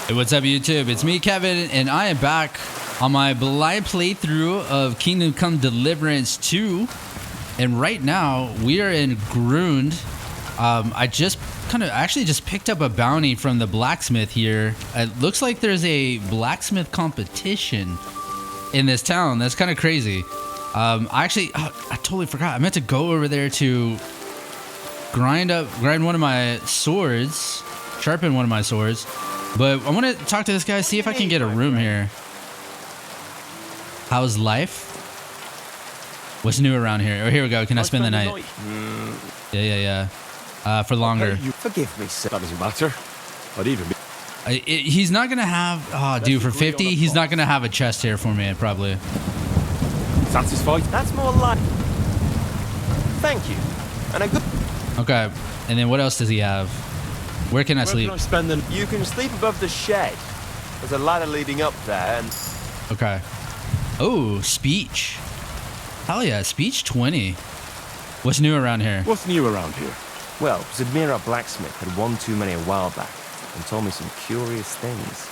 Hey, what's up, YouTube? It's me, Kevin, and I am back on my blind playthrough of Kingdom Come Deliverance 2. And right now, we are in Grund. I just just picked up a bounty from the blacksmith here. It looks like there's a blacksmith competition in this town. That's kind of crazy. I totally forgot. I meant to go over there to grind one of my swords, sharpen one of my swords. But I want to talk to this guy, see if I can get a room here. How's life? What's new around here? Oh, here we go. Can I spend the night? Yeah. For longer. You forgive me, sir. That doesn't matter. I'd even be... He's not going to have... Oh, dude, for 50, he's not going to have a chest here for me, probably. Satisfied? That's more like... Thank you. And a good... Okay. And then what else does he have? Where can I sleep? Can I spend the... You can sleep above the shed. There's a ladder leading up there and... Okay. Oh, speech. Hell yeah, speech 20. What's new around here? What's new around here? Well, Zadmira Blacksmith had one too many a while back and told me some curious things.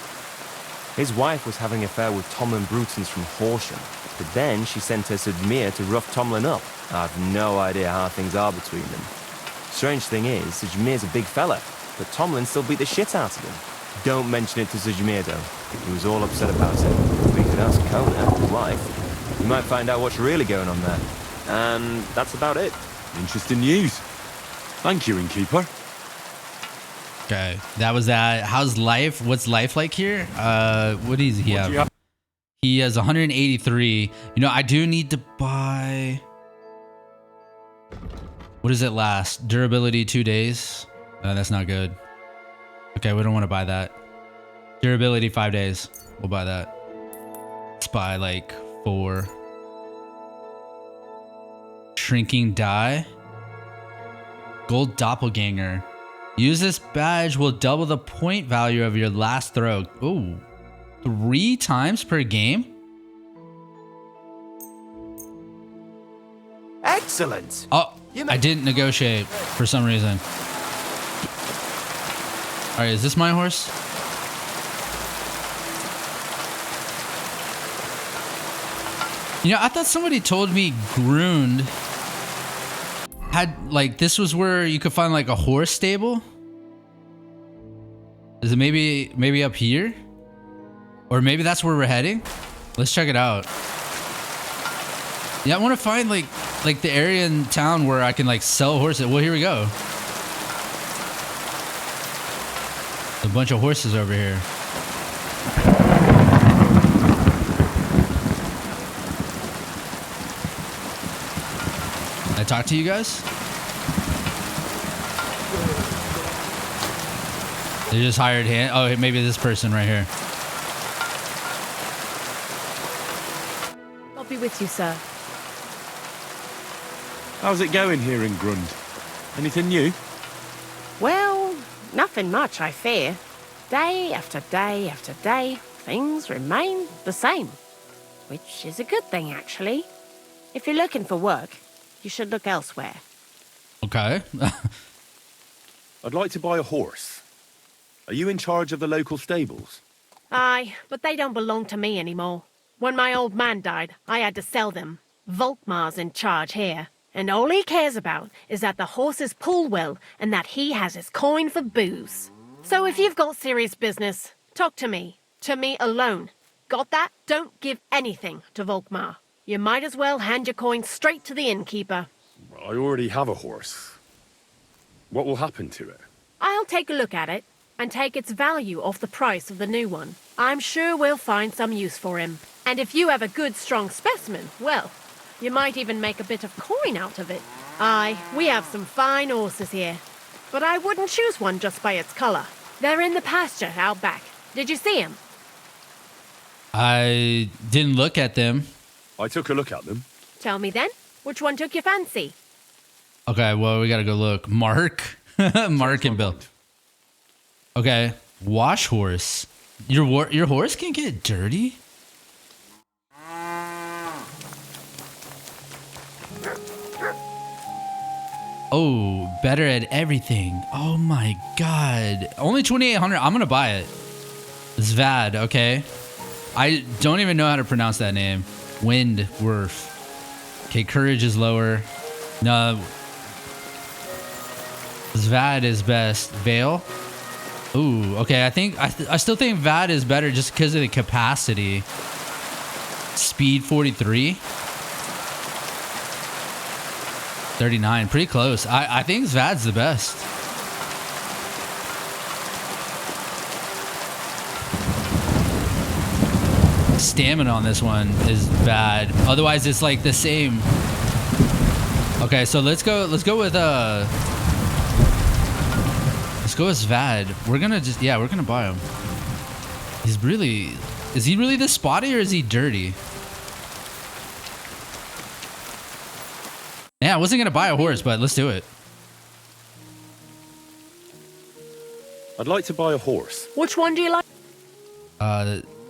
His wife was having an affair with Tomlin Brutons from Horsham, but then she sent her Zadmir to rough Tomlin up. I've no idea how things are between them. Strange thing is, Zadmir's a big fella, but Tomlin still beat the shit out of him. Don't mention it to Zadmir though. He was all upset about it. We could ask Kona, his wife. We might find out what's really going on there. And that's about it. Interesting news. Thank you, innkeeper. Okay, that was that. How's life? What's life like here? What does he have? He has 183. You know, I do need to buy... What does it last? Durability 2 days? That's not good. Okay, we don't want to buy that. Durability 5 days. We'll buy that. Let's buy like 4. Shrinking die. Gold doppelganger. Use this badge will double the point value of your last throw. Ooh. 3 times per game? Excellent. Oh, I didn't negotiate for some reason. All right, is this my horse? You know, I thought somebody told me Grund had, like, this was where you could find, like, a horse stable. Is it maybe up here? Or maybe that's where we're heading? Let's check it out. Yeah, I want to find, like the area in town where I can, like, sell horses. Well, here we go. A bunch of horses over here. Can I talk to you guys? They just hired hand. Oh, maybe this person right here. I'll be with you, sir. How's it going here in Grund? Anything new? Well, nothing much, I fear. Day after day after day, things remain the same. Which is a good thing, actually. If you're looking for work, you should look elsewhere. Okay. I'd like to buy a horse. Are you in charge of the local stables? Aye, but they don't belong to me anymore. When my old man died, I had to sell them. Volkmar's in charge here, and all he cares about is that the horses pull well and that he has his coin for booze. So if you've got serious business, talk to me alone. Got that? Don't give anything to Volkmar. You might as well hand your coin straight to the innkeeper. I already have a horse. What will happen to it? I'll take a look at it and take its value off the price of the new one. I'm sure we'll find some use for him. And if you have a good, strong specimen, well, you might even make a bit of coin out of it. Aye, we have some fine horses here. But I wouldn't choose one just by its colour. They're in the pasture out back. Did you see him? I didn't look at them. I took a look at them. Tell me then, which one took your fancy? Okay, well, we gotta go look. Mark? Mark and Bill. Okay, wash horse. Your horse can get dirty? Oh, better at everything. Oh my god. Only 2,800. I'm gonna buy it. Zvad, okay. I don't even know how to pronounce that name. Windworth. Okay, courage is lower. No. Zvad is best. Vale. Ooh, okay. I still think Vad is better just because of the capacity. Speed 43. 39. Pretty close. I think Zvad's the best. Stamina on this one is bad. Otherwise, it's like the same. Okay, so let's go with Zvad. We're gonna buy him. Is he really this spotty or is he dirty? Yeah, I wasn't gonna buy a horse, but let's do it. I'd like to buy a horse. Which one do you like?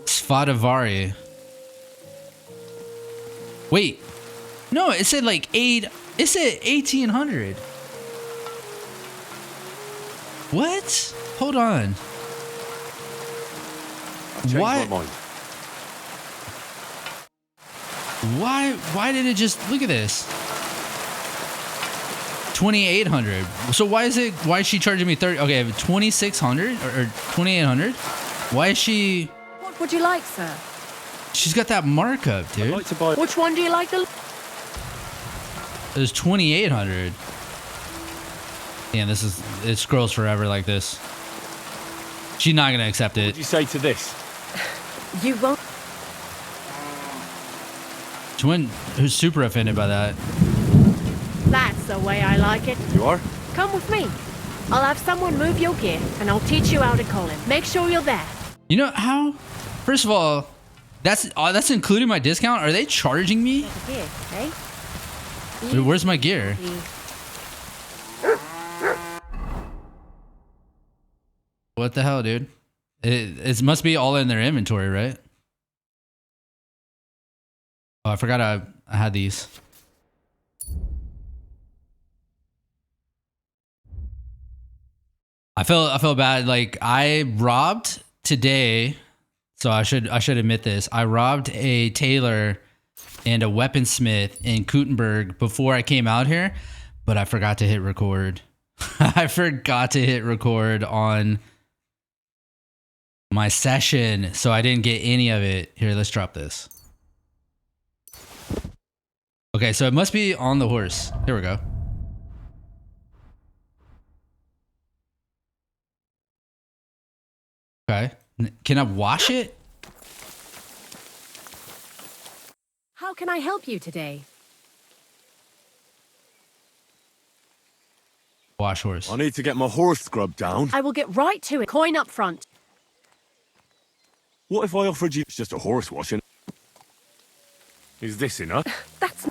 Svadavari. Wait. No, it said like 8. It said 1800. What? Hold on. I've changed my mind. Why did it just look at this? 2800. So why is she charging me 30? Okay, 2600 or 2800? Why is she? What would you like, sir? She's got that markup, I'd dude. like to buy. Which one do you like? It was 2800. Damn, it scrolls forever like this. She's not gonna accept What it. would you say to this? You won't. She went, who's super offended by that. That's the way I like it. You are? Come with me. I'll have someone move your gear, and I'll teach you how to call him. Make sure you're there. You know how? First of all, that's including my discount. Are they charging me? Gear, eh? Dude, where's my gear? What the hell, dude? It must be all in their inventory, right? Oh, I forgot I had these. I feel bad. Like I robbed today, so I should admit this. I robbed a tailor and a weaponsmith in Kuttenberg before I came out here, but I forgot to hit record. I forgot to hit record on my session, so I didn't get any of it. Here, let's drop this. Okay, so it must be on the horse. Here we go. Okay. Can I wash it? How can I help you today? Wash horse. I need to get my horse scrubbed down. I will get right to it. Coin up front. What if I offered you? It's just a horse washing. Is this enough? That's...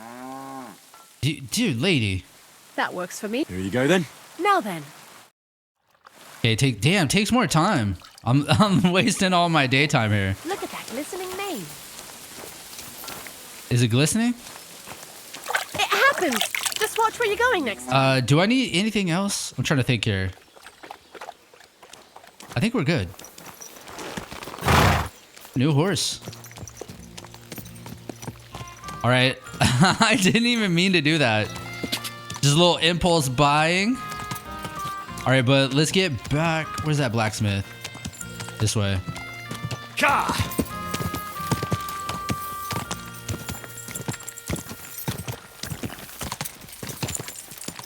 Dude, lady. That works for me. Here you go then. Now then. Okay, takes more time. I'm wasting all my daytime here. Look at that glistening mane. Is it glistening? It happens. Just watch where you're going next time. Do I need anything else? I'm trying to think here. I think we're good. New horse. All right. I didn't even mean to do that. Just a little impulse buying. All right, but let's get back. Where's that blacksmith? This way.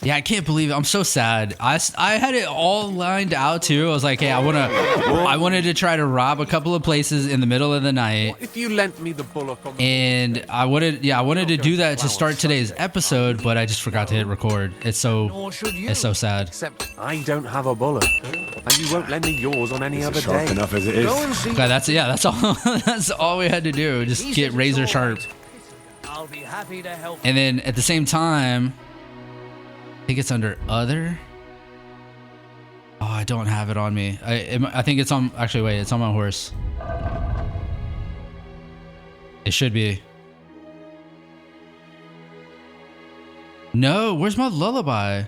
Yeah, I can't believe it. I'm so sad. I had it all lined out too. I was like, hey, I wanted to try to rob a couple of places in the middle of the night. If you lent me the bullock on the And I wanted to do that to start today's episode, but I just forgot to hit record. It's so sad. except I don't have a bullock, and you won't lend me yours on any other Sharp day. enough as it is. Go and see. God, that's all. That's all we had to do. Just get razor sharp. I'll be happy to help. And then at the same time, I think it's under other. Oh, I don't have it on me. I think it's on. Actually, wait, it's on my horse. It should be. No, where's my lullaby?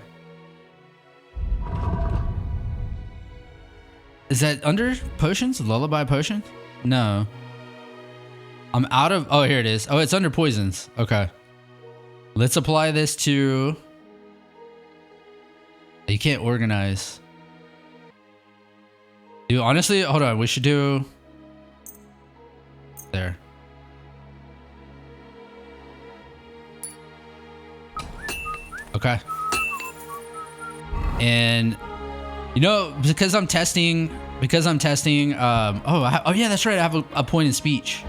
Is that under potions? Lullaby potion? No. I'm out of... Oh, here it is. Oh, it's under poisons. Okay. Let's apply this to... You can't organize. Dude, honestly, hold on. We should do... There. Okay. And... You know, because I'm testing... oh yeah, that's right. I have a point in speech.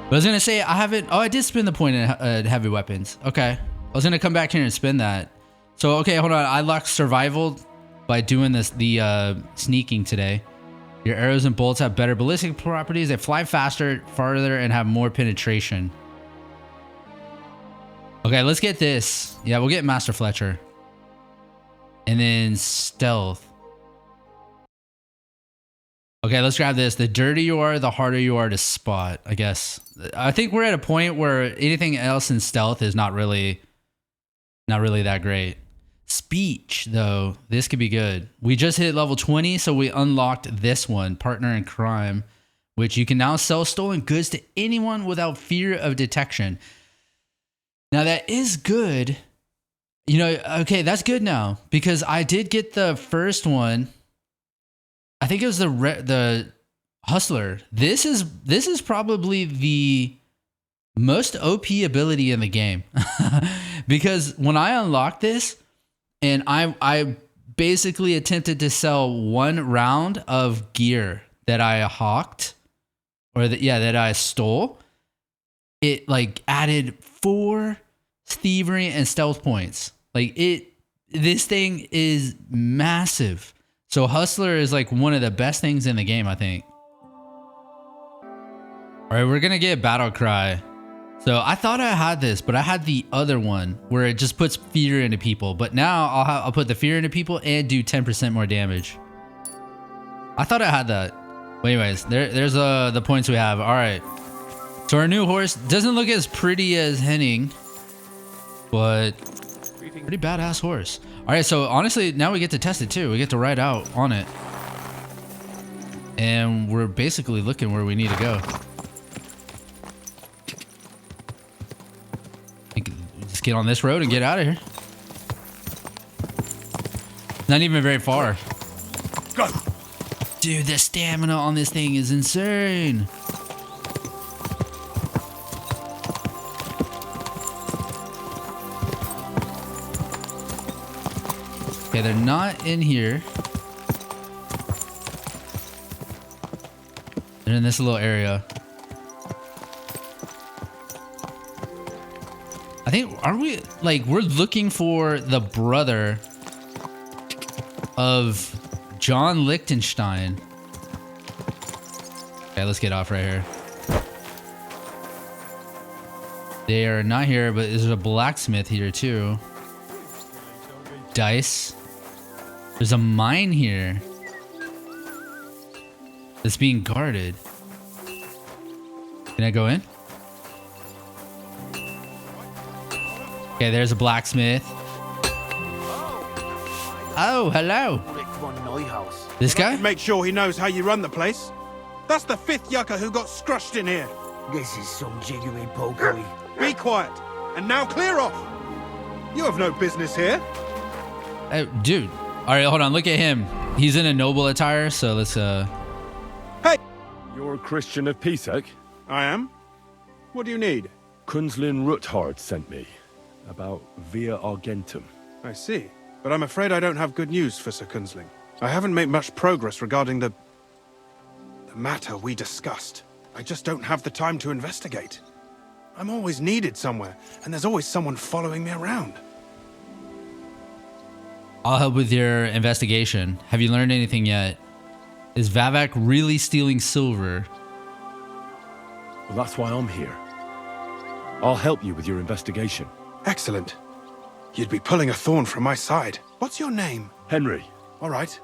But I was going to say, I haven't... Oh, I did spend the point in heavy weapons. Okay. I was going to come back here and spend that. So, okay, hold on. I locked survival by doing the sneaking today. Your arrows and bolts have better ballistic properties. They fly faster, farther, and have more penetration. Okay, let's get this. Yeah, we'll get Master Fletcher. And then stealth. Okay, let's grab this. The dirtier you are, the harder you are to spot, I guess. I think we're at a point where anything else in stealth is not really that great. Speech, though, this could be good. We just hit level 20, so we unlocked this one, Partner in Crime, which you can now sell stolen goods to anyone without fear of detection. Now, that is good. You know, okay, that's good now, because I did get the first one. I think it was the Hustler. This is probably the most OP ability in the game. Because when I unlocked this, and I basically attempted to sell one round of gear that I hawked, or that I stole, it like added 4 thievery and stealth points. Like this thing is massive. So Hustler is like one of the best things in the game, I think. All right, we're gonna get Battle Cry. So I thought I had this, but I had the other one where it just puts fear into people. But now I'll put the fear into people and do 10% more damage. I thought I had that. But anyways, there's the points we have. All right. So our new horse doesn't look as pretty as Henning, but pretty badass horse. All right, so honestly, now we get to test it too. We get to ride out on it. And we're basically looking where we need to go. Just get on this road and get out of here. Not even very far. Go. Dude, the stamina on this thing is insane. Okay, they're not in here. They're in this little area. I think, are we, like, we're looking for the brother of John Liechtenstein. Okay, let's get off right here. They are not here, but there's a blacksmith here too. Dice. There's a mine here that's being guarded. Can I go in? Okay, there's a blacksmith. Oh, hello. This guy? Make sure he knows how you run the place. That's the 5th yucca who got scrushed in here. This is some jiggery pokery. Be quiet. And now clear off. You have no business here. Oh, dude. All right, hold on. Look at him. He's in a noble attire, so let's Hey! You're a Christian of Pisek? I am. What do you need? Kunzlin Ruthard sent me. About via Argentum. I see. But I'm afraid I don't have good news for Sir Kunzling. I haven't made much progress regarding the matter we discussed. I just don't have the time to investigate. I'm always needed somewhere, and there's always someone following me around. I'll help with your investigation. Have you learned anything yet? Is Vavak really stealing silver? Well, that's why I'm here. I'll help you with your investigation. Excellent. You'd be pulling a thorn from my side. What's your name? Henry. All right.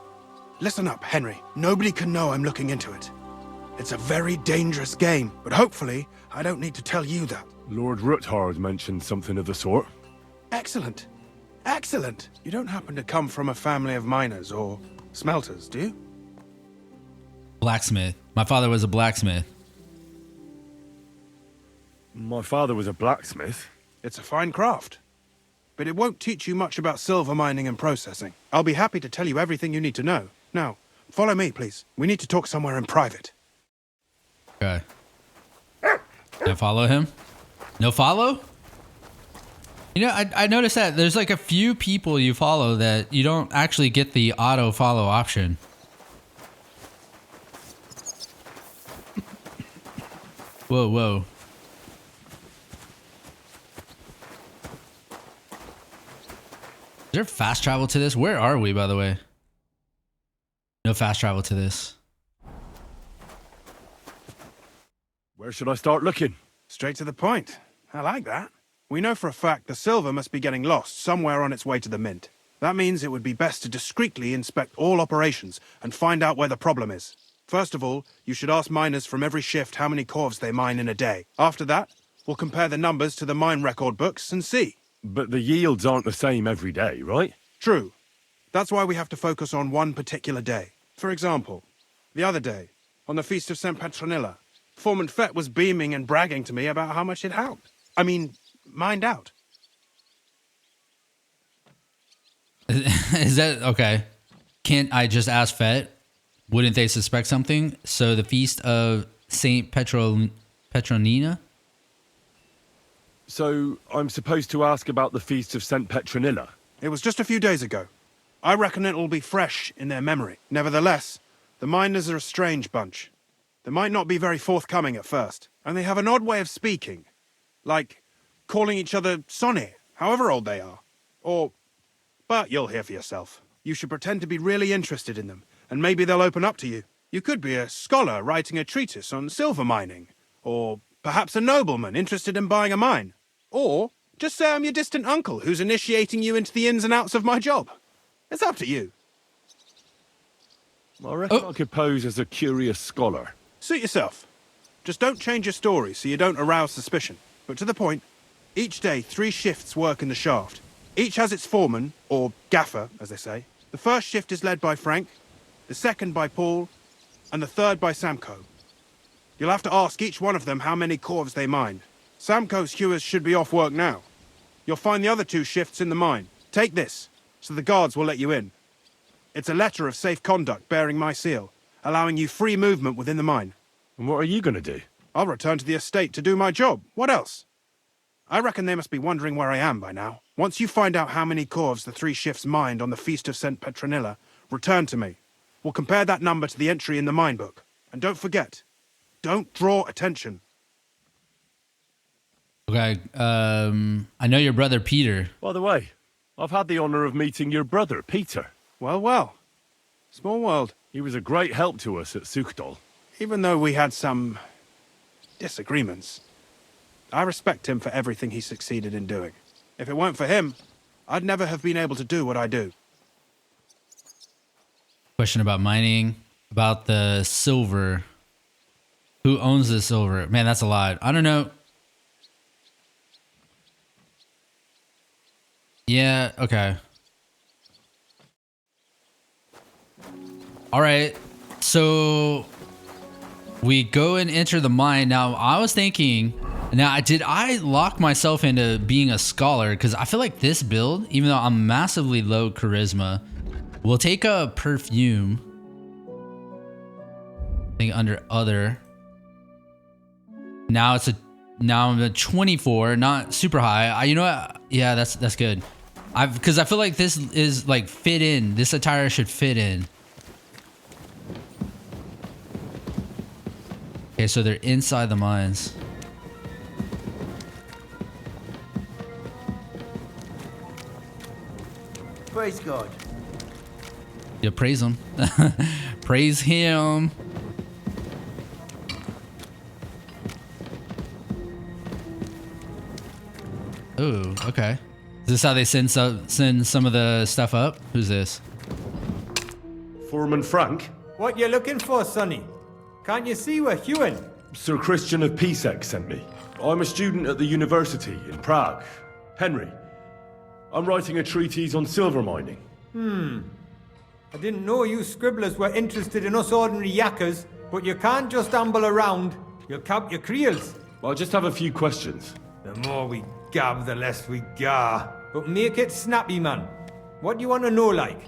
Listen up, Henry. Nobody can know I'm looking into it. It's a very dangerous game, but hopefully I don't need to tell you that. Lord Ruthard mentioned something of the sort. Excellent. Excellent. You don't happen to come from a family of miners or smelters, do you? Blacksmith. My father was a blacksmith. My father was a blacksmith. It's a fine craft. But it won't teach you much about silver mining and processing. I'll be happy to tell you everything you need to know. Now, follow me, please. We need to talk somewhere in private. Okay. Can I follow him? No follow? You know, I noticed that there's like a few people you follow that you don't actually get the auto follow option. Whoa, whoa. Is there fast travel to this? Where are we, by the way? No fast travel to this. Where should I start looking? Straight to the point. I like that. We know for a fact the silver must be getting lost somewhere on its way to the mint. That means it would be best to discreetly inspect all operations and find out where the problem is. First of all, you should ask miners from every shift how many corves they mine in a day. After that, we'll compare the numbers to the mine record books and see. But the yields aren't the same every day, right? True. That's why we have to focus on one particular day. For example, the other day, on the Feast of St. Petronilla, Foreman Fett was beaming and bragging to me about how much it helped. I mean, mined out. Is that okay? Can't I just ask Fett? Wouldn't they suspect something? So the Feast of St. Petronina? So I'm supposed to ask about the Feast of St. Petronilla? It was just a few days ago. I reckon it'll be fresh in their memory. Nevertheless, the miners are a strange bunch. They might not be very forthcoming at first, and they have an odd way of speaking. Like calling each other Sonny, however old they are. Or... But you'll hear for yourself. You should pretend to be really interested in them, and maybe they'll open up to you. You could be a scholar writing a treatise on silver mining, or perhaps a nobleman interested in buying a mine. Or just say I'm your distant uncle who's initiating you into the ins and outs of my job. It's up to you. I reckon I could pose as a curious scholar. Suit yourself. Just don't change your story so you don't arouse suspicion. But to the point, each day 3 shifts work in the shaft. Each has its foreman, or gaffer, as they say. The first shift is led by Frank, the second by Paul, and the third by Samko. You'll have to ask each one of them how many corves they mine. Samko's hewers should be off work now. You'll find the other 2 shifts in the mine. Take this, so the guards will let you in. It's a letter of safe conduct bearing my seal, allowing you free movement within the mine. And what are you going to do? I'll return to the estate to do my job. What else? I reckon they must be wondering where I am by now. Once you find out how many corves the 3 shifts mined on the Feast of St. Petronilla, return to me. We'll compare that number to the entry in the mine book. And don't forget, don't draw attention. Okay, I know your brother Peter. By the way, I've had the honor of meeting your brother, Peter. Well, well. Small world. He was a great help to us at Sukdal. Even though we had some disagreements, I respect him for everything he succeeded in doing. If it weren't for him, I'd never have been able to do what I do. Question about mining, about the silver. Who owns the silver? Man, that's a lot. I don't know. Yeah, okay. All right. So we go and enter the mine. Now, I was thinking, did I lock myself into being a scholar? Because I feel like this build, even though I'm massively low charisma, will take a perfume. I think under other. Now I'm at 24, not super high. You know what? Yeah, that's good. Because I feel like this is like fit in. This attire should fit in. Okay, so they're inside the mines. Praise God. Yeah, praise him. Praise him. Ooh, okay. Is this how they send some of the stuff up? Who's this? Foreman Frank? What you looking for, Sonny? Can't you see we're hewing? Sir Christian of Pisek sent me. I'm a student at the university in Prague. Henry, I'm writing a treatise on silver mining. I didn't know you scribblers were interested in us ordinary yakkers, but you can't just amble around. You'll count your creels. I just have a few questions. The more we gab, the less we gar. But make it snappy, man. What do you want to know, like?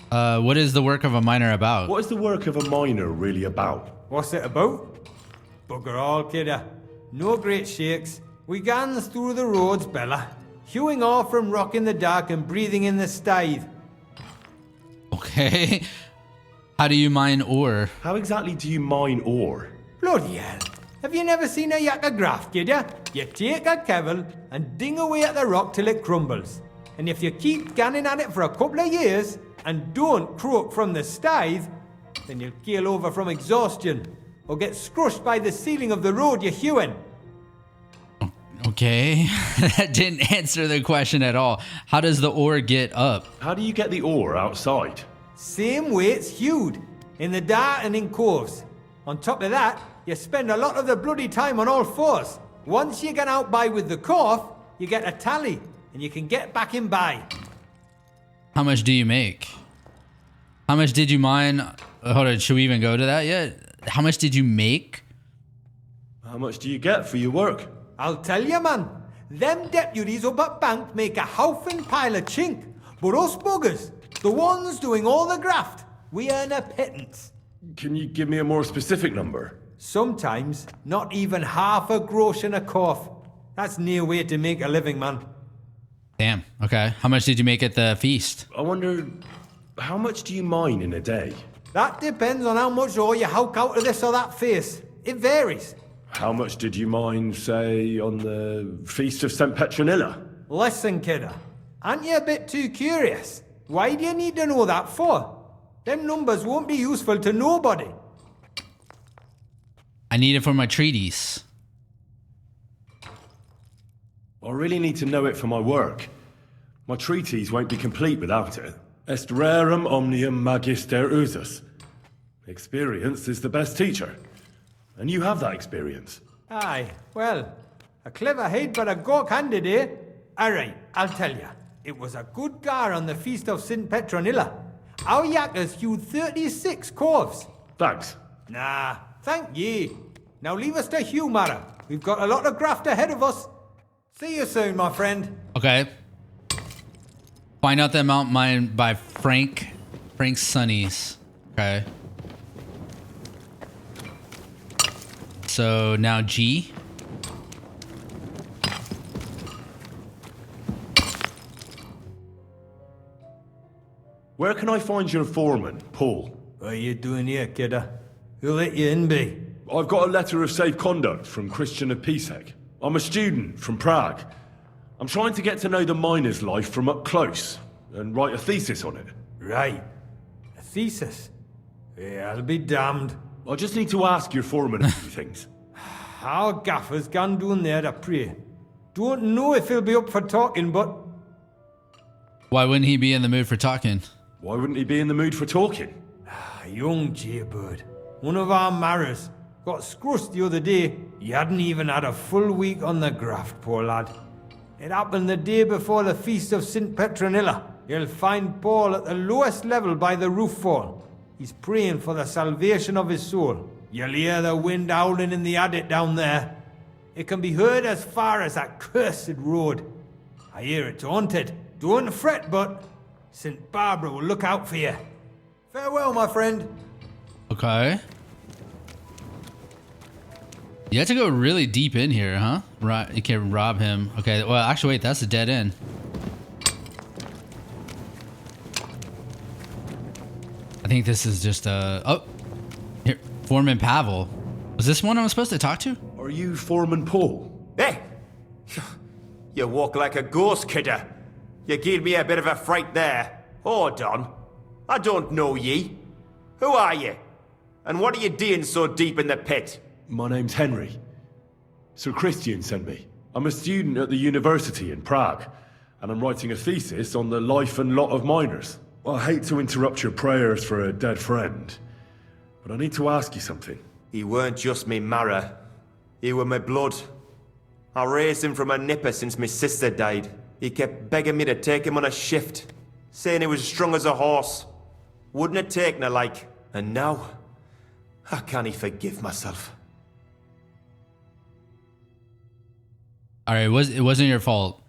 What is the work of a miner about? What is the work of a miner really about? What's it about? Bugger all, kidder. No great shakes. We gans through the roads, Bella. Hewing off from rock in the dark and breathing in the stithe. Okay. How do you mine ore? How exactly do you mine ore? Bloody hell. Have you never seen a yakker graft, kidder? You take a kevel and ding away at the rock till it crumbles. And if you keep ganning at it for a couple of years and don't croak from the stithe, then you'll keel over from exhaustion or get scrushed by the ceiling of the road you're hewing. Okay. That didn't answer the question at all. How does the ore get up? How do you get the ore outside? Same way it's hewed, in the dark and in coves. On top of that, you spend a lot of the bloody time on all fours. Once you get out by with the cough, you get a tally, and you can get back in by. How much do you make? How much did you mine? Hold on, should we even go to that yet? How much did you make? How much do you get for your work? I'll tell you, man. Them deputies up at bank make a howfin pile of chink. But us buggers, the ones doing all the graft, we earn a pittance. Can you give me a more specific number? Sometimes, not even half a grosh and a cough. That's near way to make a living, man. Damn, okay. How much did you make at the feast? I wonder, how much do you mine in a day? That depends on how much ore you howk out of this or that face. It varies. How much did you mine, say, on the Feast of St. Petronilla? Listen, kidder. Aren't you a bit too curious? Why do you need to know that for? Them numbers won't be useful to nobody. I need it for my treatise. I really need to know it for my work. My treatise won't be complete without it. Est rerum omnium magister usus. Experience is the best teacher. And you have that experience. Aye, well, a clever head but a gawk-handed, eh? Alright, I'll tell you. It was a good gar on the Feast of St. Petronilla. Our yakkers hewed 36 corves. Thanks. Nah, thank ye. Now leave us to hew, Mara. We've got a lot of graft ahead of us. See you soon, my friend. Okay. Find out the amount mined by Frank Sonnies. Okay. So now G. Where can I find your foreman, Paul? What are you doing here, kidder? Who let you in, be? I've got a letter of safe conduct from Christian of Pisek. I'm a student from Prague. I'm trying to get to know the miner's life from up close and write a thesis on it. Right. A thesis? Yeah, I'll be damned. I just need to ask your foreman a few things. Our gaffer's gone down there to pray. Don't know if he'll be up for talking, but... Why wouldn't he be in the mood for talking? Why wouldn't he be in the mood for talking? Young jaybird, one of our marrows, got scrussed the other day. He hadn't even had a full week on the graft, poor lad. It happened the day before the Feast of St. Petronilla. You'll find Paul at the lowest level by the roof fall. He's praying for the salvation of his soul. You'll hear the wind howling in the adit down there. It can be heard as far as that cursed road. I hear it's haunted. Don't fret, but St. Barbara will look out for you. Farewell, my friend. Okay. You have to go really deep in here, huh? Right, you can rob him. Okay, well, actually, wait, that's a dead end. I think this is just oh, here, Foreman Pavel. Was this one I was supposed to talk to? Are you Foreman Paul? Hey! You walk like a ghost, kidder. You gave me a bit of a fright there. Hold on. I don't know ye. Who are you? And what are you doing so deep in the pit? My name's Henry. Sir Christian sent me. I'm a student at the university in Prague, and I'm writing a thesis on the life and lot of miners. I hate to interrupt your prayers for a dead friend, but I need to ask you something. He weren't just me marrow. He were my blood. I raised him from a nipper since my sister died. He kept begging me to take him on a shift. saying he was as strong as a horse. Wouldn't it taken her like? And now, I can't forgive myself. All right, it wasn't your fault.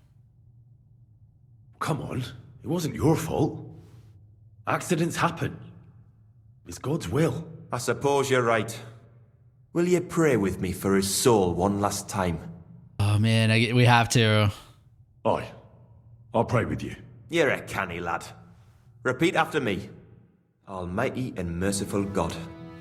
Come on, it wasn't your fault. Accidents happen. It's God's will. I suppose you're right. Will you pray with me for his soul one last time? Oh man, we have to. Aye, I'll pray with you. You're a canny lad. Repeat after me. Almighty and merciful God,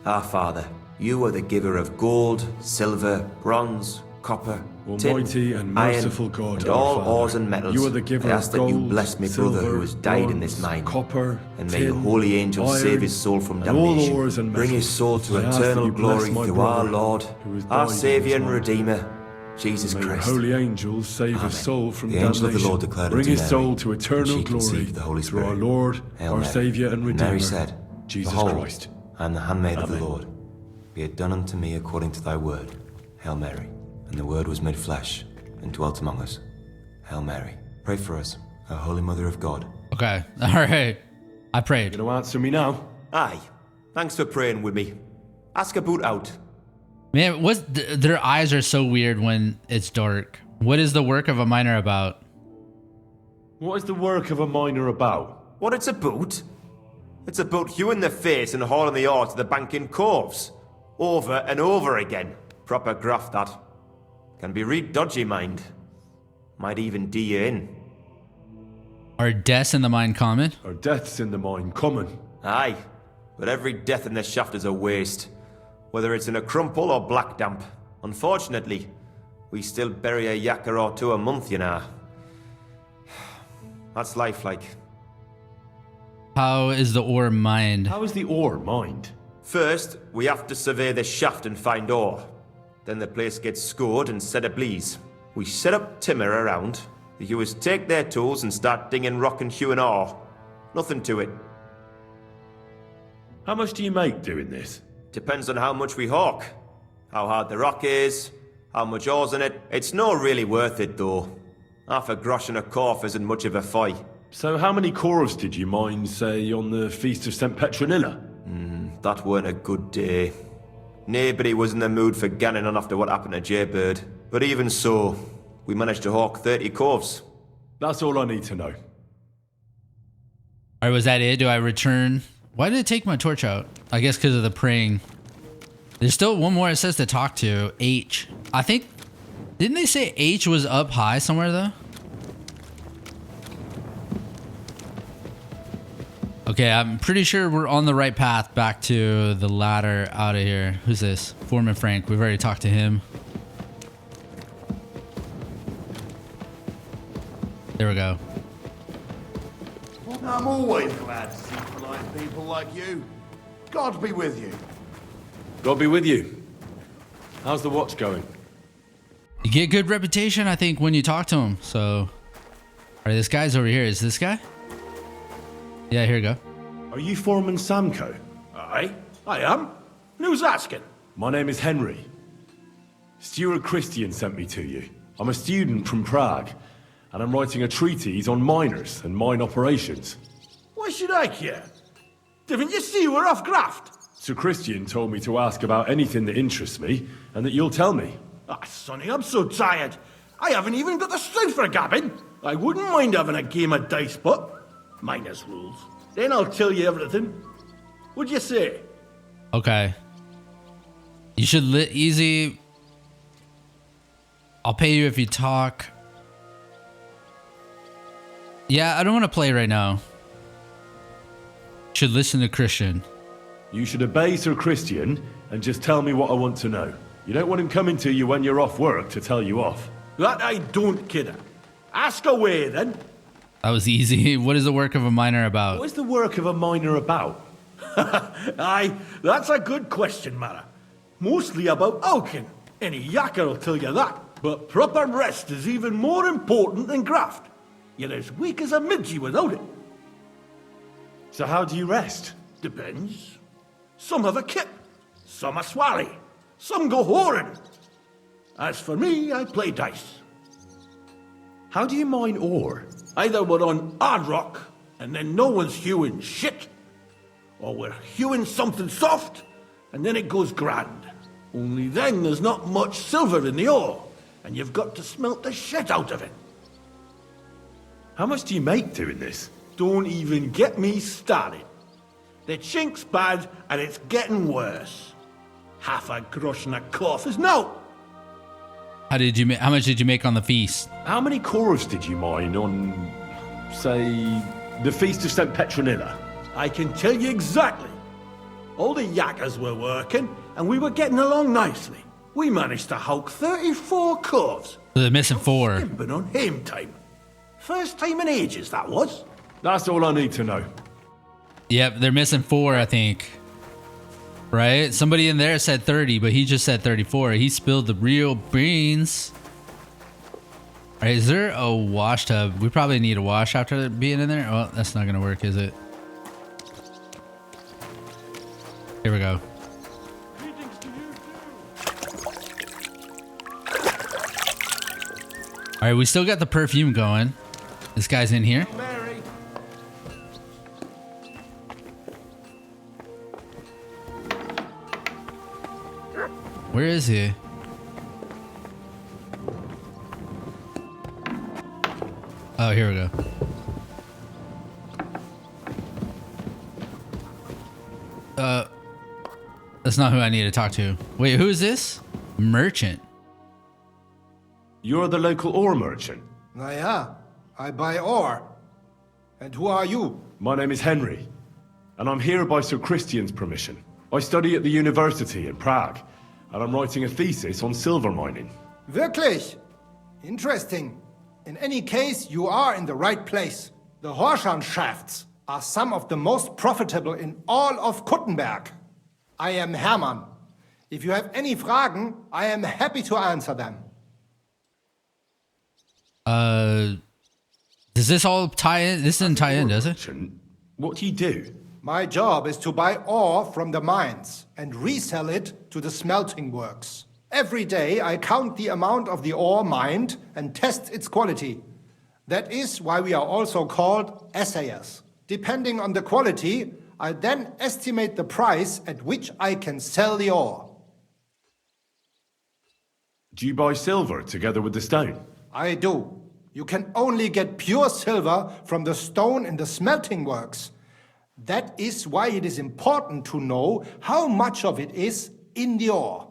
our Father, you are the giver of gold, silver, bronze, copper, Almighty tin, and merciful iron, God, and our all Father, ores and metals. you are the giver I ask of that you gold, bless me brother silver, who has died in this bronze, mine. copper, And may your tin, holy angels iron, save his soul from and all damnation. ores and Bring his metals. soul to I ask that eternal you bless glory my through our brother Lord, who has died our in Saviour this and mine. Redeemer, Jesus May your Christ. holy angels save Amen. his soul from The damnation. angel of the Lord declared Bring unto his Mary, soul to and eternal she glory conceived the Holy through our Spirit. Lord, Hail our Mary. Saviour and And Redeemer, Mary said, Jesus Behold, Christ. I am the handmaid of the Amen. Lord. Be it done unto me according to thy word. Hail Mary. And the word was made flesh and dwelt among us. Hail Mary. Pray for us, O Holy Mother of God. Okay, all right. I prayed. You gonna answer me now? Aye. Thanks for praying with me. Ask about out. Man, their eyes are so weird when it's dark. What is the work of a miner about? What is the work of a miner about? What it's about? It's about hewing the face and hauling the ore to the bank in coves. Over and over again. Proper graft, that. Can be real dodgy, mind. Might even do you in. Are deaths in the mine common? Are deaths in the mine common? Aye. But every death in the shaft is a waste. Whether it's in a crumple or black damp. Unfortunately, we still bury a yakka or two a month, you know. That's life like. How is the ore mined? How is the ore mined? First, we have to survey the shaft and find ore. Then the place gets scored and set ablaze. We set up timber around. The hewers take their tools and start dinging rock and hewing ore. Nothing to it. How much do you make doing this? Depends on how much we hawk. How hard the rock is, how much ore's in it. It's not really worth it though. Half a grosh and a corf isn't much of a fight. So how many corves did you mine, say, on the Feast of St. Petronilla? That weren't a good day. Nobody was in the mood for ganning on after what happened to Jaybird. But even so, we managed to hawk 30 corves. That's all I need to know. All right, was that it? Do I return? Why did it take my torch out? I guess because of the praying. There's still one more it says to talk to. H. I think... Didn't they say H was up high somewhere, though? Okay, I'm pretty sure we're on the right path back to the ladder out of here. Who's this? Foreman Frank. We've already talked to him. There we go. I'm always glad to see polite people like you. God be with you. God be with you. How's the watch going? You get good reputation, I think, when you talk to him. So, all right, this guy's over here. Is this guy? Yeah, here we go. Are you Foreman Samco? Aye, I am. Who's asking? My name is Henry. Stuart Christian sent me to you. I'm a student from Prague, and I'm writing a treatise on miners and mine operations. Why should I care? Didn't you see we're off graft? Sir Christian told me to ask about anything that interests me, and that you'll tell me. Ah, Sonny, I'm so tired. I haven't even got the strength for gabbing. I wouldn't mind having a game of dice, but miners' rules. Then I'll tell you everything. What'd you say? Okay. You should easy. I'll pay you if you talk. Yeah, I don't want to play right now. Should listen to Christian. You should obey Sir Christian and just tell me what I want to know. You don't want him coming to you when you're off work to tell you off. That I don't, kidder. Ask away, then. That was easy. What is the work of a miner about? What is the work of a miner about? Aye, that's a good question, Mara. Mostly about Alkin. Any yakker will tell you that. But proper rest is even more important than graft. You're as weak as a midgie without it. So how do you rest? Depends. Some have a kip, some a swally, some go whoring. As for me, I play dice. How do you mine ore? Either we're on hard rock, and then no one's hewing shit. Or we're hewing something soft, and then it goes grand. Only then there's not much silver in the ore, and you've got to smelt the shit out of it. How much do you make doing this? Don't even get me started. The chink's bad, and it's getting worse. Half a grosh and a cough is no. How much did you make on the feast? How many corvs did you mine on, say, the Feast of St. Petronilla? I can tell you exactly. All the yakkers were working, and we were getting along nicely. We managed to hulk 34 corvs. So they're missing 4. Skimping on hame time. First time in ages, that was. That's all I need to know. Yep, they're missing 4, I think. Right? Somebody in there said 30, but he just said 34. He spilled the real beans. All right, is there a wash tub? We probably need a wash after being in there. Oh, that's not going to work, is it? Here we go. All right, we still got the perfume going. This guy's in here. Where is he? Oh, here we go. That's not who I need to talk to. Wait, who is this? Merchant. You're the local ore merchant. Naja, I buy ore. And who are you? My name is Henry, and I'm here by Sir Christian's permission. I study at the university in Prague, and I'm writing a thesis on silver mining. Wirklich? Interesting. In any case, you are in the right place. The Horschan shafts are some of the most profitable in all of Kuttenberg. I am Hermann. If you have any Fragen, I am happy to answer them. Does this all tie in? This doesn't tie in, does it? What do you do? My job is to buy ore from the mines and resell it to the smelting works. Every day I count the amount of the ore mined and test its quality. That is why we are also called assayers. Depending on the quality, I then estimate the price at which I can sell the ore. Do you buy silver together with the stone? I do. You can only get pure silver from the stone in the smelting works. That is why it is important to know how much of it is in the ore.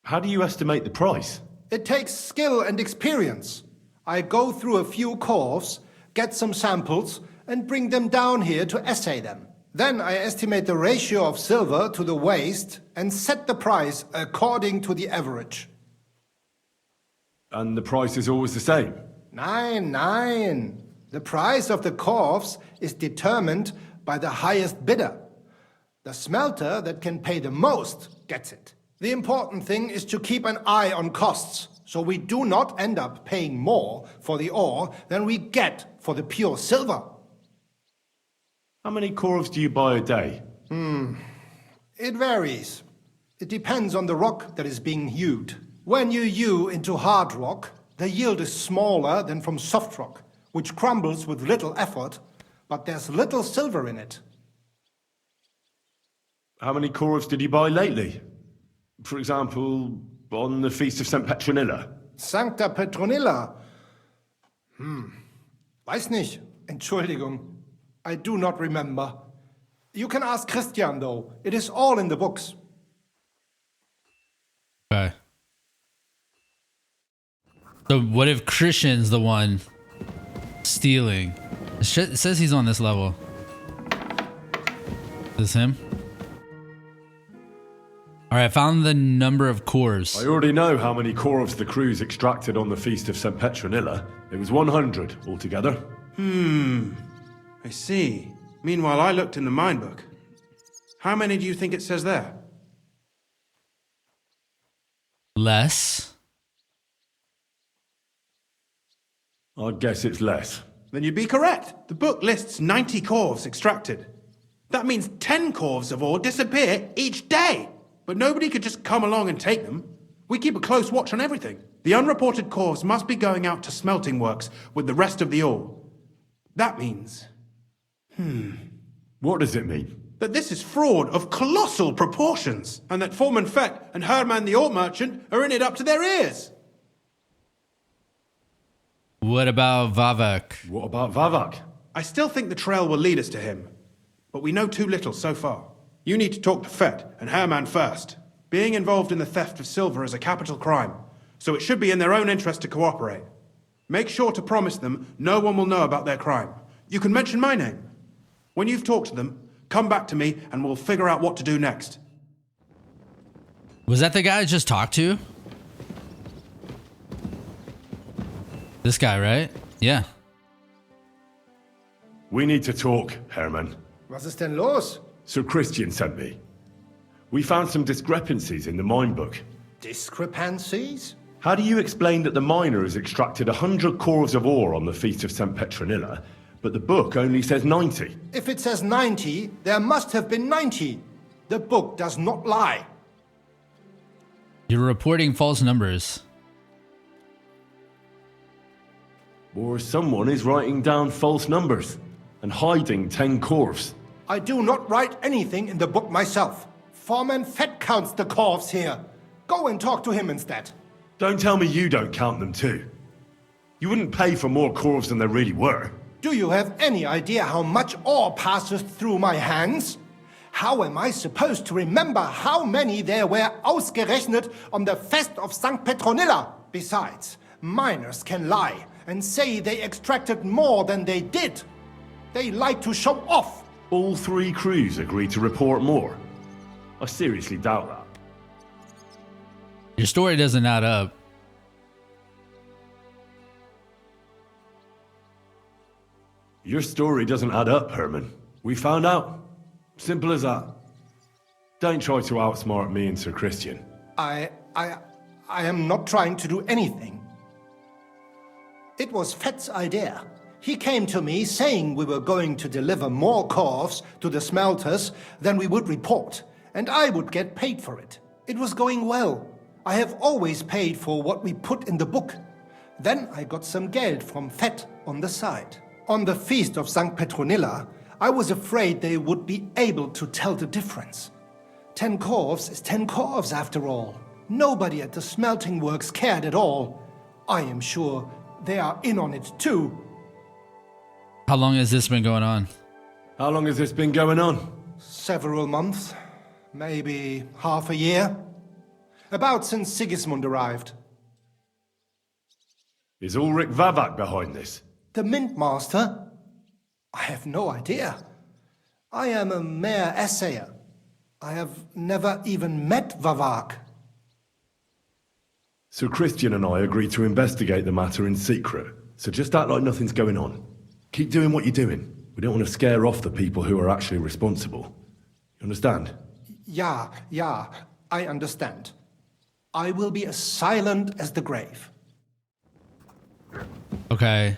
How do you estimate the price? It takes skill and experience. I go through a few corves, get some samples, and bring them down here to assay them. Then I estimate the ratio of silver to the waste and set the price according to the average. And the price is always the same? Nein. The price of the corves is determined by the highest bidder. The smelter that can pay the most gets it. The important thing is to keep an eye on costs, so we do not end up paying more for the ore than we get for the pure silver. How many corvs do you buy a day? It varies. It depends on the rock that is being hewed. When you hew into hard rock, the yield is smaller than from soft rock, which crumbles with little effort, but there's little silver in it. How many corvs did you buy lately? For example, on the Feast of St. Petronilla? Sancta Petronilla? Weiß nicht. Entschuldigung. I do not remember. You can ask Christian, though. It is all in the books. Okay. So what if Christian's the one stealing? It says he's on this level. Is this him? All right, I found the number of corvs. I already know how many corvs the crews extracted on the Feast of St. Petronilla. It was 100 altogether. I see. Meanwhile, I looked in the mine book. How many do you think it says there? Less. I'd guess it's less. Then you'd be correct. The book lists 90 corvs extracted. That means 10 corvs of ore disappear each day. But nobody could just come along and take them. We keep a close watch on everything. The unreported corvs must be going out to smelting works with the rest of the ore. That means What does it mean? that this is fraud of colossal proportions, and that Foreman Fett and Herman the Ore Merchant are in it up to their ears. What about Vavak? What about Vavak? I still think the trail will lead us to him, but we know too little so far. You need to talk to Fett and Herman first. Being involved in the theft of silver is a capital crime, so it should be in their own interest to cooperate. Make sure to promise them no one will know about their crime. You can mention my name. When you've talked to them, come back to me and we'll figure out what to do next. Was that the guy I just talked to? This guy, right? Yeah. We need to talk, Herman. Was ist denn los? Sir Christian sent me. We found some discrepancies in the mine book. Discrepancies? How do you explain that the miner has extracted 100 cores of ore on the Feast of St. Petronilla, but the book only says 90? If it says 90, there must have been 90. The book does not lie. You're reporting false numbers. Or someone is writing down false numbers and hiding 10 cores. I do not write anything in the book myself. Foreman Fett counts the corves here. Go and talk to him instead. Don't tell me you don't count them too. You wouldn't pay for more cores than there really were. Do you have any idea how much ore passes through my hands? How am I supposed to remember how many there were ausgerechnet on the Fest of St. Petronilla? Besides, miners can lie and say they extracted more than they did. They like to show off. All 3 crews agreed to report more. I seriously doubt that. Your story doesn't add up. Your story doesn't add up, Herman. We found out. Simple as that. Don't try to outsmart me and Sir Christian. I am not trying to do anything. It was Fett's idea. He came to me saying we were going to deliver more corves to the smelters than we would report, and I would get paid for it. It was going well. I have always paid for what we put in the book. Then I got some geld from Fett on the side. On the Feast of St. Petronilla, I was afraid they would be able to tell the difference. 10 corves is 10 corves after all. Nobody at the smelting works cared at all. I am sure they are in on it too. How long has this been going on? How long has this been going on? Several months, maybe half a year. About since Sigismund arrived. Is Ulrich Vavak behind this? The Mint Master? I have no idea. I am a mere assayer. I have never even met Vavak. Sir Christian and I agreed to investigate the matter in secret, so just act like nothing's going on. Keep doing what you're doing. We don't want to scare off the people who are actually responsible. You understand? Yeah, I understand. I will be as silent as the grave. Okay.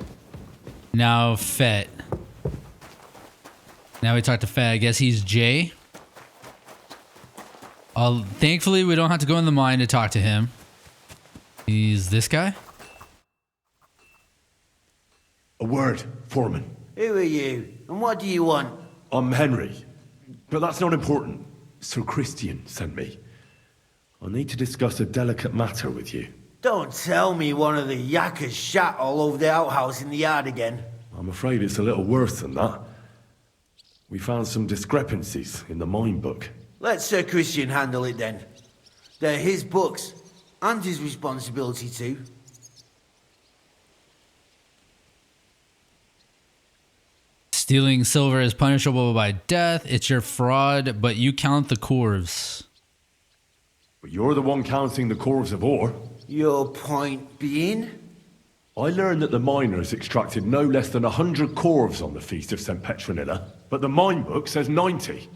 Now Fett. Now we talk to Fett. I guess he's Jay. Thankfully, we don't have to go in the mine to talk to him. He's this guy? A word, Foreman. Who are you? And what do you want? I'm Henry. But that's not important. Sir Christian sent me. I need to discuss a delicate matter with you. Don't tell me one of the yakkers shat all over the outhouse in the yard again. I'm afraid it's a little worse than that. We found some discrepancies in the mine book. Let Sir Christian handle it then. They're his books, and his responsibility too. Stealing silver is punishable by death. It's your fraud, but you count the corves. But you're the one counting the cores of ore. Your point being? I learned that the miners extracted no less than 100 corves on the Feast of St. Petronilla, but the mine book says 90.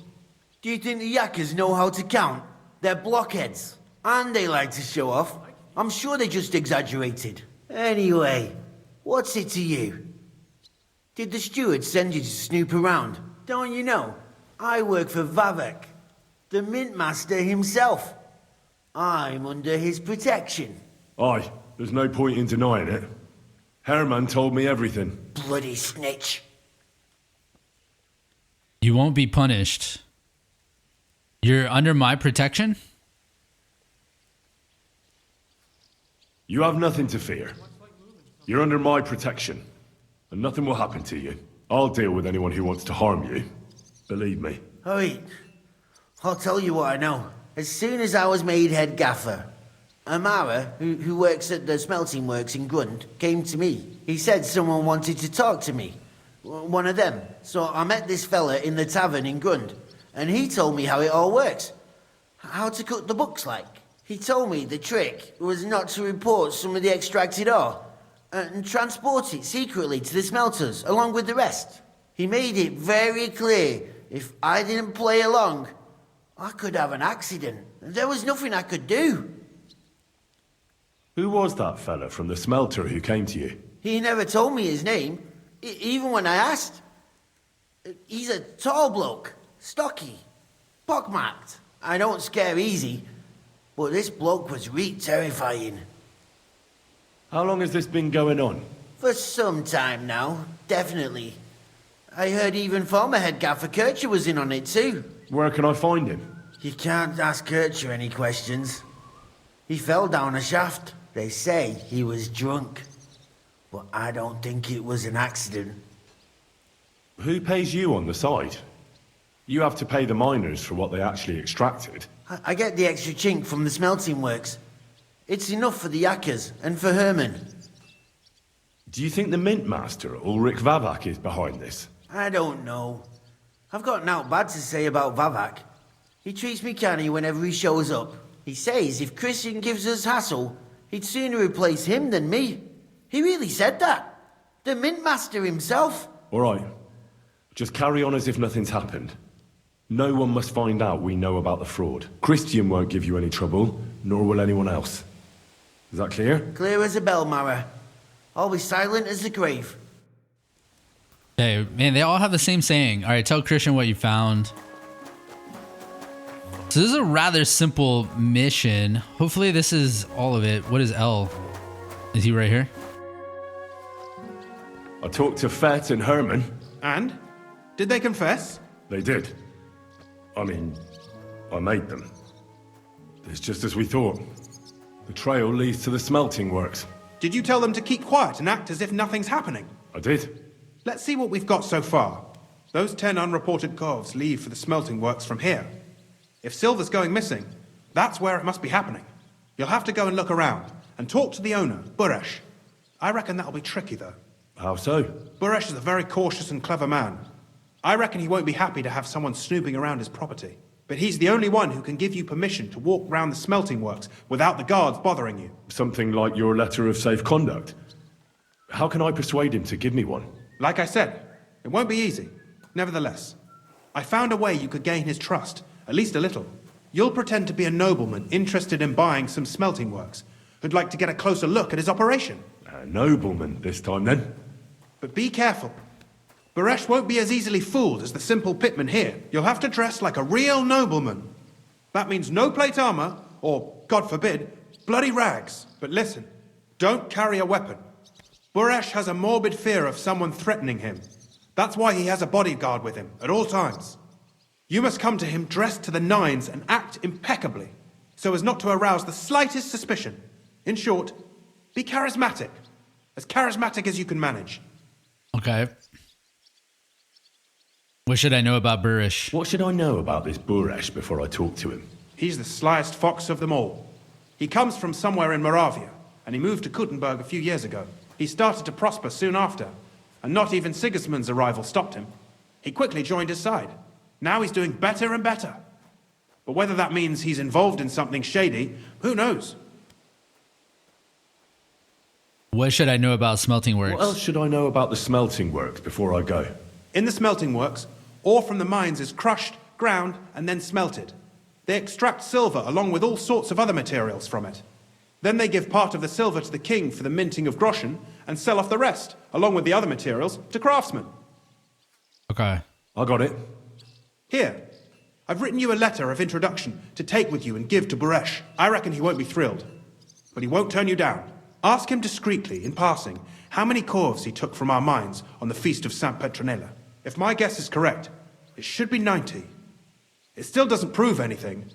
Do you think the yakkers know how to count? They're blockheads. And they like to show off. I'm sure they just exaggerated. Anyway, what's it to you? Did the steward send you to snoop around? Don't you know? I work for Vavak, the mint master himself. I'm under his protection. Aye, there's no point in denying it. Herman told me everything. Bloody snitch. You won't be punished. You're under my protection? You have nothing to fear. You're under my protection, and nothing will happen to you. I'll deal with anyone who wants to harm you. Believe me. Oh, wait. I'll tell you what I know. As soon as I was made head gaffer, Amara, who works at the smelting works in Grund, came to me. He said someone wanted to talk to me. One of them. So I met this fella in the tavern in Grund, and he told me how it all works. How to cut the books like. He told me the trick was not to report some of the extracted ore and transport it secretly to the smelters along with the rest. He made it very clear if I didn't play along, I could have an accident. There was nothing I could do. Who was that fella from the smelter who came to you? He never told me his name, even when I asked. He's a tall bloke, stocky, pockmarked. I don't scare easy, but this bloke was terrifying. How long has this been going on? For some time now, definitely. I heard even former head gaffer Kircher was in on it too. Where can I find him? You can't ask Kircher any questions. He fell down a shaft. They say he was drunk. But I don't think it was an accident. Who pays you on the side? You have to pay the miners for what they actually extracted. I get the extra chink from the smelting works. It's enough for the yakkers and for Herman. Do you think the mint master, Ulrich Vavak, is behind this? I don't know. I've got naught bad to say about Vavak. He treats me canny whenever he shows up. He says if Christian gives us hassle, he'd sooner replace him than me. He really said that. The mint master himself. All right. Just carry on as if nothing's happened. No one must find out we know about the fraud. Christian won't give you any trouble, nor will anyone else. Is that clear? Clear as a bell, Mara. I'll be silent as the grave. Hey, man, they all have the same saying. All right, tell Christian what you found. So this is a rather simple mission. Hopefully this is all of it. What is L? Is he right here? I talked to Fett and Herman. And? Did they confess? They did. I mean, I made them. It's just as we thought. The trail leads to the smelting works. Did you tell them to keep quiet and act as if nothing's happening? I did. Let's see what we've got so far. Those 10 unreported corves leave for the smelting works from here. If silver's going missing, that's where it must be happening. You'll have to go and look around and talk to the owner, Buresh. I reckon that'll be tricky, though. How so? Buresh is a very cautious and clever man. I reckon he won't be happy to have someone snooping around his property. But he's the only one who can give you permission to walk round the smelting works without the guards bothering you. Something like your letter of safe conduct. How can I persuade him to give me one? Like I said, it won't be easy. Nevertheless, I found a way you could gain his trust, at least a little. You'll pretend to be a nobleman interested in buying some smelting works, who'd like to get a closer look at his operation. A nobleman this time, then? But be careful. Buresh won't be as easily fooled as the simple pitman here. You'll have to dress like a real nobleman. That means no plate armor, or, God forbid, bloody rags. But listen, don't carry a weapon. Buresh has a morbid fear of someone threatening him. That's why he has a bodyguard with him at all times. You must come to him dressed to the nines and act impeccably, so as not to arouse the slightest suspicion. In short, be charismatic as you can manage. Okay. What should I know about Buresh? What should I know about this Buresh before I talk to him? He's the slyest fox of them all. He comes from somewhere in Moravia, and he moved to Kuttenberg a few years ago. He started to prosper soon after, and not even Sigismund's arrival stopped him. He quickly joined his side. Now he's doing better and better. But whether that means he's involved in something shady, who knows? What should I know about smelting works? What else should I know about the smelting works before I go? In the smelting works, ore from the mines is crushed, ground, and then smelted. They extract silver along with all sorts of other materials from it. Then they give part of the silver to the king for the minting of groschen and sell off the rest, along with the other materials, to craftsmen. Okay. I got it. Here, I've written you a letter of introduction to take with you and give to Buresh. I reckon he won't be thrilled, but he won't turn you down. Ask him discreetly, in passing, how many corves he took from our mines on the feast of Saint Petronella. If my guess is correct, It should be 90. It still doesn't prove anything,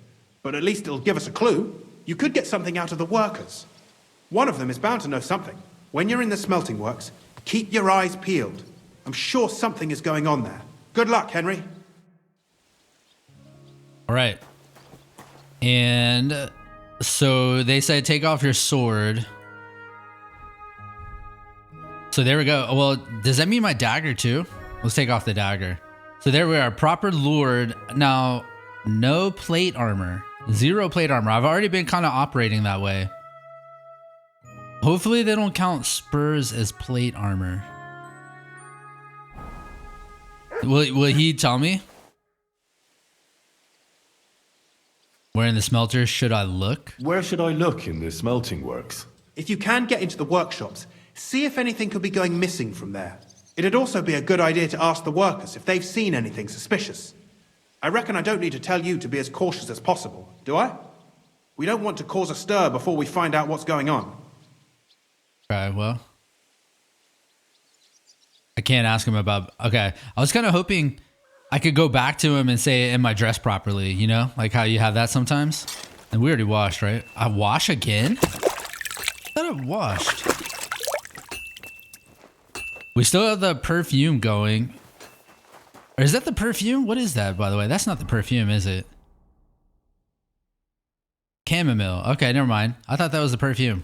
but at least it'll give us a clue. You could get something out of the workers. One of them is bound to know something. When you're in the smelting works, keep your eyes peeled. I'm sure something is going on there. Good luck, Henry. All right. And so they said take off your sword. So there we go. Well, does that mean my dagger too? Let's take off the dagger. So there we are. Proper lured. Now, no plate armor. 0 plate armor. I've already been kind of operating that way. Hopefully they don't count spurs as plate armor. Will he tell me? Where in the smelter should I look? Where should I look in the smelting works? If you can get into the workshops, see if anything could be going missing from there. It'd also be a good idea to ask the workers if they've seen anything suspicious. I reckon I don't need to tell you to be as cautious as possible, do I? We don't want to cause a stir before we find out what's going on. Okay, well. I can't ask him about... Okay, I was kind of hoping I could go back to him and say, am I dressed properly? You know, like how you have that sometimes? And we already washed, right? I wash again? I thought I washed. We still have the perfume going. Or is that the perfume? What is that, by the way? That's not the perfume, is it? Chamomile. Okay, never mind. I thought that was the perfume.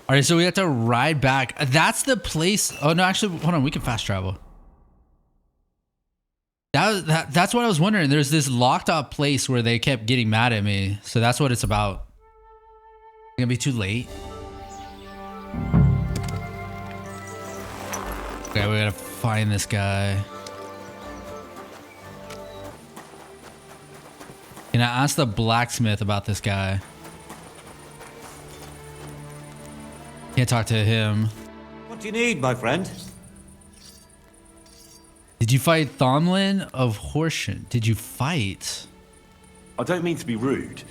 All right, so we have to ride back. That's the place. Oh, no, actually, hold on. We can fast travel. That's what I was wondering. There's this locked up place where they kept getting mad at me. So that's what it's about. It's gonna be too late. Okay, we gotta find this guy. Can I ask the blacksmith about this guy? Can't talk to him. What do you need, my friend? Did you fight Thomlin of Horsham? Did you fight? I don't mean to be rude,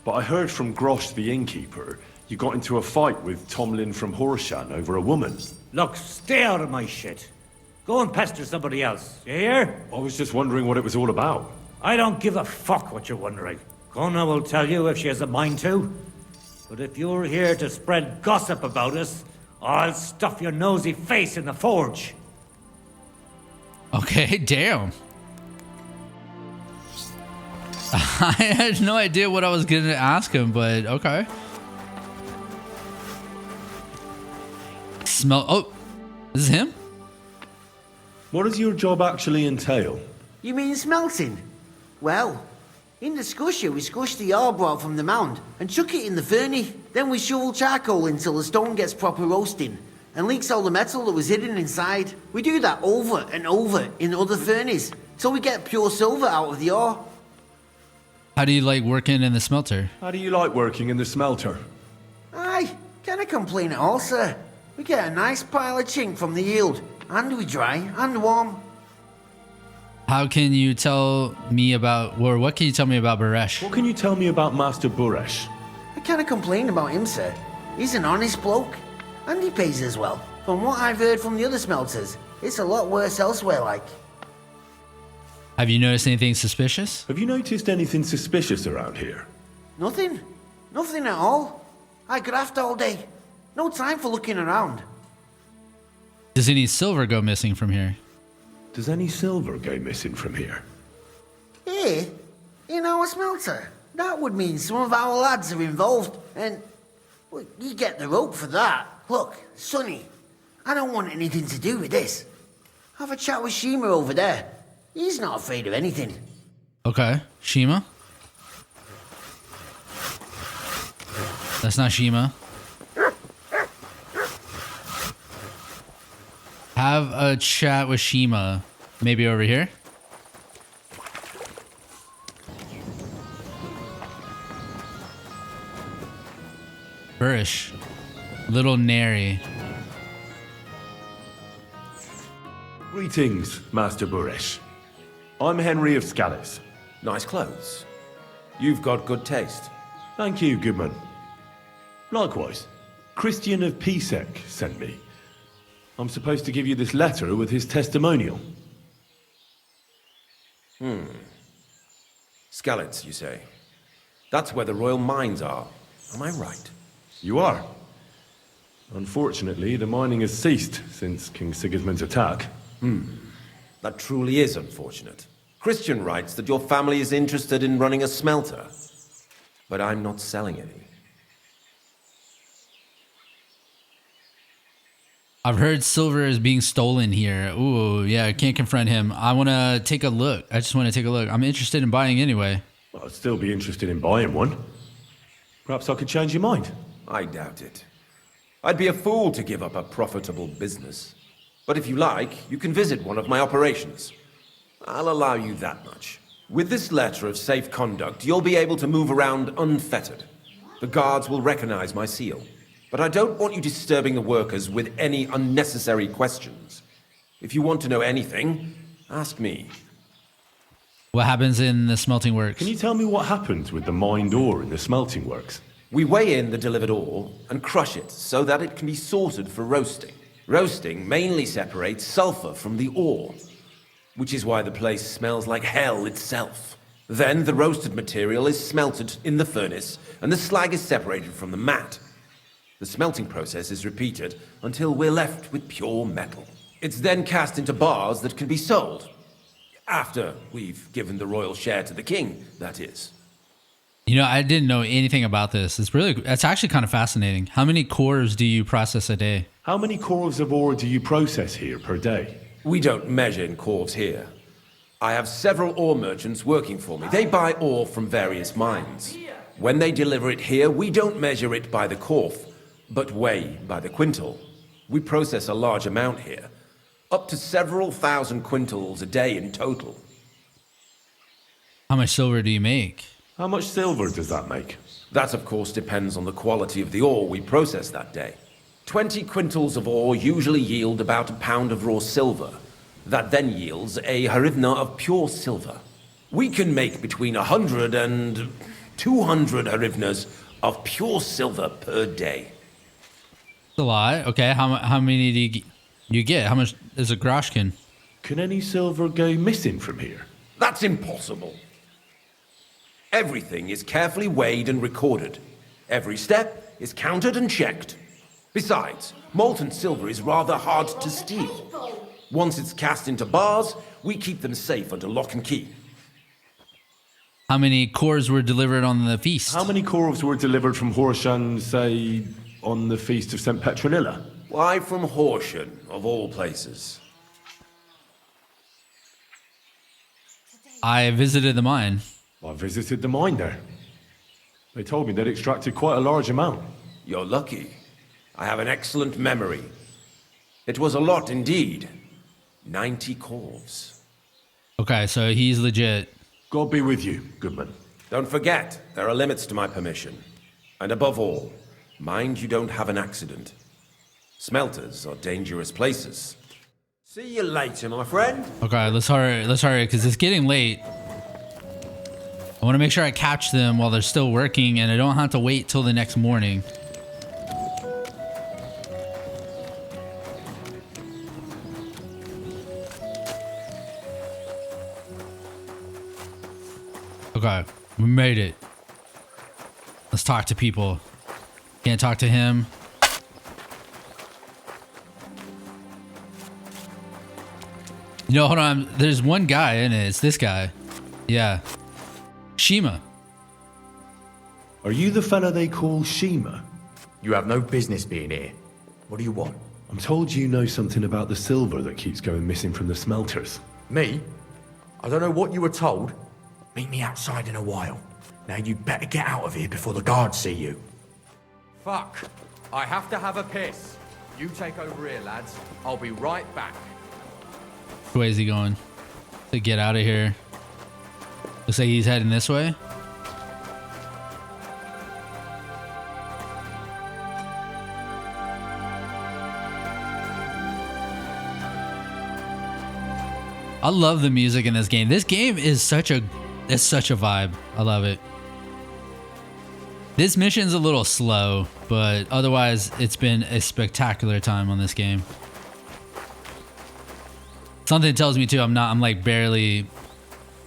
but I heard from Grosh the innkeeper you got into a fight with Tomlin from Horsham over a woman. Look, stay out of my shit. Go and pester somebody else, you hear? I was just wondering what it was all about. I don't give a fuck what you're wondering. Kona will tell you if she has a mind to. But if you're here to spread gossip about us, I'll stuff your nosy face in the forge. Okay, damn. I had no idea what I was going to ask him, but okay. Smell. Oh, this is him? What does your job actually entail? You mean smelting? Well, in the skusher, we scush the ore brought from the mound and chuck it in the furnace. Then we shovel charcoal until the stone gets proper roasting and leaks all the metal that was hidden inside. We do that over and over in other furnaces till we get pure silver out of the ore. How do you like working in the smelter? How do you like working in the smelter? Aye, can't complain at all, sir. We get a nice pile of chink from the yield, and we dry and warm. How can you tell me about, or what can you tell me about Baresh? What can you tell me about Master Buresh? I can't complain about him, sir. He's an honest bloke, and he pays as well. From what I've heard from the other smelters, it's a lot worse elsewhere, like. Have you noticed anything suspicious? Have you noticed anything suspicious around here? Nothing. Nothing at all. I graft all day. No time for looking around. Does any silver go missing from here? Does any silver go missing from here? Here? In our smelter? That would mean some of our lads are involved, and well, you get the rope for that. Look, Sonny, I don't want anything to do with this. Have a chat with Shima over there. He's not afraid of anything. Okay, Shima? That's not Shima. Have a chat with Shima. Maybe over here? Burish. Little Nary. Greetings, Master Buresh. I'm Henry of Scallis. Nice clothes. You've got good taste. Thank you, Goodman. Likewise, Christian of Pisek sent me. I'm supposed to give you this letter with his testimonial. Skellets, you say? That's where the royal mines are. Am I right? You are. Unfortunately, the mining has ceased since King Sigismund's attack. That truly is unfortunate. Christian writes that your family is interested in running a smelter, but I'm not selling any. I've heard silver is being stolen here. Ooh, yeah, I can't confront him. I want to take a look. I just want to take a look. I'm interested in buying anyway. Well, I'd still be interested in buying one. Perhaps I could change your mind. I doubt it. I'd be a fool to give up a profitable business. But if you like, you can visit one of my operations. I'll allow you that much. With this letter of safe conduct, you'll be able to move around unfettered. The guards will recognize my seal. But I don't want you disturbing the workers with any unnecessary questions. If you want to know anything, ask me. What happens in the smelting works? Can you tell me what happens with the mined ore in the smelting works? We weigh in the delivered ore and crush it so that it can be sorted for roasting. Roasting mainly separates sulfur from the ore, which is why the place smells like hell itself. Then the roasted material is smelted in the furnace and the slag is separated from the matte. The smelting process is repeated until we're left with pure metal. It's then cast into bars that can be sold. After we've given the royal share to the king, that is. You know, I didn't know anything about this. It's actually kind of fascinating. How many cores do you process a day? How many cores of ore do you process here per day? We don't measure in cores here. I have several ore merchants working for me. They buy ore from various mines. When they deliver it here, we don't measure it by the corf, but weigh by the quintal. We process a large amount here, up to several thousand quintals a day in total. How much silver do you make? How much silver does that make? That, of course, depends on the quality of the ore we process that day. 20 quintals of ore usually yield about a pound of raw silver. That then yields a hryvnia of pure silver. We can make between 100 and 200 hryvnias of pure silver per day. That's a lot. Okay, how many do you get? How much is a groshkin? Can any silver go missing from here? That's impossible. Everything is carefully weighed and recorded. Every step is counted and checked. Besides, molten silver is rather hard to steal. Once it's cast into bars, we keep them safe under lock and key. How many cores were delivered on the feast? How many cores were delivered from Horsham, say, on the feast of St. Petronilla? Why from Horsham, of all places? I visited the mine. I visited the mine there. They told me they'd extracted quite a large amount. You're lucky. I have an excellent memory. It was a lot indeed. 90 corves. Okay, so he's legit. God be with you, Goodman. Don't forget, there are limits to my permission. And above all, mind you don't have an accident. Smelters are dangerous places. See you later, my friend. Okay, let's hurry, because it's getting late. I want to make sure I catch them while they're still working and I don't have to wait till the next morning. Okay, we made it. Let's talk to people. Can't talk to him. You know, hold on. There's one guy in it. It's this guy. Yeah. Shima. Are you the fella they call Shima? You have no business being here. What do you want? I'm told you know something about the silver that keeps going missing from the smelters. Me? I don't know what you were told. Meet me outside in a while. Now you'd better get out of here before the guards see you. Fuck. I have to have a piss. You take over here, lads. I'll be right back. Which way is he going? To get out of here. Looks like he's heading this way. I love the music in this game. This game is such a vibe. I love it. This mission's a little slow, but otherwise it's been a spectacular time on this game. Something tells me too I'm like barely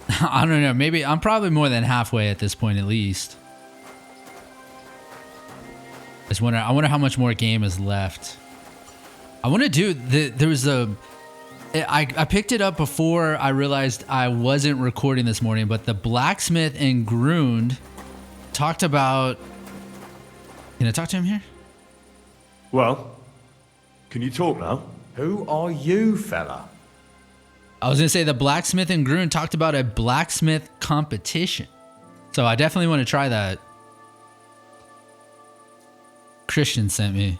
I don't know. Maybe I'm probably more than halfway at this point, at least. I wonder how much more game is left. I want to do there was I picked it up before I realized I wasn't recording this morning, but the blacksmith in Grund talked about. Can I talk to him here? Well, can you talk now? Who are you, fella? I was gonna say the blacksmith in Grund talked about a blacksmith competition, so I definitely want to try that. Christian sent me.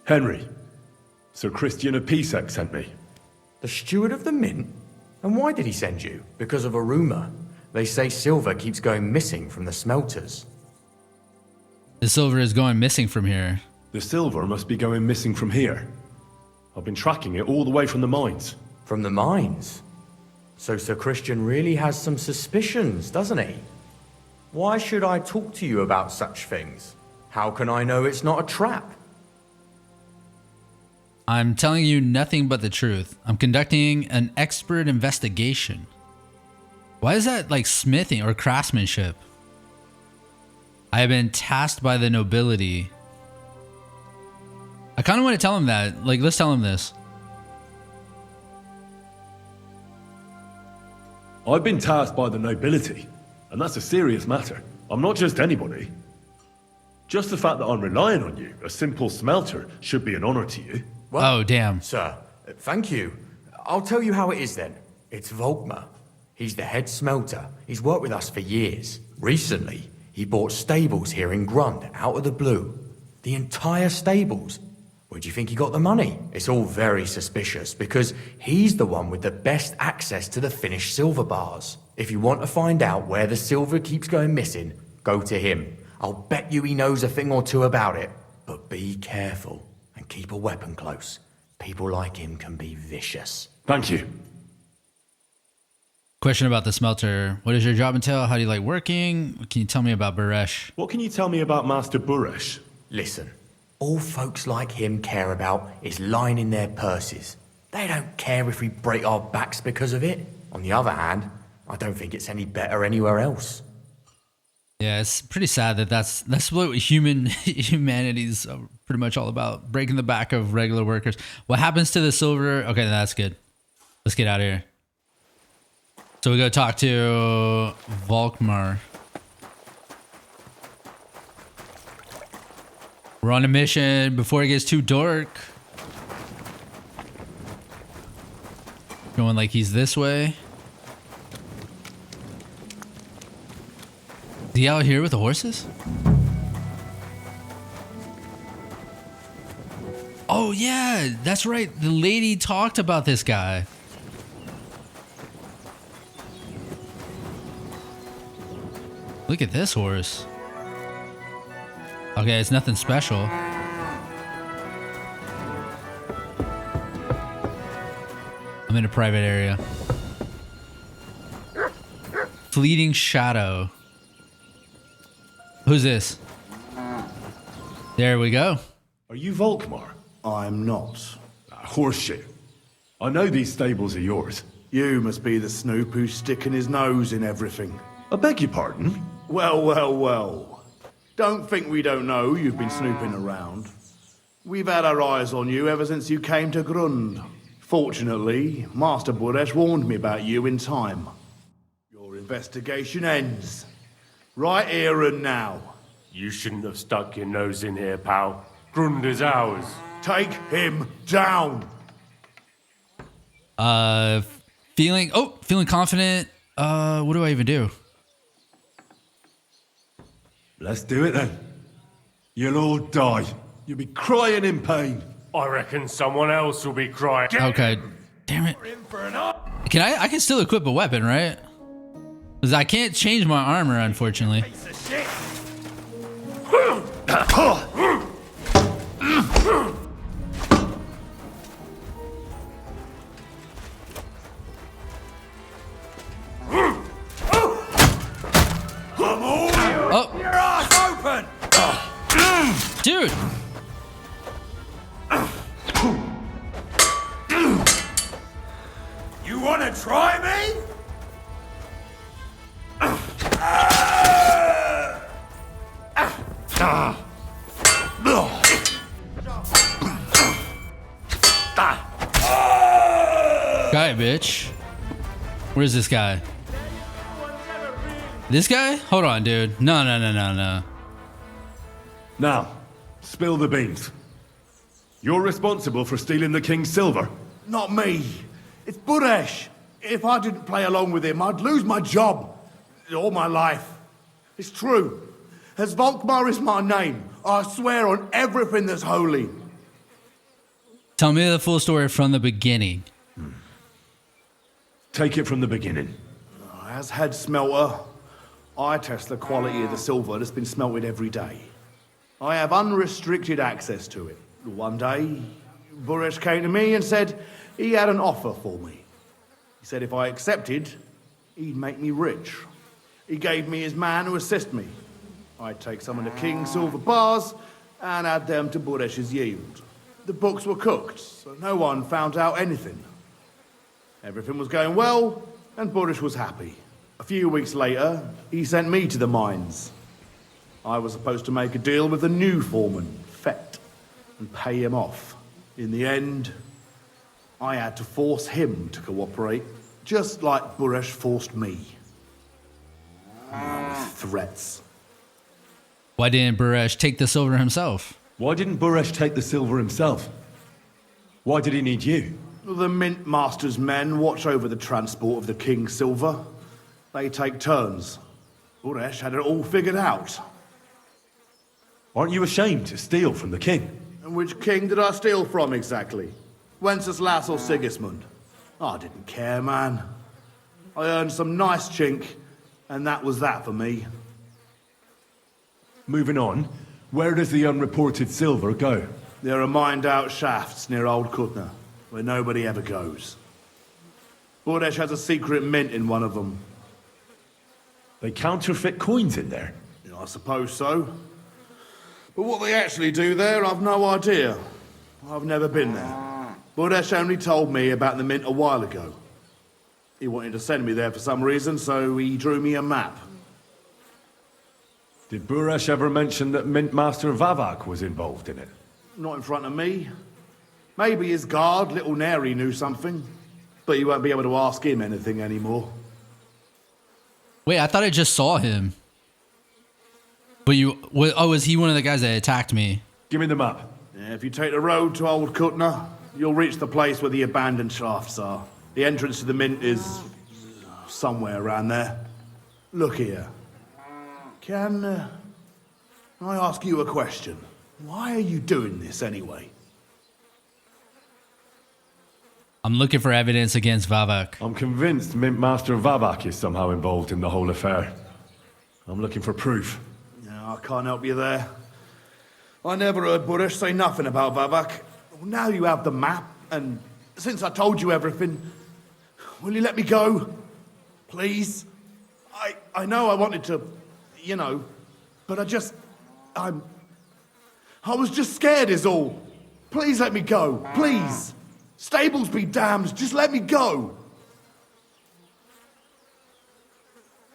Henry, Sir Christian of Pisek sent me. The steward of the mint? And why did he send you? Because of a rumour. They say silver keeps going missing from the smelters. The silver is going missing from here. The silver must be going missing from here. I've been tracking it all the way from the mines. From the mines? So Sir Christian really has some suspicions, doesn't he? Why should I talk to you about such things? How can I know it's not a trap? I'm telling you nothing but the truth. I'm conducting an expert investigation. Why is that like smithing or craftsmanship? I have been tasked by the nobility. I kind of want to tell him that. Like, let's tell him this. I've been tasked by the nobility, and that's a serious matter. I'm not just anybody. Just the fact that I'm relying on you, a simple smelter, should be an honor to you. Well, oh, damn. Sir, thank you. I'll tell you how it is then. It's Volkmar. He's the head smelter. He's worked with us for years. Recently, he bought stables here in Grund, out of the blue. The entire stables. Where do you think he got the money? It's all very suspicious, because he's the one with the best access to the finished silver bars. If you want to find out where the silver keeps going missing, go to him. I'll bet you he knows a thing or two about it. But be careful. And keep a weapon close. People like him can be vicious. Thank you. Question about the smelter. What does your job entail? How do you like working? Can you tell me about Baresh? What can you tell me about Master Baresh? Listen, all folks like him care about is lining their purses. They don't care if we break our backs because of it. On the other hand, I don't think it's any better anywhere else. Yeah, it's pretty sad that's what humanity's pretty much all about. Breaking the back of regular workers. What happens to the silver? Okay, that's good. Let's get out of here. So we go talk to Volkmar. We're on a mission before it gets too dark. Going like he's this way. Is he out here with the horses? Oh yeah, that's right. The lady talked about this guy. Look at this horse. Okay, it's nothing special. I'm in a private area. Fleeting shadow. Who's this? There we go. Are you Volkmar? I'm not. Horseshit. I know these stables are yours. You must be the snoop who's sticking his nose in everything. I beg your pardon? Well, well, well. Don't think we don't know you've been snooping around. We've had our eyes on you ever since you came to Grund. Fortunately, Master Baresh warned me about you in time. Your investigation ends. Right here and now. You shouldn't have stuck your nose in here, pal. Grund is ours. Take him down. Feeling confident. What do I even do? Let's do it then. You'll all die. You'll be crying in pain. I reckon someone else will be crying. Okay. Damn it. Can I can still equip a weapon, right? Because I can't change my armor, unfortunately. Oh. Your ass open! Dude! You wanna try me? Guy, bitch. Where's this guy? This guy? Hold on, dude. No. Now, spill the beans. You're responsible for stealing the king's silver. Not me. It's Buresh. If I didn't play along with him, I'd lose my job. All my life. It's true. As Volkmar is my name, I swear on everything that's holy. Tell me the full story from the beginning. Take it from the beginning. As head smelter, I test the quality of the silver that's been smelted every day. I have unrestricted access to it. One day, Buresh came to me and said he had an offer for me. He said if I accepted, he'd make me rich. He gave me his man to assist me. I'd take some of the king's silver bars and add them to Buresh's yield. The books were cooked, so no one found out anything. Everything was going well, and Buresh was happy. A few weeks later, he sent me to the mines. I was supposed to make a deal with the new foreman, Fett, and pay him off. In the end, I had to force him to cooperate, just like Buresh forced me. With threats. Why didn't Buresh take the silver himself? Why didn't Buresh take the silver himself? Why did he need you? The Mint Master's men watch over the transport of the king's silver. They take turns. Buresh had it all figured out. Aren't you ashamed to steal from the king? And which king did I steal from exactly? Wenceslas or Sigismund? I didn't care, man. I earned some nice chink, and that was that for me. Moving on, where does the unreported silver go? There are mined-out shafts near Old Kutna, where nobody ever goes. Buresh has a secret mint in one of them. They counterfeit coins in there? I suppose so. But what they actually do there, I've no idea. I've never been there. Buresh only told me about the mint a while ago. He wanted to send me there for some reason, so he drew me a map. Did Buresh ever mention that Mint Master Vavak was involved in it? Not in front of me. Maybe his guard, Little Neri, knew something. But you won't be able to ask him anything anymore. Wait, I thought I just saw him. But was he one of the guys that attacked me? Give me the map. Yeah, if you take the road to Old Kutna, you'll reach the place where the abandoned shafts are. The entrance to the mint is somewhere around there. Look here. Can I ask you a question? Why are you doing this anyway? I'm looking for evidence against Vavak. I'm convinced Mint Master Vavak is somehow involved in the whole affair. I'm looking for proof. No, I can't help you there. I never heard Buresh say nothing about Vavak. Now you have the map, and since I told you everything, will you let me go? Please? I know I wanted to, but I was just scared is all. Please let me go, please. Stables be damned, just let me go.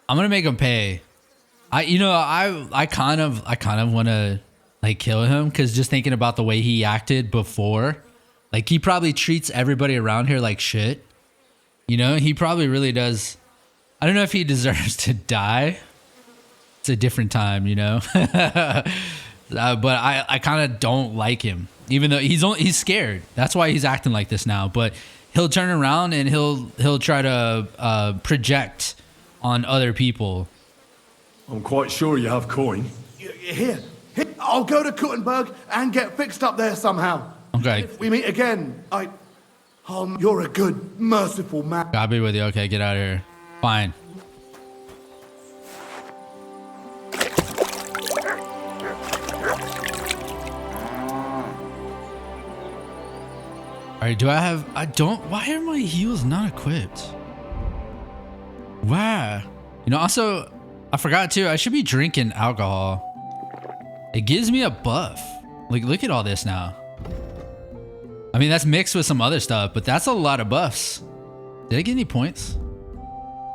I'm gonna make him pay. I kind of want to kill him because just thinking about the way he acted before, he probably treats everybody around here like shit. He probably really does. I don't know if he deserves to die. It's a different time, but I kind of don't like him, even though he's scared. That's why he's acting like this now. But he'll turn around and he'll try to project on other people. I'm quite sure you have coin. Here, I'll go to Kuttenberg and get fixed up there somehow. Okay. If we meet again, you're a good, merciful man. I'll be with you. Okay, get out of here. Fine. All right, why are my heels not equipped? Wow. Also, I forgot too, I should be drinking alcohol. It gives me a buff. Look at all this now. I mean, that's mixed with some other stuff, but that's a lot of buffs. Did I get any points?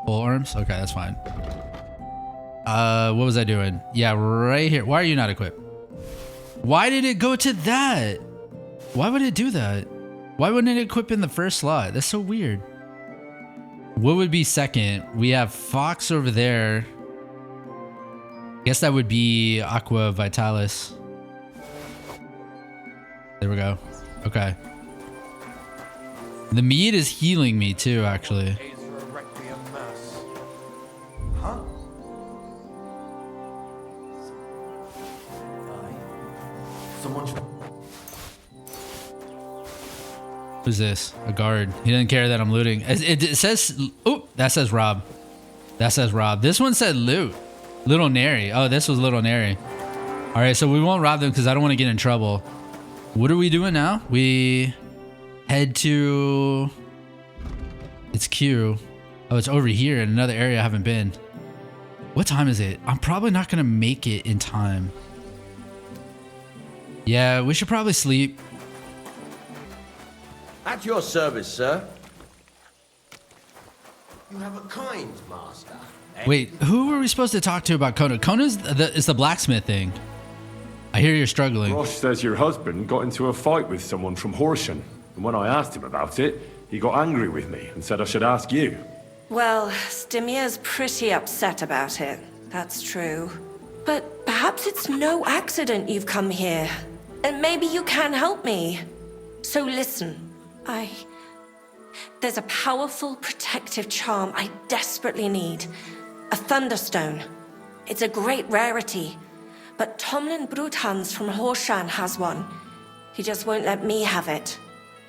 Full arms? Okay, that's fine. What was I doing? Yeah, right here. Why are you not equipped? Why did it go to that? Why would it do that? Why wouldn't it equip in the first slot? That's so weird. What would be second? We have Fox over there. Guess that would be Aqua Vitalis. There we go. Okay. The mead is healing me too, actually. Huh? Someone. Who's this? A guard. He doesn't care that I'm looting. It says... Oh, that says Rob. That says Rob. This one said loot. Little Nary. Oh, this was Little Nary. All right, so we won't rob them because I don't want to get in trouble. What are we doing now? We head to... It's Q. Oh, it's over here in another area I haven't been. What time is it? I'm probably not going to make it in time. Yeah, we should probably sleep. At your service, sir. You have a kind master. Wait, who were we supposed to talk to about Kona? Kona's is the blacksmith thing. I hear you're struggling. Rosh says your husband got into a fight with someone from Horsham. And when I asked him about it, he got angry with me and said I should ask you. Well, Stimir's pretty upset about it. That's true. But perhaps it's no accident you've come here. And maybe you can help me. So listen, There's a powerful protective charm I desperately need. A Thunderstone. It's a great rarity. But Tomlin Bruthans from Horshan has one. He just won't let me have it.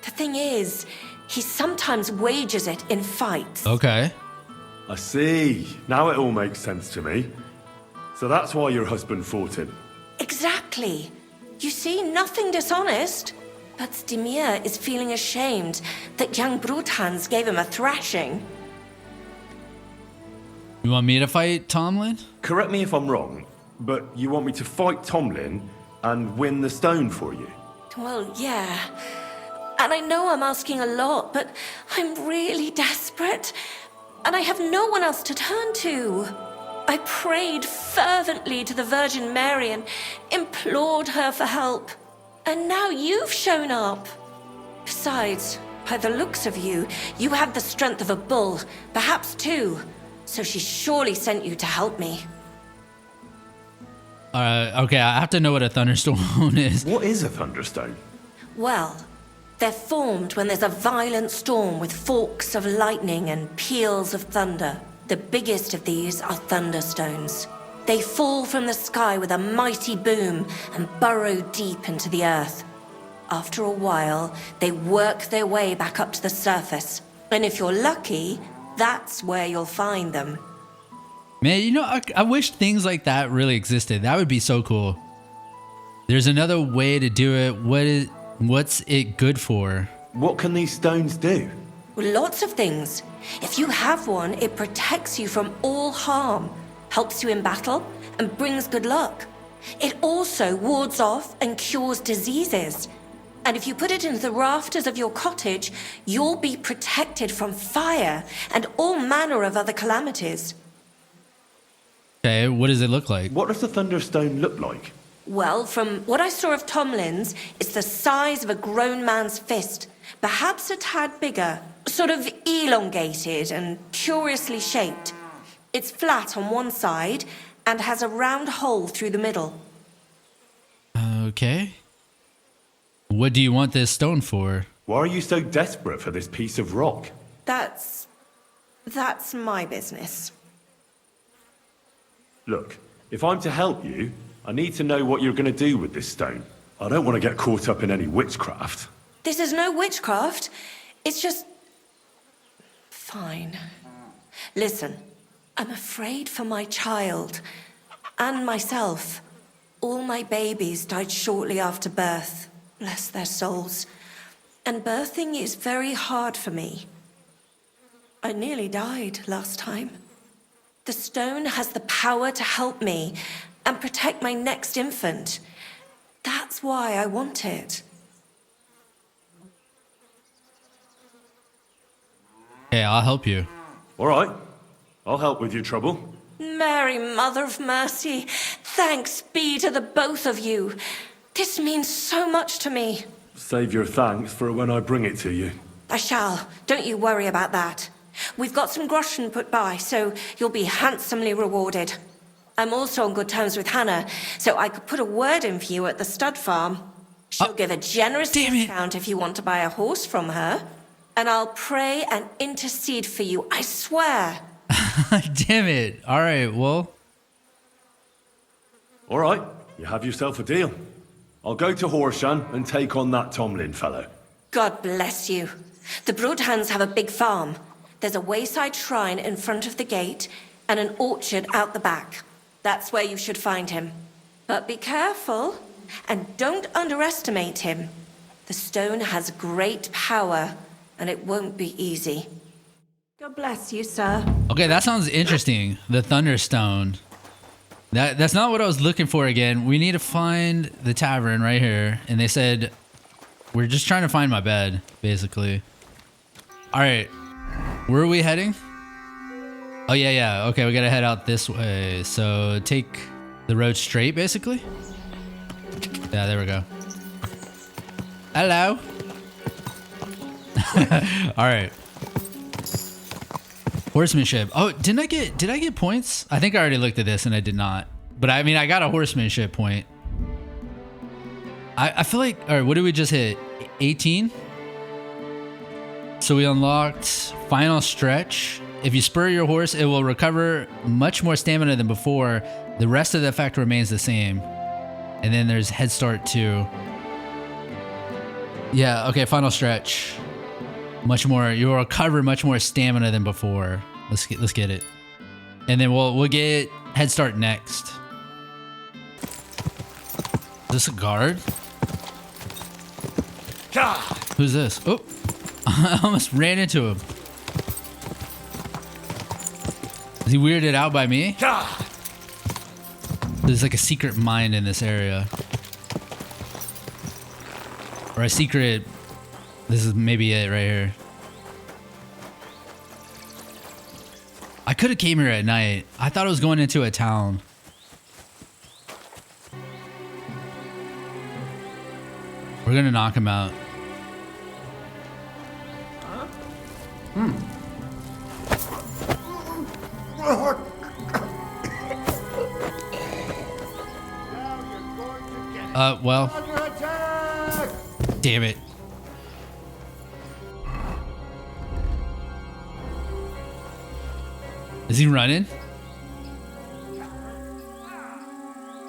The thing is, he sometimes wages it in fights. Okay. I see. Now it all makes sense to me. So that's why your husband fought him. Exactly. You see, nothing dishonest. But Stimir is feeling ashamed that young Bruthans gave him a thrashing. You want me to fight Tomlin? Correct me if I'm wrong, but you want me to fight Tomlin and win the stone for you? Well, yeah. And I know I'm asking a lot, but I'm really desperate. And I have no one else to turn to. I prayed fervently to the Virgin Mary and implored her for help. And now you've shown up. Besides, by the looks of you, you have the strength of a bull, perhaps two. So she surely sent you to help me. Okay, I have to know what a thunderstorm is. What is a thunderstone? Well, they're formed when there's a violent storm with forks of lightning and peals of thunder. The biggest of these are thunderstones. They fall from the sky with a mighty boom and burrow deep into the earth. After a while, they work their way back up to the surface. And if you're lucky, that's where you'll find them. Man, you know, I wish things like that really existed. That would be so cool. There's another way to do it. What's it good for? What can these stones do? Well, lots of things. If you have one, it protects you from all harm, helps you in battle, and brings good luck. It also wards off and cures diseases. And if you put it into the rafters of your cottage, you'll be protected from fire and all manner of other calamities. Okay, what does it look like? What does the thunderstone look like? Well, from what I saw of Tomlin's, it's the size of a grown man's fist, perhaps a tad bigger, sort of elongated and curiously shaped. It's flat on one side and has a round hole through the middle. Okay. What do you want this stone for? Why are you so desperate for this piece of rock? That's my business. Look, if I'm to help you, I need to know what you're going to do with this stone. I don't want to get caught up in any witchcraft. This is no witchcraft. It's just... Fine. Listen, I'm afraid for my child and myself. All my babies died shortly after birth. Bless their souls. And birthing is very hard for me. I nearly died last time. The stone has the power to help me and protect my next infant. That's why I want it. Hey, I'll help you. All right. I'll help with your trouble. Mary, Mother of Mercy, thanks be to the both of you. This means so much to me. Save your thanks for when I bring it to you. I shall. Don't you worry about that. We've got some groschen put by, so you'll be handsomely rewarded. I'm also on good terms with Hannah, so I could put a word in for you at the stud farm. She'll give a generous discount if you want to buy a horse from her. And I'll pray and intercede for you, I swear. Damn it. All right, well. All right. You have yourself a deal. I'll go to Horshan and take on that Tomlin fellow. God bless you. The Broadhands have a big farm. There's a wayside shrine in front of the gate and an orchard out the back. That's where you should find him. But be careful and don't underestimate him. The stone has great power and it won't be easy. God bless you, sir. Okay, that sounds interesting. The Thunderstone. That's not what I was looking for again. We need to find the tavern right here. And they said, we're just trying to find my bed, basically. All right. Where are we heading? Oh, yeah. Okay, we got to head out this way. So take the road straight, basically. Yeah, there we go. Hello. All right. Horsemanship. Oh, did I get points? I think I already looked at this and I did not. But I mean, I got a horsemanship point. I feel like, all right, what did we just hit? 18? So we unlocked final stretch. If you spur your horse, it will recover much more stamina than before. The rest of the effect remains the same. And then there's head start too. Yeah, okay, final stretch. Much more, you'll recover much more stamina than before. Let's get it. And then we'll get head start next. Is this a guard? Who's this? Oh, I almost ran into him. Is he weirded out by me? There's like a secret mine in this area. Or a secret... This is maybe it right here. I could have came here at night. I thought I was going into a town. We're gonna knock him out. Well. Damn it. Is he running?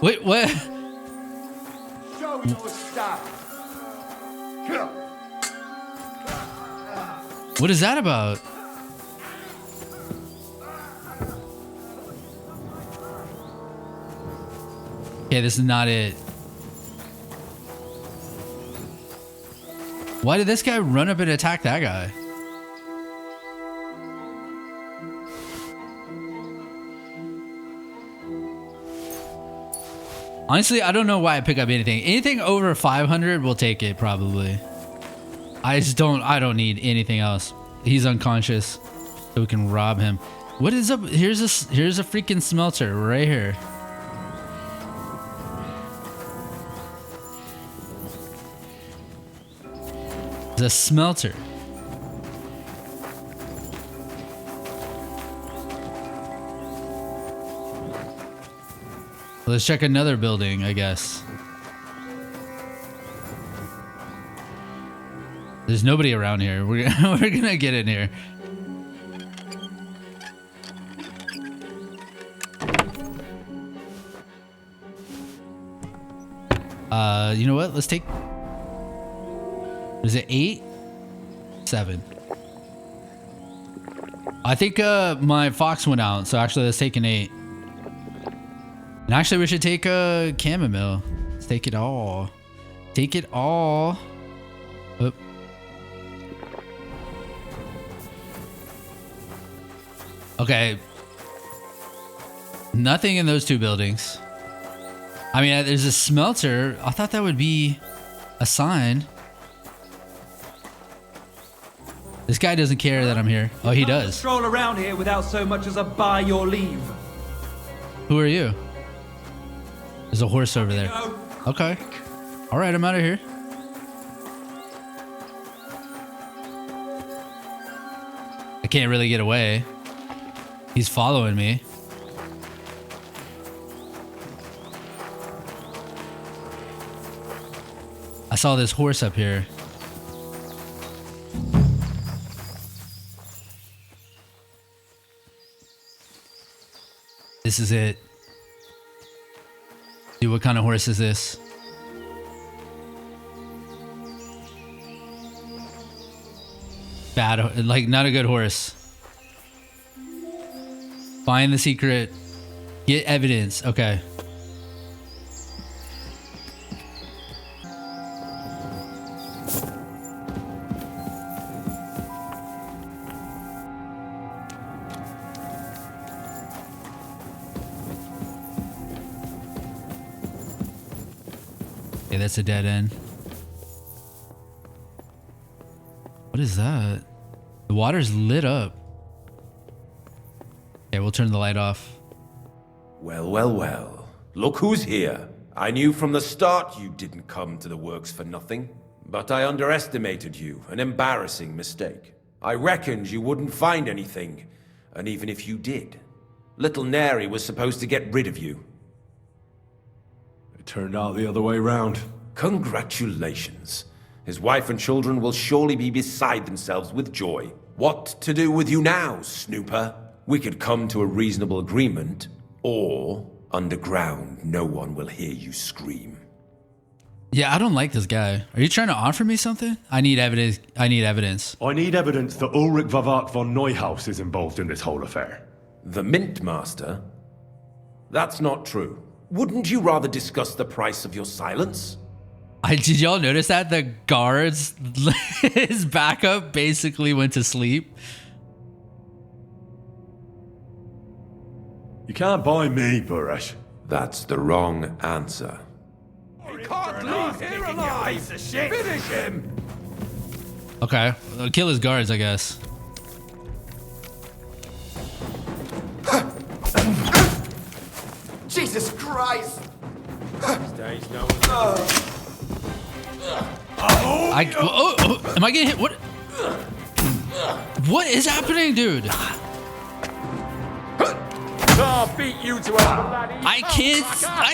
Wait, what? Show your stuff. What is that about? Okay, this is not it. Why did this guy run up and attack that guy? Honestly, I don't know why I pick up anything. Anything over 500, we'll take it probably. I don't need anything else. He's unconscious, so we can rob him. What is up? Here's a freaking smelter right here. The smelter. Let's check another building, I guess. There's nobody around here. We're gonna get in here. You know what? Let's take... Is it 8? 7. I think my fox went out, so actually let's take an 8. And actually we should take a chamomile. Let's take it all. Take it all. Oop. Okay. Nothing in those two buildings. I mean, there's a smelter. I thought that would be a sign. This guy doesn't care that I'm here. Oh, he does. Stroll around here without so much as a by your leave. Who are you? There's a horse over there. Okay. All right, I'm out of here. I can't really get away. He's following me. I saw this horse up here. This is it. Dude, what kind of horse is this? Bad, like not a good horse. Find the secret. Get evidence. Okay. Okay, that's a dead end. What is that? The water's lit up. Okay, we'll turn the light off. Well, well, well. Look who's here. I knew from the start you didn't come to the works for nothing. But I underestimated you. An embarrassing mistake. I reckoned you wouldn't find anything. And even if you did, little Neri was supposed to get rid of you. It turned out the other way round. Congratulations. His wife and children will surely be beside themselves with joy. What to do with you now, snooper? We could come to a reasonable agreement, or underground, no one will hear you scream. Yeah, I don't like this guy. Are you trying to offer me something? I need evidence. I need evidence. I need evidence that Ulrich Vavart von Neuhaus is involved in this whole affair. The Mint Master? That's not true. Wouldn't you rather discuss the price of your silence? Did y'all notice that? The guards, his backup basically went to sleep. You can't buy me, Buresh. That's the wrong answer. He can't leave here alive! Finish him! Okay, I'll kill his guards, I guess. Jesus Christ! Am I getting hit? What? What is happening, dude? I'll beat you to a bloody... I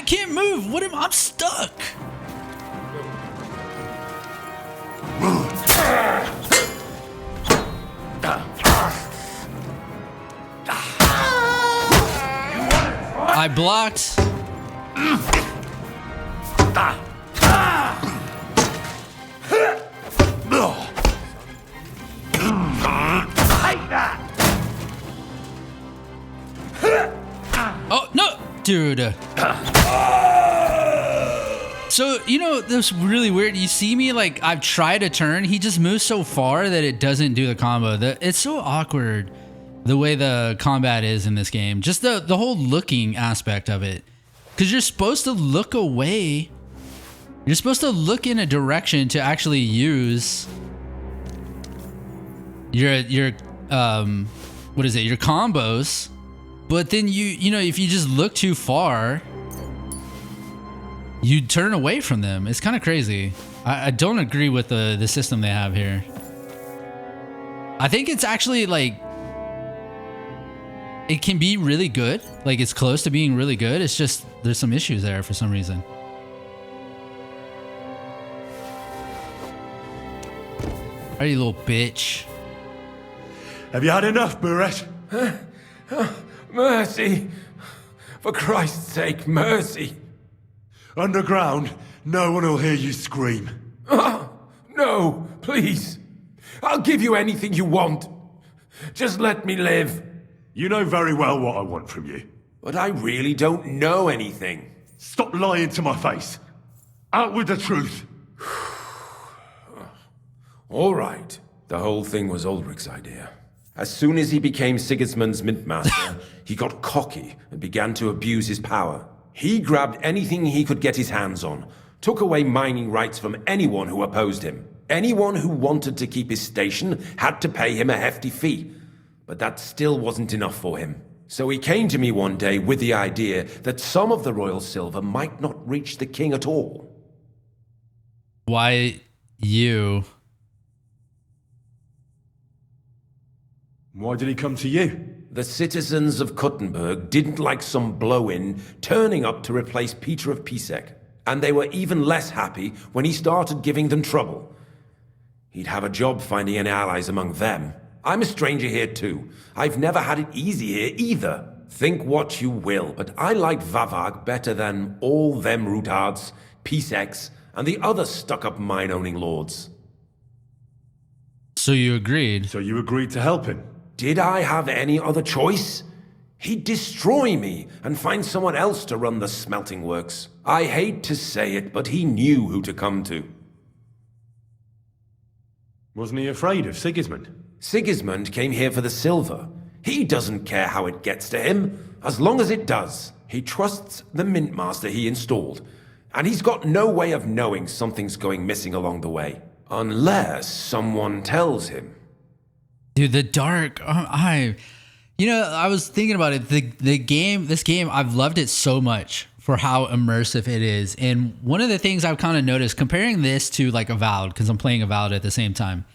can't move. I'm stuck. I blocked. Oh, no, dude. So, you know, that's really weird. You see me, like, I've tried to turn. He just moves so far that it doesn't do the combo. It's so awkward the way the combat is in this game. Just the whole looking aspect of it. Because you're supposed to look away. You're supposed to look in a direction to actually use your what is it? Your combos. But then you know, if you just look too far, you turn away from them. It's kind of crazy. I don't agree with the system they have here. I think it's actually like, it can be really good. Like, it's close to being really good. It's just, there's some issues there for some reason. Are you little bitch? Have you had enough, Buresh? Mercy! For Christ's sake, mercy! Underground, no one will hear you scream. No, please. I'll give you anything you want. Just let me live. You know very well what I want from you. But I really don't know anything. Stop lying to my face. Out with the truth. All right. The whole thing was Ulrich's idea. As soon as he became Sigismund's Mint Master, he got cocky and began to abuse his power. He grabbed anything he could get his hands on, took away mining rights from anyone who opposed him. Anyone who wanted to keep his station had to pay him a hefty fee, but that still wasn't enough for him. So he came to me one day with the idea that some of the royal silver might not reach the king at all. Why you? Why did he come to you? The citizens of Kuttenberg didn't like some blow-in turning up to replace Peter of Pisek, and they were even less happy when he started giving them trouble. He'd have a job finding any allies among them. I'm a stranger here too. I've never had it easy here either. Think what you will, but I like Vavag better than all them Rutards, Piseks, and the other stuck-up mine-owning lords. So you agreed? So you agreed to help him? Did I have any other choice? He'd destroy me and find someone else to run the smelting works. I hate to say it, but he knew who to come to. Wasn't he afraid of Sigismund? Sigismund came here for the silver. He doesn't care how it gets to him, as long as it does. He trusts the mint master he installed, and he's got no way of knowing something's going missing along the way. Unless someone tells him. Dude, the dark, I was thinking about it. This game, I've loved it so much for how immersive it is. And one of the things I've kind of noticed, comparing this to like Avowed, because I'm playing Avowed at the same time,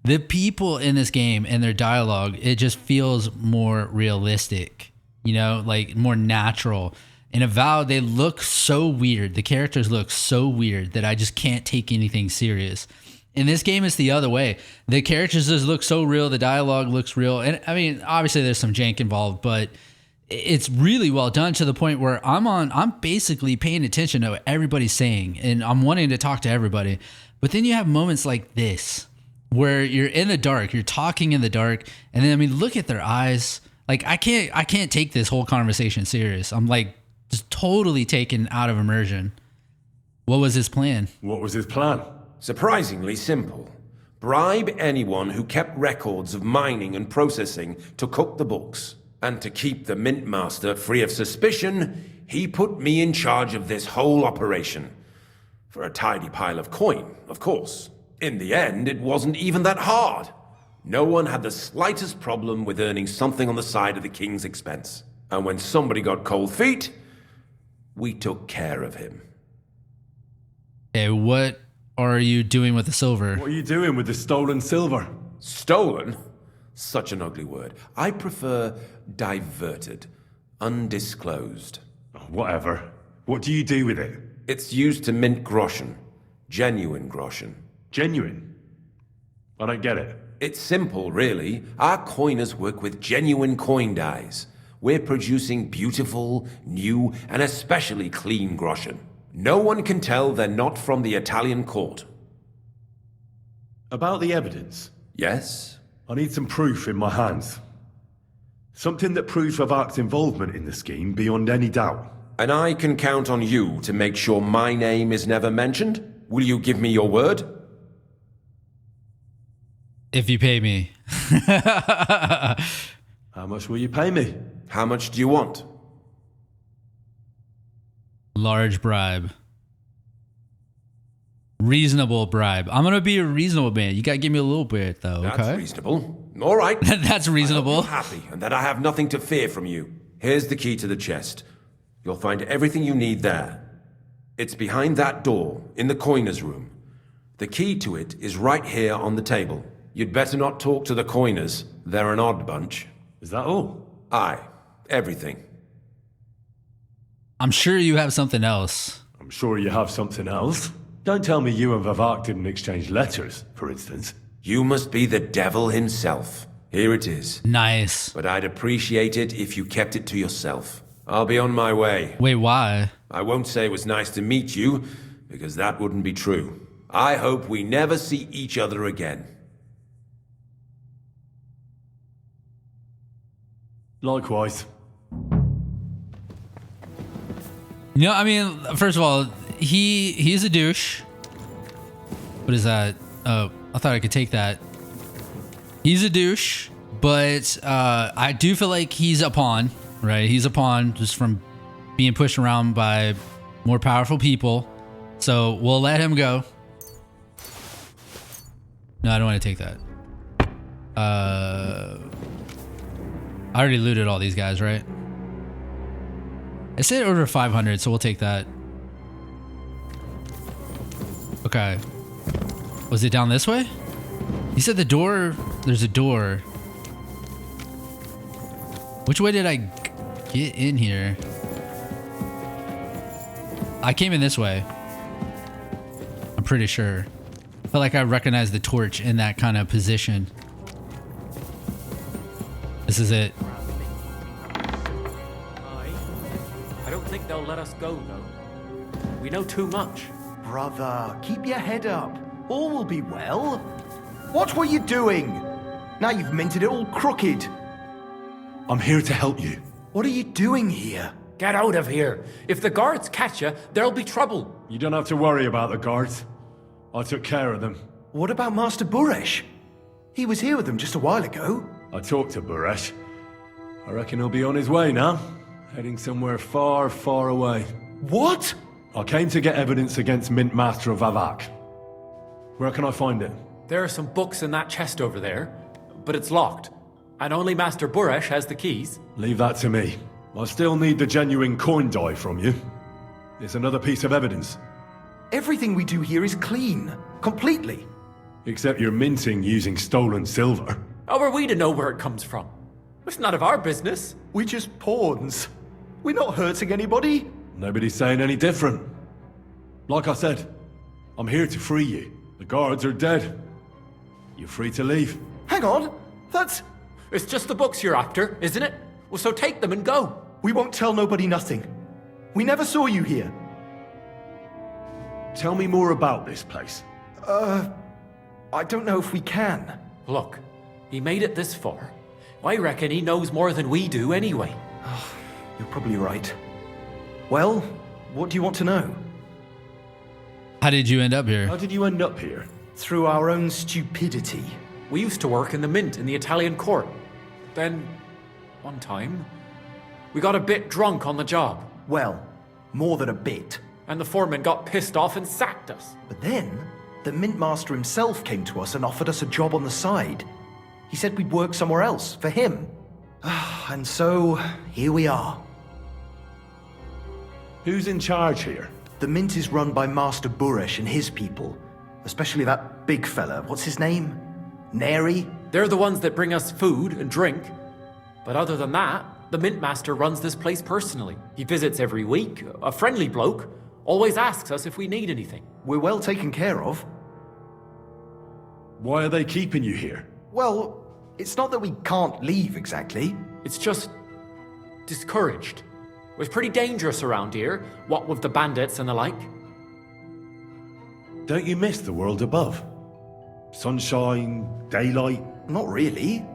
the people in this game and their dialogue, it just feels more realistic, like more natural. In Avowed, they look so weird. The characters look so weird that I just can't take anything serious. In this game, it's the other way. The characters just look so real. The dialogue looks real. And I mean, obviously there's some jank involved, but it's really well done to the point where I'm basically paying attention to what everybody's saying and I'm wanting to talk to everybody. But then you have moments like this where you're in the dark, you're talking in the dark. And then, I mean, look at their eyes. Like I can't take this whole conversation serious. I'm like just totally taken out of immersion. What was his plan? What was his plan? Surprisingly simple. Bribe anyone who kept records of mining and processing to cook the books. And to keep the mint master free of suspicion, he put me in charge of this whole operation. For a tidy pile of coin, of course. In the end, it wasn't even that hard. No one had the slightest problem with earning something on the side of the king's expense. And when somebody got cold feet, we took care of him. Okay, what are you doing with the silver? What are you doing with the stolen silver? Stolen? Such an ugly word. I prefer diverted, undisclosed. Oh, whatever. What do you do with it? It's used to mint groschen. Genuine groschen. Genuine? I don't get it. It's simple, really. Our coiners work with genuine coin dies. We're producing beautiful, new, and especially clean groschen. No one can tell they're not from the Italian court. About the evidence? Yes? I need some proof in my hands. Something that proves Vavak's involvement in the scheme beyond any doubt. And I can count on you to make sure my name is never mentioned? Will you give me your word? If you pay me. How much will you pay me? How much do you want? Large bribe. Reasonable bribe. I'm gonna be a reasonable man. You gotta give me a little bit, though. Okay. That's reasonable. All right. That's reasonable. I'm happy, and that I have nothing to fear from you. Here's the key to the chest. You'll find everything you need there. It's behind that door, in the coiner's room. The key to it is right here on the table. You'd better not talk to the coiners. They're an odd bunch. Is that all? Aye. Everything. I'm sure you have something else. I'm sure you have something else. Don't tell me you and Vavak didn't exchange letters, for instance. You must be the devil himself. Here it is. Nice. But I'd appreciate it if you kept it to yourself. I'll be on my way. Wait, why? I won't say it was nice to meet you, because that wouldn't be true. I hope we never see each other again. Likewise. I mean, first of all, he's a douche. What is that? Oh, I thought I could take that. He's a douche, but I do feel like he's a pawn, right? He's a pawn just from being pushed around by more powerful people. So we'll let him go. No, I don't want to take that. I already looted all these guys, right? It said order 500, so we'll take that. Okay. Was it down this way? You said the door. There's a door. Which way did I get in here? I came in this way. I'm pretty sure. I felt like I recognized the torch in that kind of position. This is it. I don't think they'll let us go, though. We know too much. Brother, keep your head up. All will be well. What were you doing? Now you've minted it all crooked. I'm here to help you. What are you doing here? Get out of here. If the guards catch you, there'll be trouble. You don't have to worry about the guards. I took care of them. What about Master Buresh? He was here with them just a while ago. I talked to Buresh. I reckon he'll be on his way now. Heading somewhere far, far away. What? I came to get evidence against Mint Master of Vavak. Where can I find it? There are some books in that chest over there, but it's locked. And only Master Buresh has the keys. Leave that to me. I still need the genuine coin die from you. It's another piece of evidence. Everything we do here is clean. Completely. Except you're minting using stolen silver. How are we to know where it comes from? It's none of our business. We're just pawns. We're not hurting anybody. Nobody's saying any different. Like I said, I'm here to free you. The guards are dead. You're free to leave. Hang on. That's... It's just the books you're after, isn't it? Well, so take them and go. We won't tell nobody nothing. We never saw you here. Tell me more about this place. I don't know if we can. Look, he made it this far. I reckon he knows more than we do anyway. You're probably right. Well, what do you want to know? How did you end up here? How did you end up here? Through our own stupidity. We used to work in the mint in the Italian court. Then, one time, we got a bit drunk on the job. Well, more than a bit. And the foreman got pissed off and sacked us. But then, the mint master himself came to us and offered us a job on the side. He said we'd work somewhere else, for him. And so, here we are. Who's in charge here? The mint is run by Master Buresh and his people. Especially that big fella. What's his name? Neri? They're the ones that bring us food and drink. But other than that, the mint master runs this place personally. He visits every week, a friendly bloke, always asks us if we need anything. We're well taken care of. Why are they keeping you here? Well, it's not that we can't leave exactly. It's just discouraged. It was pretty dangerous around here, what with the bandits and the like. Don't you miss the world above? Sunshine, daylight? Not really.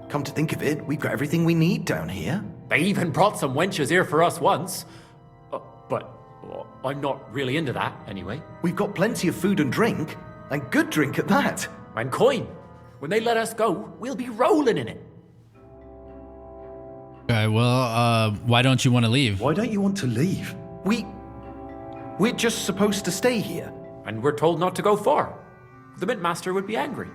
Come to think of it, we've got everything we need down here. They even brought some wenches here for us once. But I'm not really into that, anyway. We've got plenty of food and drink, and good drink at that. And coin. When they let us go, we'll be rolling in it. Okay, well, why don't you want to leave? Why don't you want to leave? We're just supposed to stay here. And we're told not to go far. The mint master would be angry.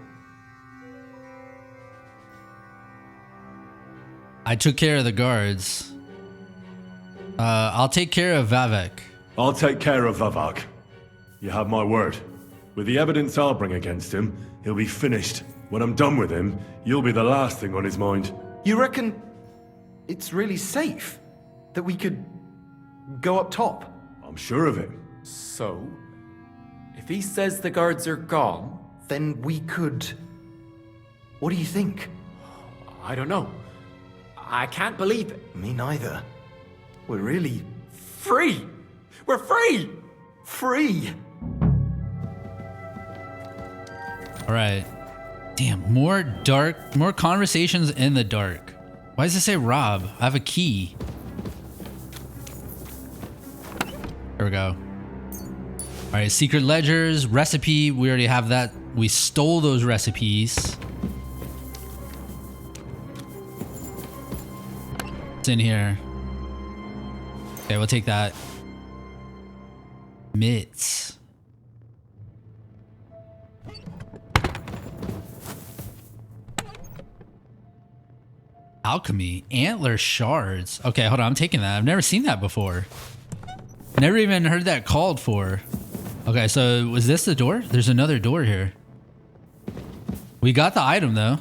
I took care of the guards. I'll take care of Vavek. I'll take care of Vavak. You have my word. With the evidence I'll bring against him, he'll be finished. When I'm done with him, you'll be the last thing on his mind. You reckon it's really safe that we could go up top? I'm sure of it. So, if he says the guards are gone, then we could... What do you think? I don't know. I can't believe it. Me neither. We're really... Free! We're free! Free! All right. Damn, more conversations in the dark. Why does it say Rob? I have a key. There we go. All right, secret ledgers, recipe. We already have that. We stole those recipes. What's in here? Okay, we'll take that. Mitts. Alchemy. Antler shards. Okay, hold on. I'm taking that. I've never seen that before. Never even heard that called for. Okay, so was this the door? There's another door here. We got the item, though.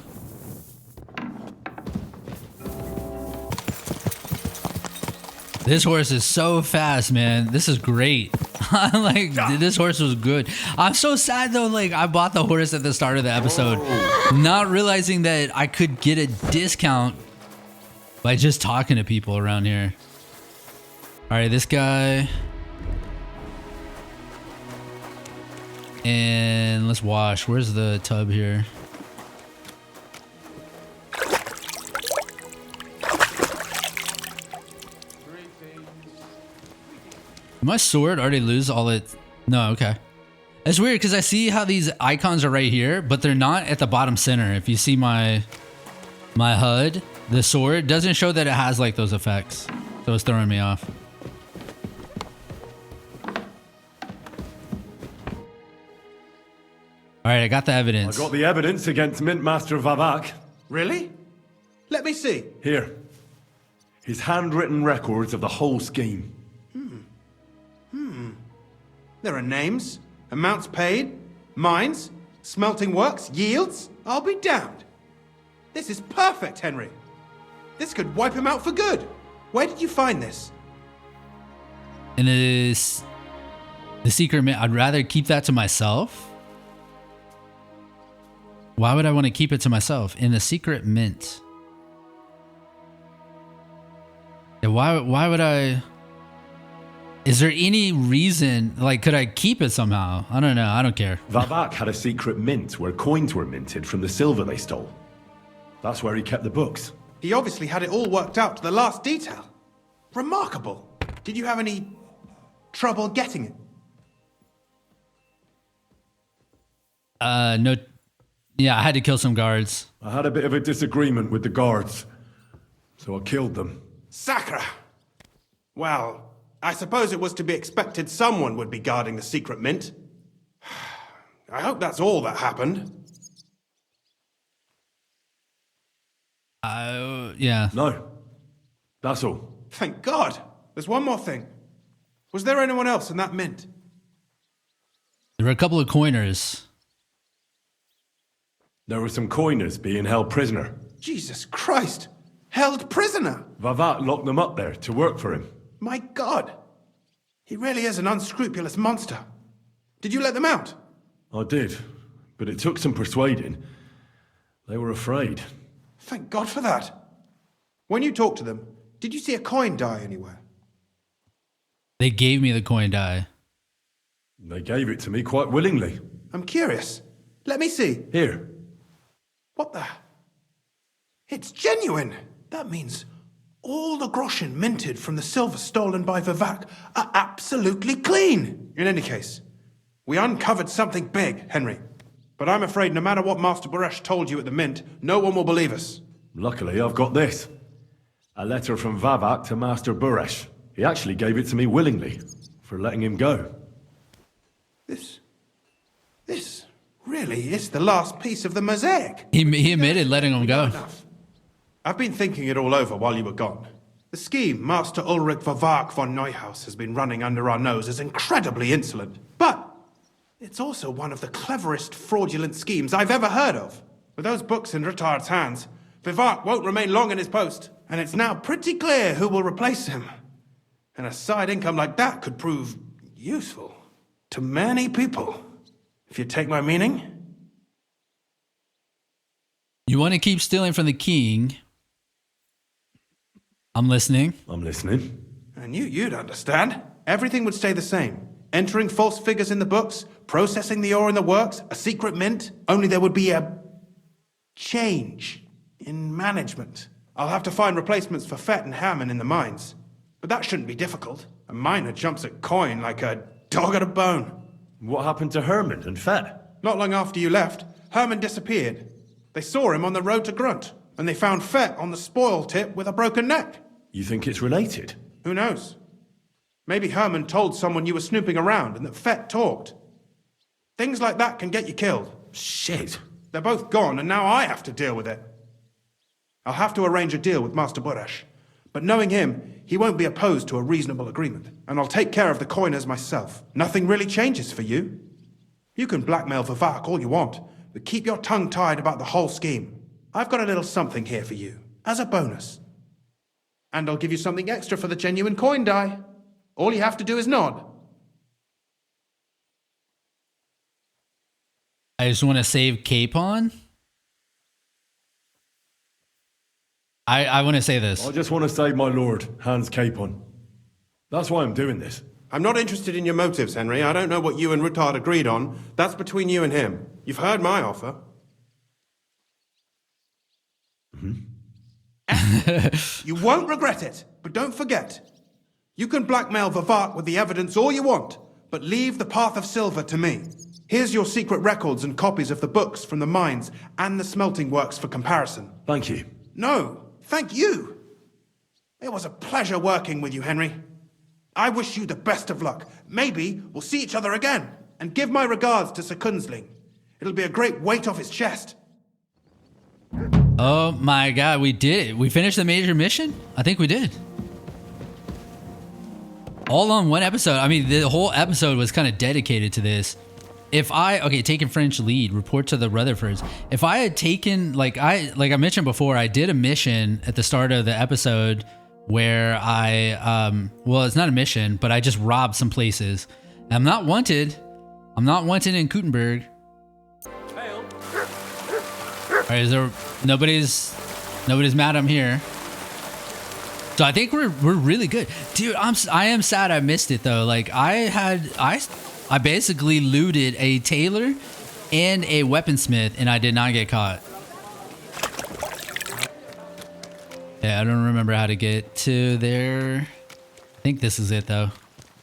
This horse is so fast, man. This is great. Like, this horse was good. I'm so sad, though. Like, I bought the horse at the start of the episode, not realizing that I could get a discount by just talking to people around here. All right, this guy. And let's wash. Where's the tub here? Did my sword already lose all it? No, okay. It's weird because I see how these icons are right here, but they're not at the bottom center. If you see my HUD, the sword doesn't show that it has like those effects. So it's throwing me off. All right, I got the evidence. I got the evidence against Mint Master Vavak. Really? Let me see. Here. His handwritten records of the whole scheme. There are names, amounts paid, mines, smelting works, yields. I'll be damned. This is perfect, Henry. This could wipe him out for good. Where did you find this? And the secret mint, I'd rather keep that to myself. Why would I want to keep it to myself? In the secret mint. Yeah, why would I? Is there any reason, like, could I keep it somehow? I don't know. I don't care. Vavak had a secret mint where coins were minted from the silver they stole. That's where he kept the books. He obviously had it all worked out to the last detail. Remarkable. Did you have any trouble getting it? No. Yeah, I had to kill some guards. I had a bit of a disagreement with the guards, so I killed them. Sacre! Well, I suppose it was to be expected someone would be guarding the secret mint. I hope that's all that happened. Yeah. No. That's all. Thank God. There's one more thing. Was there anyone else in that mint? There were a couple of coiners. There were some coiners being held prisoner. Jesus Christ! Held prisoner! Vavak locked them up there to work for him. My God! He really is an unscrupulous monster. Did you let them out? I did, but it took some persuading. They were afraid. Thank God for that. When you talked to them, did you see a coin die anywhere? They gave me the coin die. They gave it to me quite willingly. I'm curious. Let me see. Here. What the? It's genuine! That means all the groschen minted from the silver stolen by Vivak are absolutely clean! In any case, we uncovered something big, Henry. But I'm afraid no matter what Master Baresh told you at the mint, no one will believe us. Luckily, I've got this. A letter from Vavak to Master Baresh. He actually gave it to me willingly, for letting him go. This really is the last piece of the mosaic. He admitted letting him go. I've been thinking it all over while you were gone. The scheme Master Ulrich Vavak von Neuhaus has been running under our nose is incredibly insolent. But it's also one of the cleverest fraudulent schemes I've ever heard of. With those books in Retard's hands, Vivak won't remain long in his post, and it's now pretty clear who will replace him. And a side income like that could prove useful to many people, if you take my meaning. You want to keep stealing from the king? I'm listening. I'm listening. I knew you'd understand. Everything would stay the same. Entering false figures in the books, processing the ore in the works, a secret mint, only there would be a change in management. I'll have to find replacements for Fett and Hammond in the mines. But that shouldn't be difficult. A miner jumps at coin like a dog at a bone. What happened to Herman and Fett? Not long after you left, Herman disappeared. They saw him on the road to Grunt, and they found Fett on the spoil tip with a broken neck. You think it's related? Who knows? Maybe Herman told someone you were snooping around and that Fett talked. Things like that can get you killed. Shit. They're both gone, and now I have to deal with it. I'll have to arrange a deal with Master Boresh. But knowing him, he won't be opposed to a reasonable agreement. And I'll take care of the coiners myself. Nothing really changes for you. You can blackmail Vivak all you want, but keep your tongue tied about the whole scheme. I've got a little something here for you, as a bonus. And I'll give you something extra for the genuine coin die. All you have to do is nod. I just want to save Capon. I want to say this. I just want to save my lord, Hans Capon. That's why I'm doing this. I'm not interested in your motives, Henry. I don't know what you and Ruttard agreed on. That's between you and him. You've heard my offer. You won't regret it, but don't forget. You can blackmail Vivart with the evidence all you want, but leave the Path of Silver to me. Here's your secret records and copies of the books from the mines and the smelting works for comparison. Thank you. No, thank you. It was a pleasure working with you, Henry. I wish you the best of luck. Maybe we'll see each other again. And give my regards to Sir Kunzling. It'll be a great weight off his chest. Oh my god, we did it. We finished the major mission? I think we did. All on one episode. I mean, the whole episode was kind of dedicated to this. Taking French lead, report to the Rutherfords. If I had taken, like I mentioned before, I did a mission at the start of the episode where well, it's not a mission, but I just robbed some places. I'm not wanted. I'm not wanted in Kutenberg. All right, nobody's mad I'm here. So I think we're really good. Dude, I am sad I missed it though. Like I basically looted a tailor and a weaponsmith and I did not get caught. Yeah, I don't remember how to get to there. I think this is it though.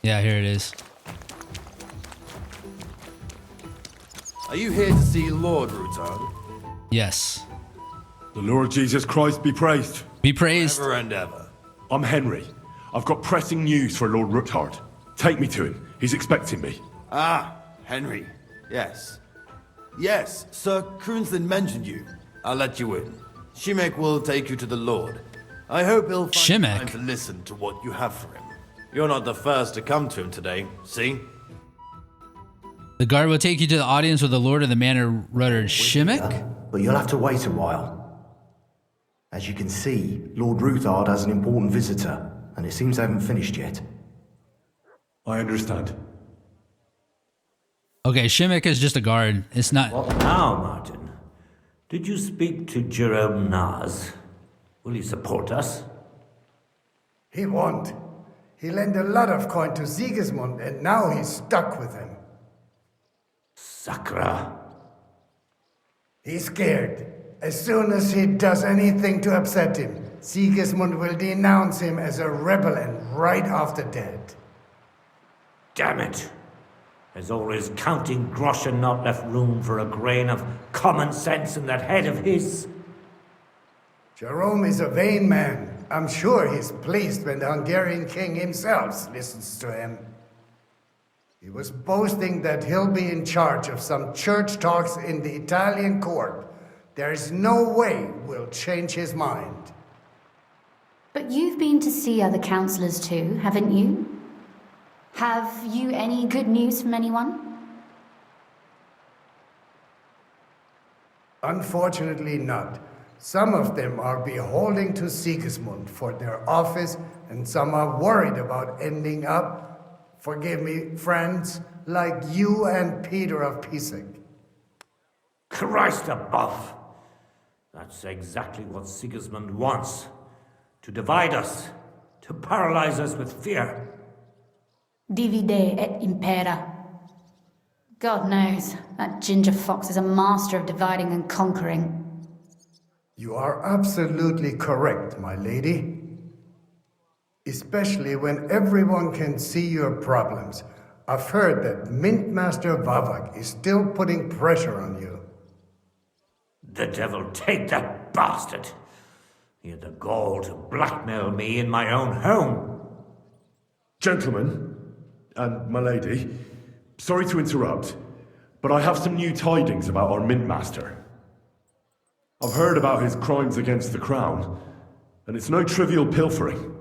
Yeah, here it is. Are you here to see Lord Rutan? Yes. The Lord Jesus Christ be praised. Be praised. Ever and ever. I'm Henry. I've got pressing news for Lord Ruthard. Take me to him. He's expecting me. Ah, Henry. Yes. Yes, Sir Krunslin mentioned you. I'll let you in. Shimek will take you to the Lord. I hope he'll find time to listen to what you have for him. You're not the first to come to him today, see? The guard will take you to the audience with the Lord of the Manor, Rutter Shimek. But you'll have to wait a while. As you can see, Lord Ruthard has an important visitor, and it seems they haven't finished yet. I understand. Okay, Shimek is just a guard. It's not... What now, Martin? Did you speak to Jerome Naz? Will he support us? He won't. He lent a lot of coin to Sigismund, and now he's stuck with him. Sakra. He's scared. As soon as he does anything to upset him, Sigismund will denounce him as a rebel and right off the dead. Damn it! Has all his counting groschen not left room for a grain of common sense in that head of his? Jerome is a vain man. I'm sure he's pleased when the Hungarian king himself listens to him. He was boasting that he'll be in charge of some church talks in the Italian court. There is no way we'll change his mind. But you've been to see other councillors too, haven't you? Have you any good news from anyone? Unfortunately not. Some of them are beholding to Sigismund for their office, and some are worried about ending up, forgive me, friends, like you and Peter of Pisek. Christ above! That's exactly what Sigismund wants. To divide us. To paralyze us with fear. Divide et impera. God knows, that ginger fox is a master of dividing and conquering. You are absolutely correct, my lady. Especially when everyone can see your problems. I've heard that Mint Master Vavak is still putting pressure on you. The devil take that bastard! He had the gall to blackmail me in my own home. Gentlemen, and my lady, sorry to interrupt, but I have some new tidings about our Mint Master. I've heard about his crimes against the crown, and it's no trivial pilfering.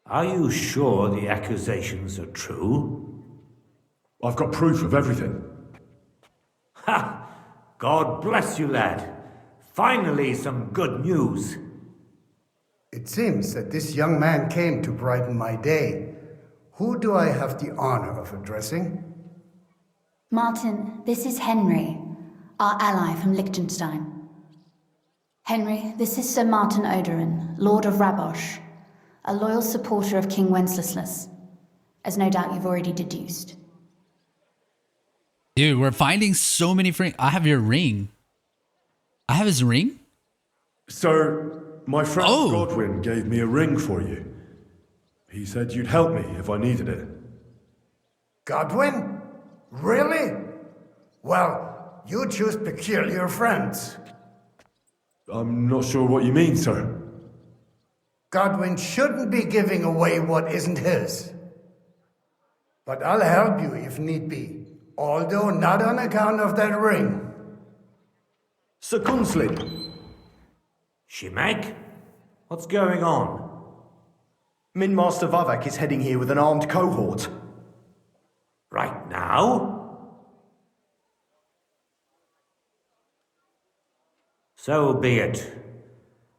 Are you sure the accusations are true? I've got proof of everything. Ha! God bless you, lad. Finally, some good news. It seems that this young man came to brighten my day. Who do I have the honor of addressing? Martin, this is Henry, our ally from Liechtenstein. Henry, this is Sir Martin Odorin, Lord of Rabosh, a loyal supporter of King Wenceslas, as no doubt you've already deduced. Dude, we're finding so many I have your ring. I have his ring? Sir, my friend Godwin gave me a ring for you. He said you'd help me if I needed it. Godwin? Really? Well, you choose peculiar friends. I'm not sure what you mean, sir. Godwin shouldn't be giving away what isn't his. But I'll help you if need be, although not on account of that ring. Sir Kunslin. Shimek? What's going on? Mint Master Vavak is heading here with an armed cohort. Right now? So be it.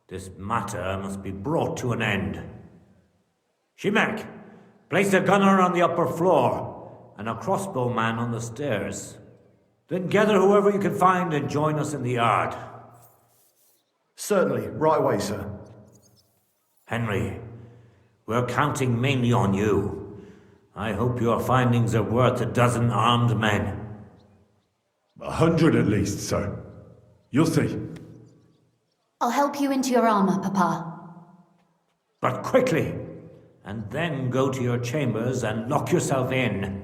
This matter must be brought to an end. Shimek, place a gunner on the upper floor and a crossbowman on the stairs. Then gather whoever you can find and join us in the yard. Certainly, right away, sir. Henry, we're counting mainly on you. I hope your findings are worth 12 armed men. 100 at least, sir. You'll see. I'll help you into your armor, Papa. But quickly, and then go to your chambers and lock yourself in.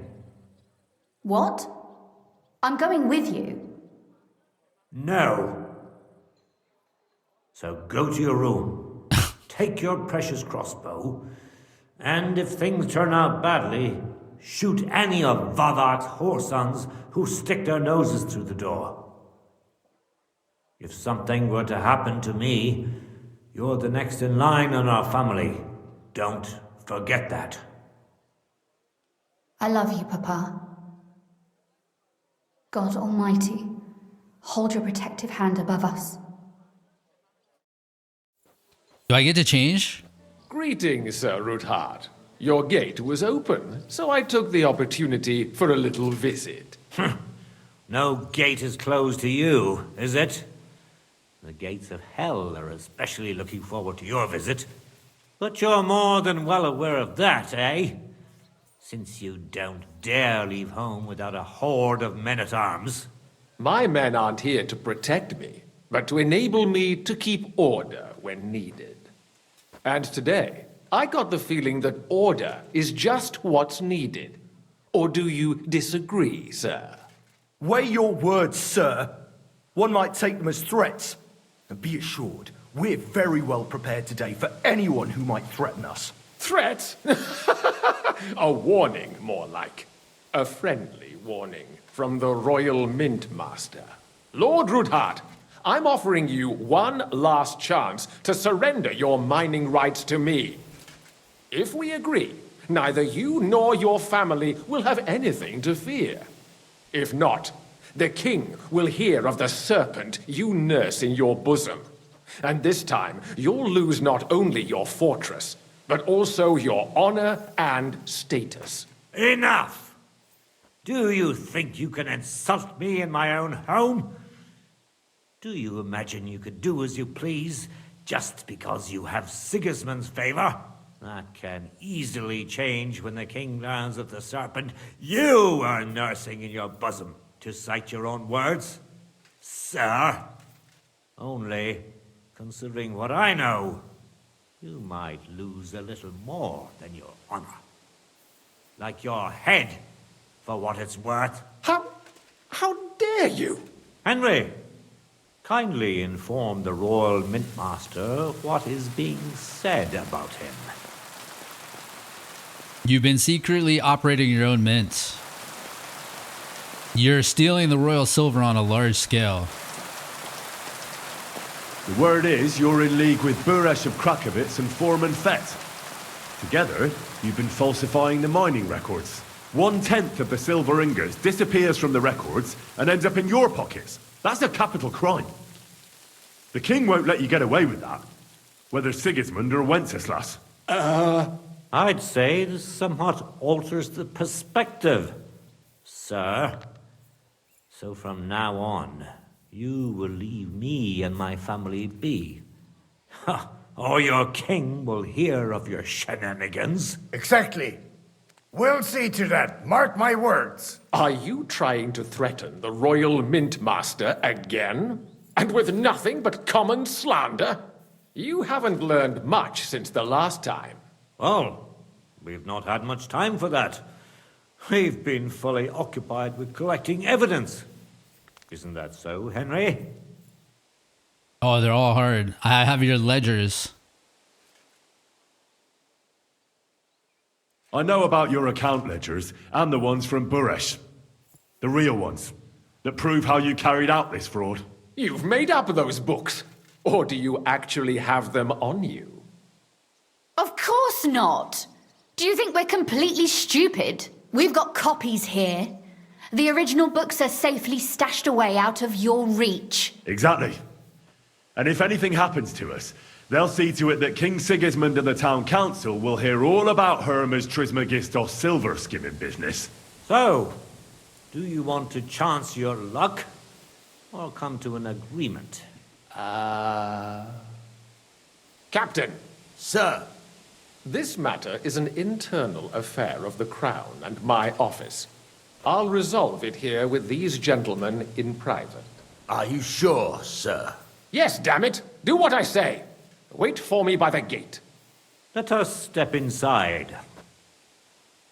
What? I'm going with you. No. So go to your room, take your precious crossbow, and if things turn out badly, shoot any of Vavak's whoresons who stick their noses through the door. If something were to happen to me, you're the next in line in our family. Don't forget that. I love you, Papa. God Almighty, hold your protective hand above us. Do I get to change? Greetings, Sir Ruthard. Your gate was open, so I took the opportunity for a little visit. No gate is closed to you, is it? The gates of hell are especially looking forward to your visit. But you're more than well aware of that, eh? Since you don't dare leave home without a horde of men-at-arms. My men aren't here to protect me, but to enable me to keep order when needed. And today, I got the feeling that order is just what's needed. Or do you disagree, sir? Weigh your words, sir. One might take them as threats. And be assured, we're very well prepared today for anyone who might threaten us. Threat? A warning, more like. A friendly warning from the Royal Mint Master. Lord Ruthard, I'm offering you one last chance to surrender your mining rights to me. If we agree, neither you nor your family will have anything to fear. If not, the king will hear of the serpent you nurse in your bosom. And this time, you'll lose not only your fortress, but also your honor and status. Enough! Do you think you can insult me in my own home? Do you imagine you could do as you please just because you have Sigismund's favor? That can easily change when the king learns of the serpent you are nursing in your bosom, to cite your own words, sir. Only, considering what I know, you might lose a little more than your honor. Like your head, for what it's worth. How dare you? Henry, kindly inform the Royal Mint Master what is being said about him. You've been secretly operating your own mint. You're stealing the royal silver on a large scale. The word is you're in league with Buresh of Krakowitz and Foreman Fett. Together, you've been falsifying the mining records. 1/10 of the silver ingots disappears from the records and ends up in your pockets. That's a capital crime. The king won't let you get away with that, whether Sigismund or Wenceslas. I'd say this somewhat alters the perspective, sir. So from now on, you will leave me and my family be. Or your king will hear of your shenanigans. Exactly. We'll see to that. Mark my words. Are you trying to threaten the Royal Mint Master again? And with nothing but common slander? You haven't learned much since the last time. Well, we've not had much time for that. We've been fully occupied with collecting evidence. Isn't that so, Henry? Oh, they're all hard. I have your ledgers. I know about your account ledgers and the ones from Buresh. The real ones, that prove how you carried out this fraud. You've made up those books. Or do you actually have them on you? Of course not. Do you think we're completely stupid? We've got copies here. The original books are safely stashed away out of your reach. Exactly. And if anything happens to us, they'll see to it that King Sigismund and the town council will hear all about Hermes Trismegistos' silver skimming business. So, do you want to chance your luck? Or come to an agreement? Captain. Sir. This matter is an internal affair of the Crown and my office. I'll resolve it here with these gentlemen in private. Are you sure, sir? Yes, damn it! Do what I say! Wait for me by the gate. Let us step inside.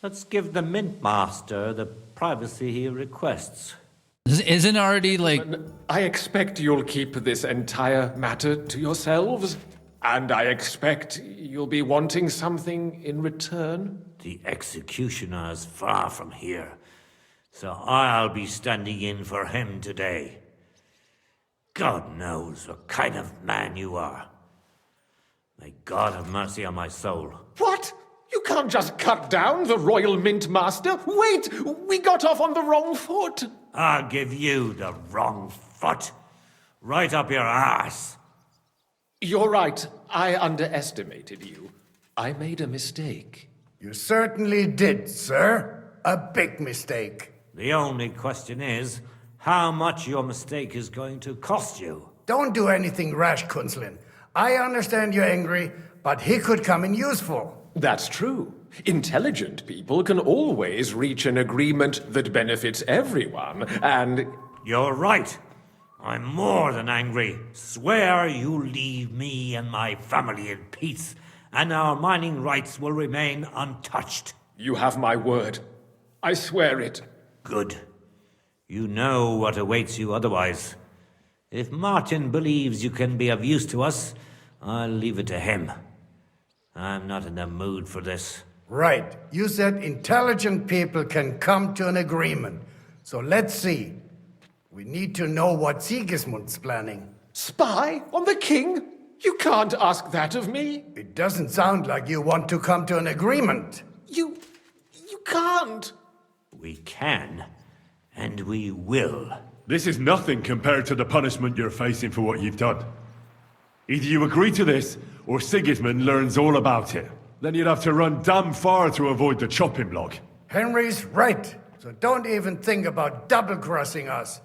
Let's give the Mint Master the privacy he requests. Isn't already like... I expect you'll keep this entire matter to yourselves. And I expect you'll be wanting something in return. The executioner is far from here, so I'll be standing in for him today. God knows what kind of man you are. May God have mercy on my soul. What? You can't just cut down the Royal Mint Master. Wait! We got off on the wrong foot. I'll give you the wrong foot. Right up your ass. You're right. I underestimated you. I made a mistake. You certainly did, sir. A big mistake. The only question is, how much your mistake is going to cost you. Don't do anything rash, Kunzlin. I understand you're angry, but he could come in useful. That's true. Intelligent people can always reach an agreement that benefits everyone, and... You're right. I'm more than angry. Swear you leave me and my family in peace, and our mining rights will remain untouched. You have my word. I swear it. Good. You know what awaits you otherwise. If Martin believes you can be of use to us, I'll leave it to him. I'm not in the mood for this. Right. You said intelligent people can come to an agreement. So let's see. We need to know what Sigismund's planning. Spy on the king? You can't ask that of me. It doesn't sound like you want to come to an agreement. You can't. We can, and we will. This is nothing compared to the punishment you're facing for what you've done. Either you agree to this, or Sigismund learns all about it. Then you'd have to run damn far to avoid the chopping block. Henry's right, so don't even think about double-crossing us.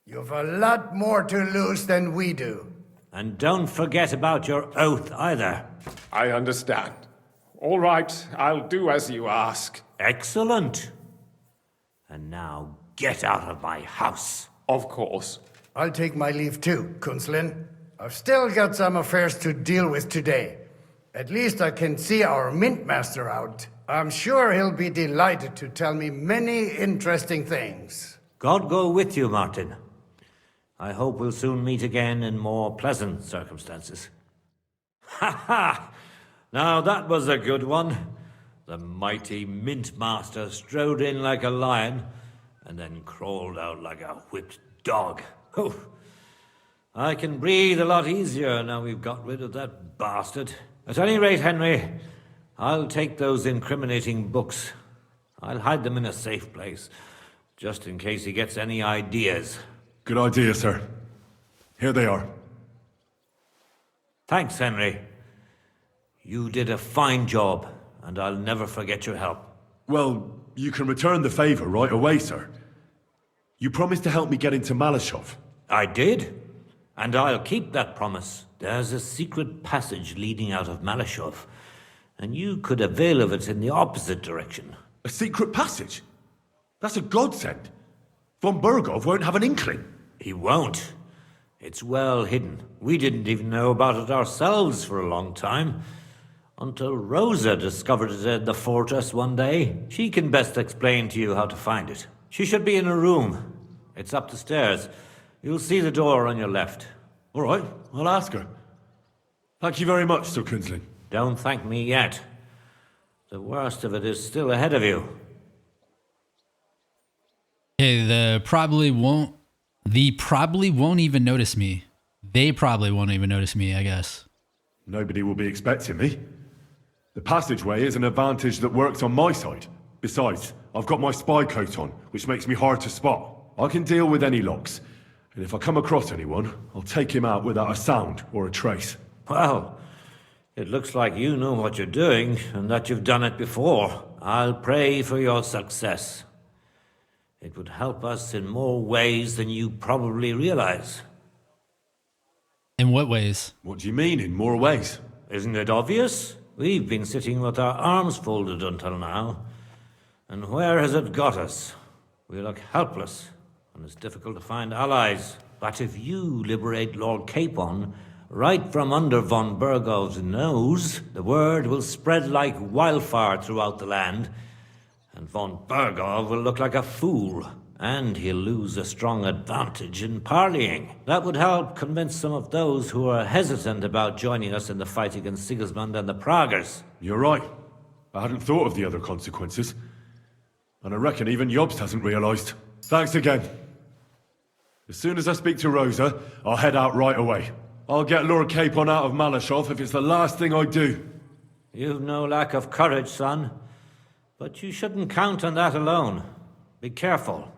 You've a lot more to lose than we do. And don't forget about your oath either. I understand. All right, I'll do as you ask. Excellent. And now get out of my house. Of course. I'll take my leave too, Kunzlin. I've still got some affairs to deal with today. At least I can see our Mint Master out. I'm sure he'll be delighted to tell me many interesting things. God go with you, Martin. I hope we'll soon meet again in more pleasant circumstances. Ha ha! Now that was a good one. The mighty Mint Master strode in like a lion, and then crawled out like a whipped dog. Oh, I can breathe a lot easier now we've got rid of that bastard. At any rate, Henry, I'll take those incriminating books. I'll hide them in a safe place, just in case he gets any ideas. Good idea, sir. Here they are. Thanks, Henry. You did a fine job, and I'll never forget your help. Well, you can return the favor right away, sir. You promised to help me get into Malashov. I did, and I'll keep that promise. There's a secret passage leading out of Malashov, and you could avail of it in the opposite direction. A secret passage? That's a godsend. Von Burgov won't have an inkling. He won't. It's well hidden. We didn't even know about it ourselves for a long time. Until Rosa discovered it in the fortress one day. She can best explain to you how to find it. She should be in a room. It's up the stairs. You'll see the door on your left. All right, I'll ask her. Thank you very much, Sir Kunzling. Don't thank me yet. The worst of it is still ahead of you. Okay, they probably won't even notice me. They probably won't even notice me, I guess. Nobody will be expecting me. The passageway is an advantage that works on my side. Besides, I've got my spy coat on, which makes me hard to spot. I can deal with any locks, and if I come across anyone, I'll take him out without a sound or a trace. Well, it looks like you know what you're doing, and that you've done it before. I'll pray for your success. It would help us in more ways than you probably realize. In what ways? What do you mean, in more ways? Isn't it obvious? We've been sitting with our arms folded until now. And where has it got us? We look helpless, and it's difficult to find allies. But if you liberate Lord Capon, right from under von Burgov's nose, the word will spread like wildfire throughout the land, and von Burgov will look like a fool, and he'll lose a strong advantage in parleying. That would help convince some of those who are hesitant about joining us in the fight against Sigismund and the Praguers. You're right. I hadn't thought of the other consequences. And I reckon even Jobst hasn't realized. Thanks again. As soon as I speak to Rosa, I'll head out right away. I'll get Lord Capon out of Malashov if it's the last thing I do. You've no lack of courage, son. But you shouldn't count on that alone. Be careful.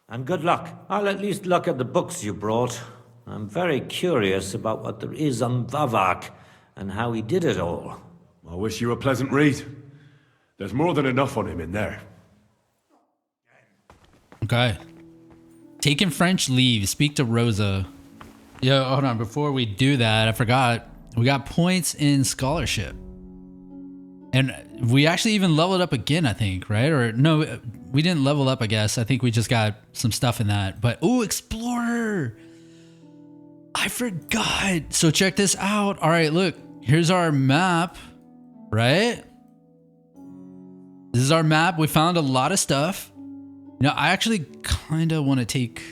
And good luck. I'll at least look at the books you brought. I'm very curious about what there is on Vavak and how he did it all. I wish you a pleasant read. There's more than enough on him in there. Okay. Taking French leave. Speak to Rosa. Yo, hold on. Before we do that, I forgot. We got points in scholarship. And we actually even leveled up again, I think, right? Or no, we didn't level up, I guess. I think we just got some stuff in that. But, oh, Explorer. I forgot. So check this out. All right, look. Here's our map, right? This is our map. We found a lot of stuff. You know, I actually kind of want to take...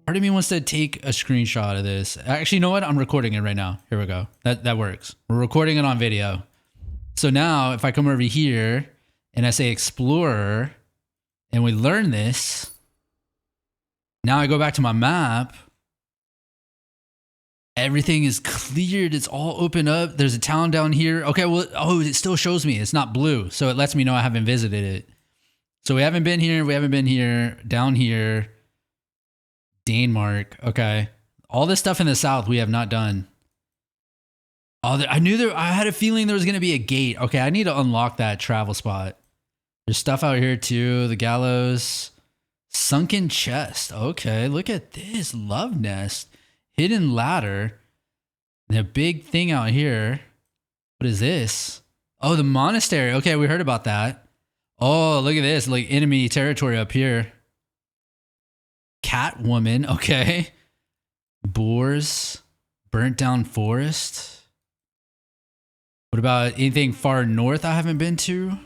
Part of me wants to take a screenshot of this. Actually, you know what? I'm recording it right now. Here we go. That works. We're recording it on video. So now, if I come over here and I say Explorer, and we learn this, now I go back to my map. Everything is cleared. It's all open up. There's a town down here. Okay, well, oh, it still shows me. It's not blue. So it lets me know I haven't visited it. So we haven't been here. We haven't been here. Down here. Denmark. Okay. All this stuff in the south we have not done. Oh, I had a feeling there was going to be a gate. Okay, I need to unlock that travel spot. There's stuff out here too. The gallows. Sunken chest. Okay, look at this. Love nest. Hidden ladder. And a big thing out here. What is this? Oh, the monastery. Okay, we heard about that. Oh, look at this. Like enemy territory up here. Catwoman. Okay. Boars. Burnt down forest. What about anything far north I haven't been to?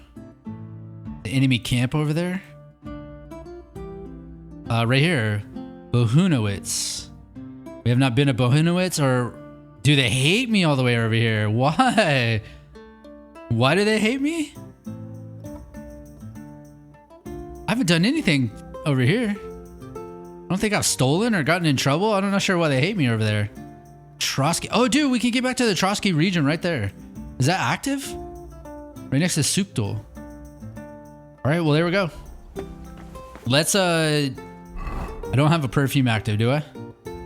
The enemy camp over there. Right here. Bohunowitz. We have not been to Bohunowitz, or do they hate me all the way over here? Why? Why do they hate me? I haven't done anything over here. I don't think I've stolen or gotten in trouble. I'm not sure why they hate me over there. Trotsky. Oh, dude, we can get back to the Trotsky region right there. Is that active? Right next to Sukdol. All right, well, there we go. Let's, I don't have a perfume active, do I?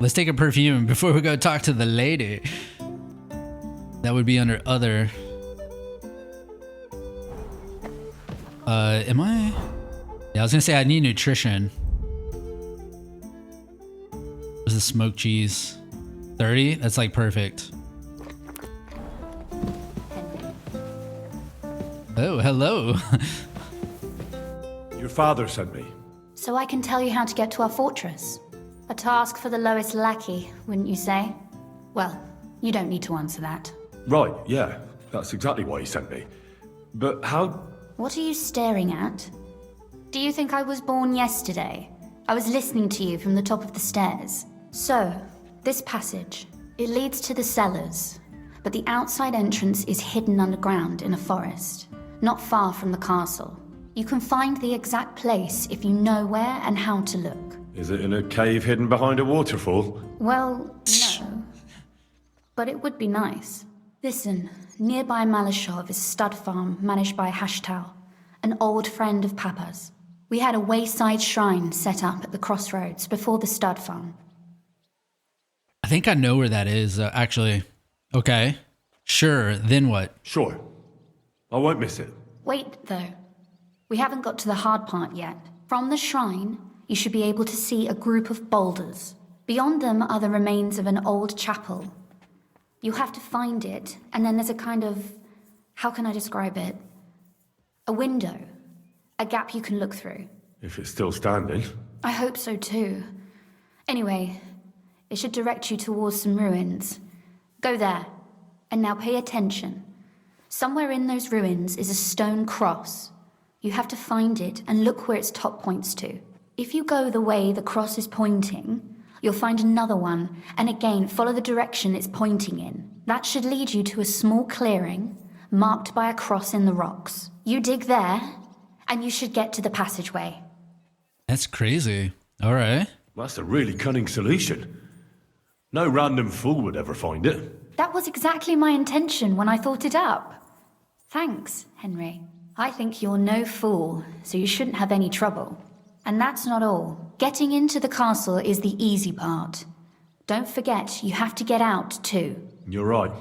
Let's take a perfume before we go talk to the lady. That would be under other. Am I? Yeah, I was gonna say I need nutrition. Where's the smoked cheese? 30? That's like perfect. Oh, hello. Your father sent me. So I can tell you how to get to our fortress. A task for the lowest lackey, wouldn't you say? Well, you don't need to answer that. Right, yeah. That's exactly why he sent me. But how... What are you staring at? Do you think I was born yesterday? I was listening to you from the top of the stairs. So, this passage, it leads to the cellars, but the outside entrance is hidden underground in a forest, not far from the castle. You can find the exact place if you know where and how to look. Is it in a cave hidden behind a waterfall? Well, no. But it would be nice. Listen, nearby Malashov is a stud farm managed by Hashtal, an old friend of Papa's. We had a wayside shrine set up at the crossroads before the stud farm. I think I know where that is, actually. Okay. Sure, then what? Sure. I won't miss it. Wait, though. We haven't got to the hard part yet. From the shrine, you should be able to see a group of boulders. Beyond them are the remains of an old chapel. You'll have to find it, and then there's a kind of... how can I describe it? A window. A gap you can look through. If it's still standing. I hope so too. Anyway, it should direct you towards some ruins. Go there. And now pay attention. Somewhere in those ruins is a stone cross. You have to find it and look where its top points to. If you go the way the cross is pointing, you'll find another one, and again follow the direction it's pointing in. That should lead you to a small clearing marked by a cross in the rocks. You dig there, and you should get to the passageway. That's crazy. All right. That's a really cunning solution. No random fool would ever find it. That was exactly my intention when I thought it up. Thanks, Henry. I think you're no fool, so you shouldn't have any trouble. And that's not all. Getting into the castle is the easy part. Don't forget, you have to get out too. You're right.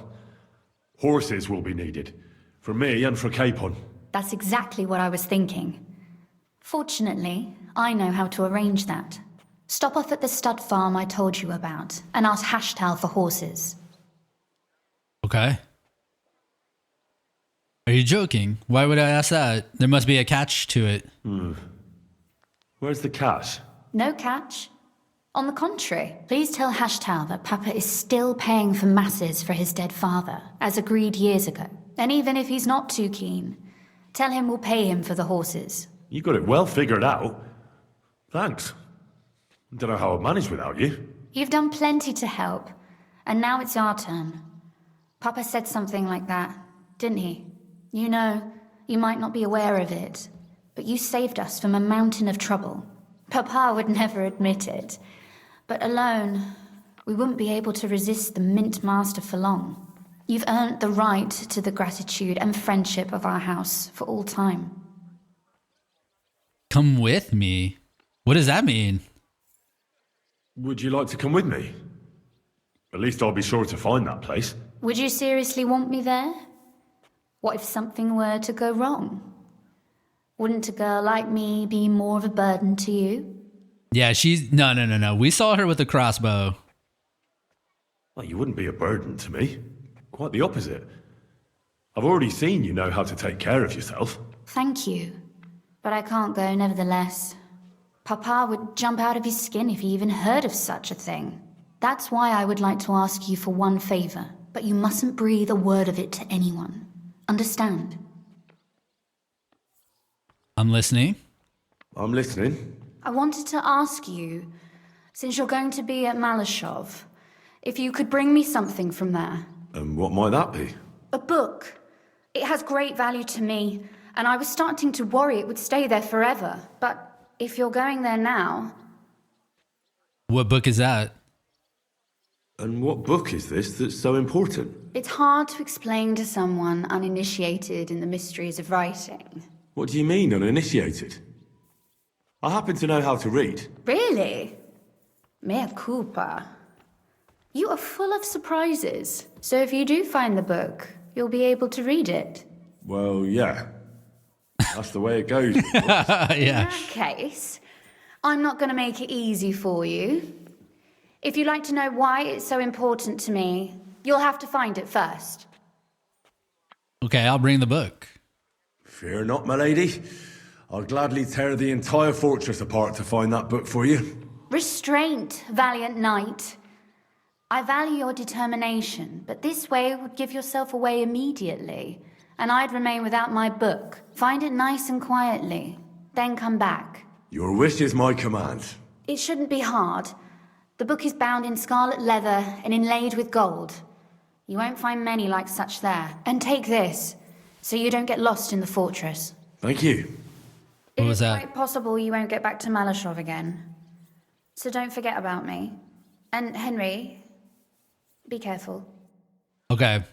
Horses will be needed. For me and for Capon. That's exactly what I was thinking. Fortunately, I know how to arrange that. Stop off at the stud farm I told you about, and ask Hashtal for horses. Okay. Are you joking? Why would I ask that? There must be a catch to it. Where's the catch? No catch. On the contrary, please tell Hashtal that Papa is still paying for masses for his dead father, as agreed years ago. And even if he's not too keen, tell him we'll pay him for the horses. You got it well figured out. Thanks. Don't know how I'd manage without you. You've done plenty to help, and now it's our turn. Papa said something like that, didn't he? You know, you might not be aware of it, but you saved us from a mountain of trouble. Papa would never admit it, but alone, we wouldn't be able to resist the Mint Master for long. You've earned the right to the gratitude and friendship of our house for all time. Come with me? What does that mean? Would you like to come with me? At least I'll be sure to find that place. Would you seriously want me there? What if something were to go wrong? Wouldn't a girl like me be more of a burden to you? Yeah, she's... No. We saw her with a crossbow. Well, you wouldn't be a burden to me. Quite the opposite. I've already seen you know how to take care of yourself. Thank you. But I can't go nevertheless. Papa would jump out of his skin if he even heard of such a thing. That's why I would like to ask you for one favor, but you mustn't breathe a word of it to anyone. Understand? I'm listening. I'm listening. I wanted to ask you, since you're going to be at Malashov, if you could bring me something from there. And what might that be? A book. It has great value to me, and I was starting to worry it would stay there forever. But if you're going there now... What book is that? And what book is this that's so important? It's hard to explain to someone uninitiated in the mysteries of writing. What do you mean, uninitiated? I happen to know how to read. Really? Mea culpa. You are full of surprises, so if you do find the book, you'll be able to read it. Well, yeah. That's the way it goes. In that case, I'm not going to make it easy for you. If you'd like to know why it's so important to me, you'll have to find it first. Okay, I'll bring the book. Fear not, my lady. I'll gladly tear the entire fortress apart to find that book for you. Restraint, valiant knight. I value your determination, but this way would give yourself away immediately, and I'd remain without my book. Find it nice and quietly, then come back. Your wish is my command. It shouldn't be hard. The book is bound in scarlet leather and inlaid with gold. You won't find many like such there. And take this, so you don't get lost in the fortress. Thank you. What was that? It's quite possible you won't get back to Malashov again. So don't forget about me. And Henry, be careful. Okay.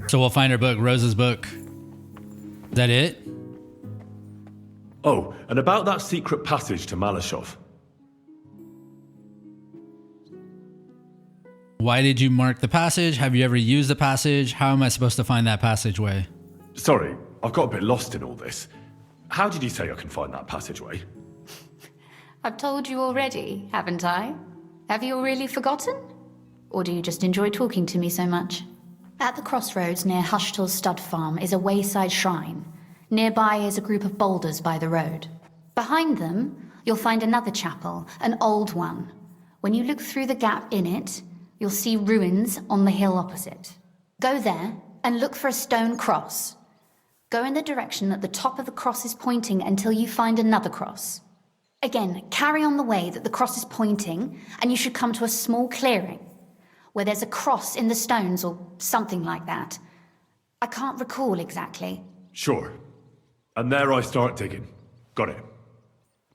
So we'll find her book, Rose's book. Is that it? Oh, and about that secret passage to Malashov. Why did you mark the passage? Have you ever used the passage? How am I supposed to find that passageway? Sorry, I've got a bit lost in all this. How did you say I can find that passageway? I've told you already, haven't I? Have you really forgotten? Or do you just enjoy talking to me so much? At the crossroads near Hushtal's stud farm is a wayside shrine. Nearby is a group of boulders by the road. Behind them, you'll find another chapel, an old one. When you look through the gap in it, you'll see ruins on the hill opposite. Go there and look for a stone cross. Go in the direction that the top of the cross is pointing until you find another cross. Again, carry on the way that the cross is pointing, and you should come to a small clearing where there's a cross in the stones or something like that. I can't recall exactly. Sure. And there I start digging. Got it.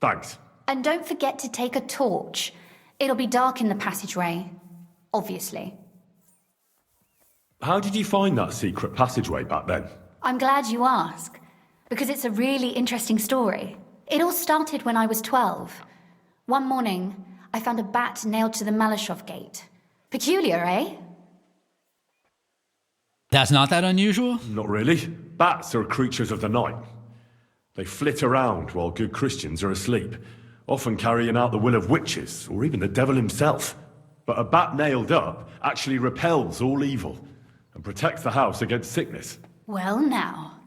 Thanks. And don't forget to take a torch. It'll be dark in the passageway, obviously. How did you find that secret passageway back then? I'm glad you ask, because it's a really interesting story. It all started when I was 12. One morning, I found a bat nailed to the Malashov gate. Peculiar, eh? That's not that unusual? Not really. Bats are creatures of the night. They flit around while good Christians are asleep, often carrying out the will of witches, or even the devil himself. But a bat nailed up actually repels all evil, and protects the house against sickness. Well now,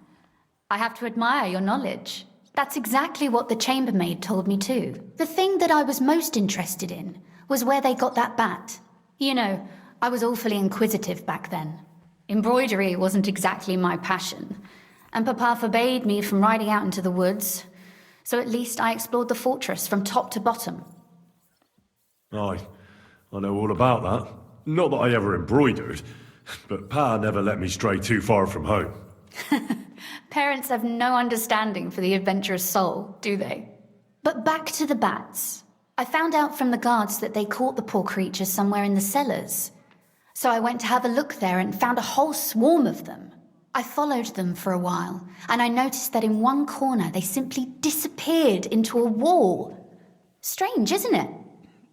I have to admire your knowledge. That's exactly what the chambermaid told me too. The thing that I was most interested in was where they got that bat. You know, I was awfully inquisitive back then. Embroidery wasn't exactly my passion, and Papa forbade me from riding out into the woods, so at least I explored the fortress from top to bottom. Aye, I know all about that. Not that I ever embroidered, but Pa never let me stray too far from home. Parents have no understanding for the adventurous soul, do they? But back to the bats. I found out from the guards that they caught the poor creatures somewhere in the cellars. So I went to have a look there and found a whole swarm of them. I followed them for a while, and I noticed that in one corner they simply disappeared into a wall. Strange, isn't it?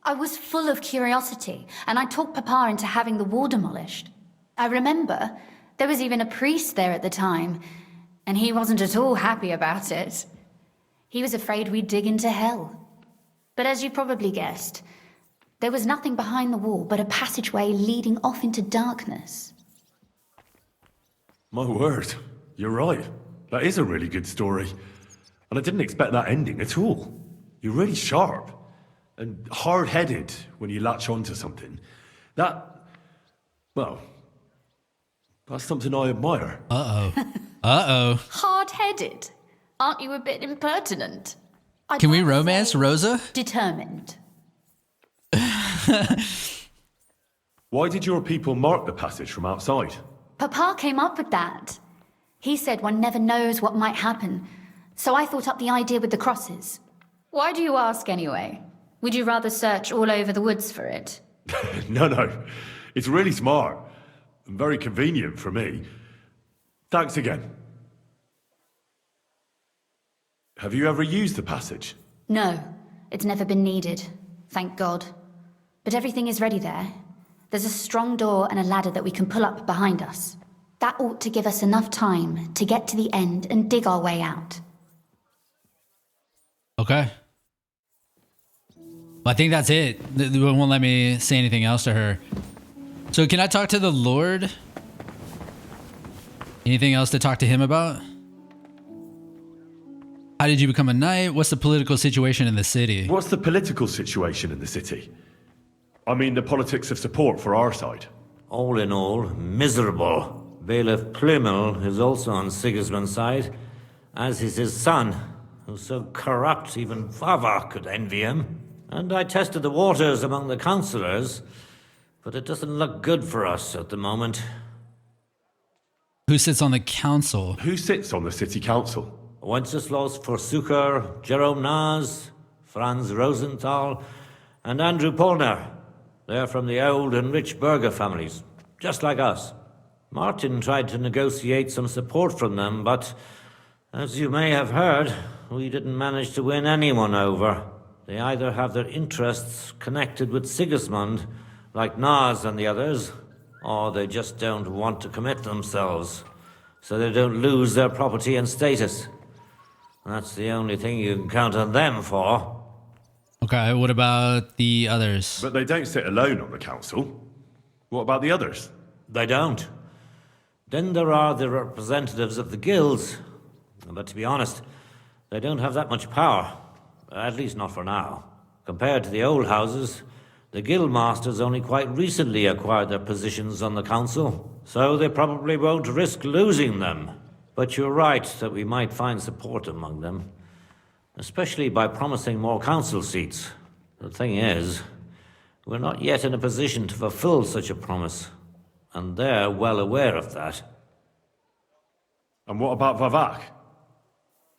I was full of curiosity, and I talked Papa into having the wall demolished. I remember there was even a priest there at the time, and he wasn't at all happy about it. He was afraid we'd dig into hell. But as you probably guessed, there was nothing behind the wall but a passageway leading off into darkness. My word, you're right. That is a really good story. And I didn't expect that ending at all. You're really sharp. And hard-headed when you latch onto something. Well, that's something I admire. Uh-oh. Uh-oh. Hard-headed? Aren't you a bit impertinent? Can we romance Rosa? Determined. Why did your people mark the passage from outside? Papa came up with that. He said one never knows what might happen, so I thought up the idea with the crosses. Why do you ask anyway? Would you rather search all over the woods for it? No. It's really smart. And very convenient for me. Thanks again. Have you ever used the passage? No, it's never been needed. Thank God. But everything is ready there. There's a strong door and a ladder that we can pull up behind us. That ought to give us enough time to get to the end and dig our way out. Okay. Well, I think that's it. They won't let me say anything else to her. So can I talk to the Lord? Anything else to talk to him about? How did you become a knight? What's the political situation in the city? What's the political situation in the city? I mean, the politics of support for our side. All in all, miserable. Bailiff Plymel is also on Sigismund's side, as is his son, who's so corrupt even Vava could envy him. And I tested the waters among the councillors, but it doesn't look good for us at the moment. Who sits on the council? Who sits on the city council? Wenceslas Forsuker, Jerome Naz, Franz Rosenthal, and Andrew Polner. They're from the old and rich burgher families, just like us. Martin tried to negotiate some support from them, but as you may have heard, we didn't manage to win anyone over. They either have their interests connected with Sigismund, like Naz and the others, or they just don't want to commit themselves, so they don't lose their property and status. That's the only thing you can count on them for. Okay, what about the others? But they don't sit alone on the council. What about the others? They don't. Then there are the representatives of the guilds. But to be honest, they don't have that much power. At least not for now. Compared to the old houses, the guild masters only quite recently acquired their positions on the council, so they probably won't risk losing them. But you're right that we might find support among them, especially by promising more council seats. The thing is, we're not yet in a position to fulfill such a promise, and they're well aware of that. And what about Vavak?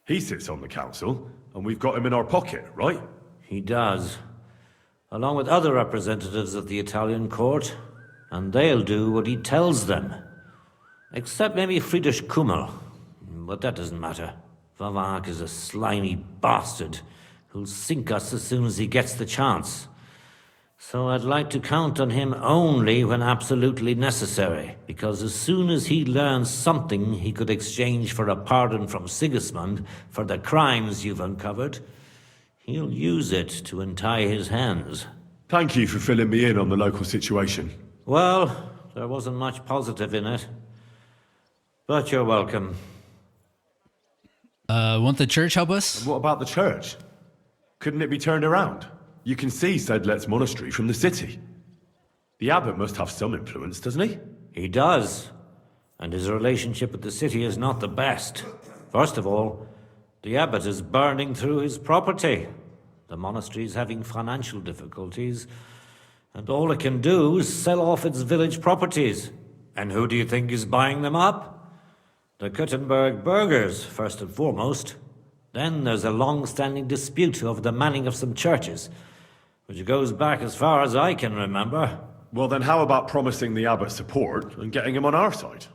He sits on the council, and we've got him in our pocket, right? He does, along with other representatives of the Italian court, and they'll do what he tells them. Except maybe Friedrich Kummel, but that doesn't matter. Vavak is a slimy bastard who'll sink us as soon as he gets the chance. So I'd like to count on him only when absolutely necessary, because as soon as he learns something he could exchange for a pardon from Sigismund for the crimes you've uncovered, he'll use it to untie his hands. Thank you for filling me in on the local situation. Well, there wasn't much positive in it. But you're welcome. Won't the church help us? And what about the church? Couldn't it be turned around? You can see Sedlet's monastery from the city. The abbot must have some influence, doesn't he? He does. And his relationship with the city is not the best. First of all, the abbot is burning through his property. The monastery is having financial difficulties, and all it can do is sell off its village properties. And who do you think is buying them up? The Kuttenberg burghers, first and foremost. Then there's a long-standing dispute over the manning of some churches, which goes back as far as I can remember. Well, then how about promising the abbot support and getting him on our side?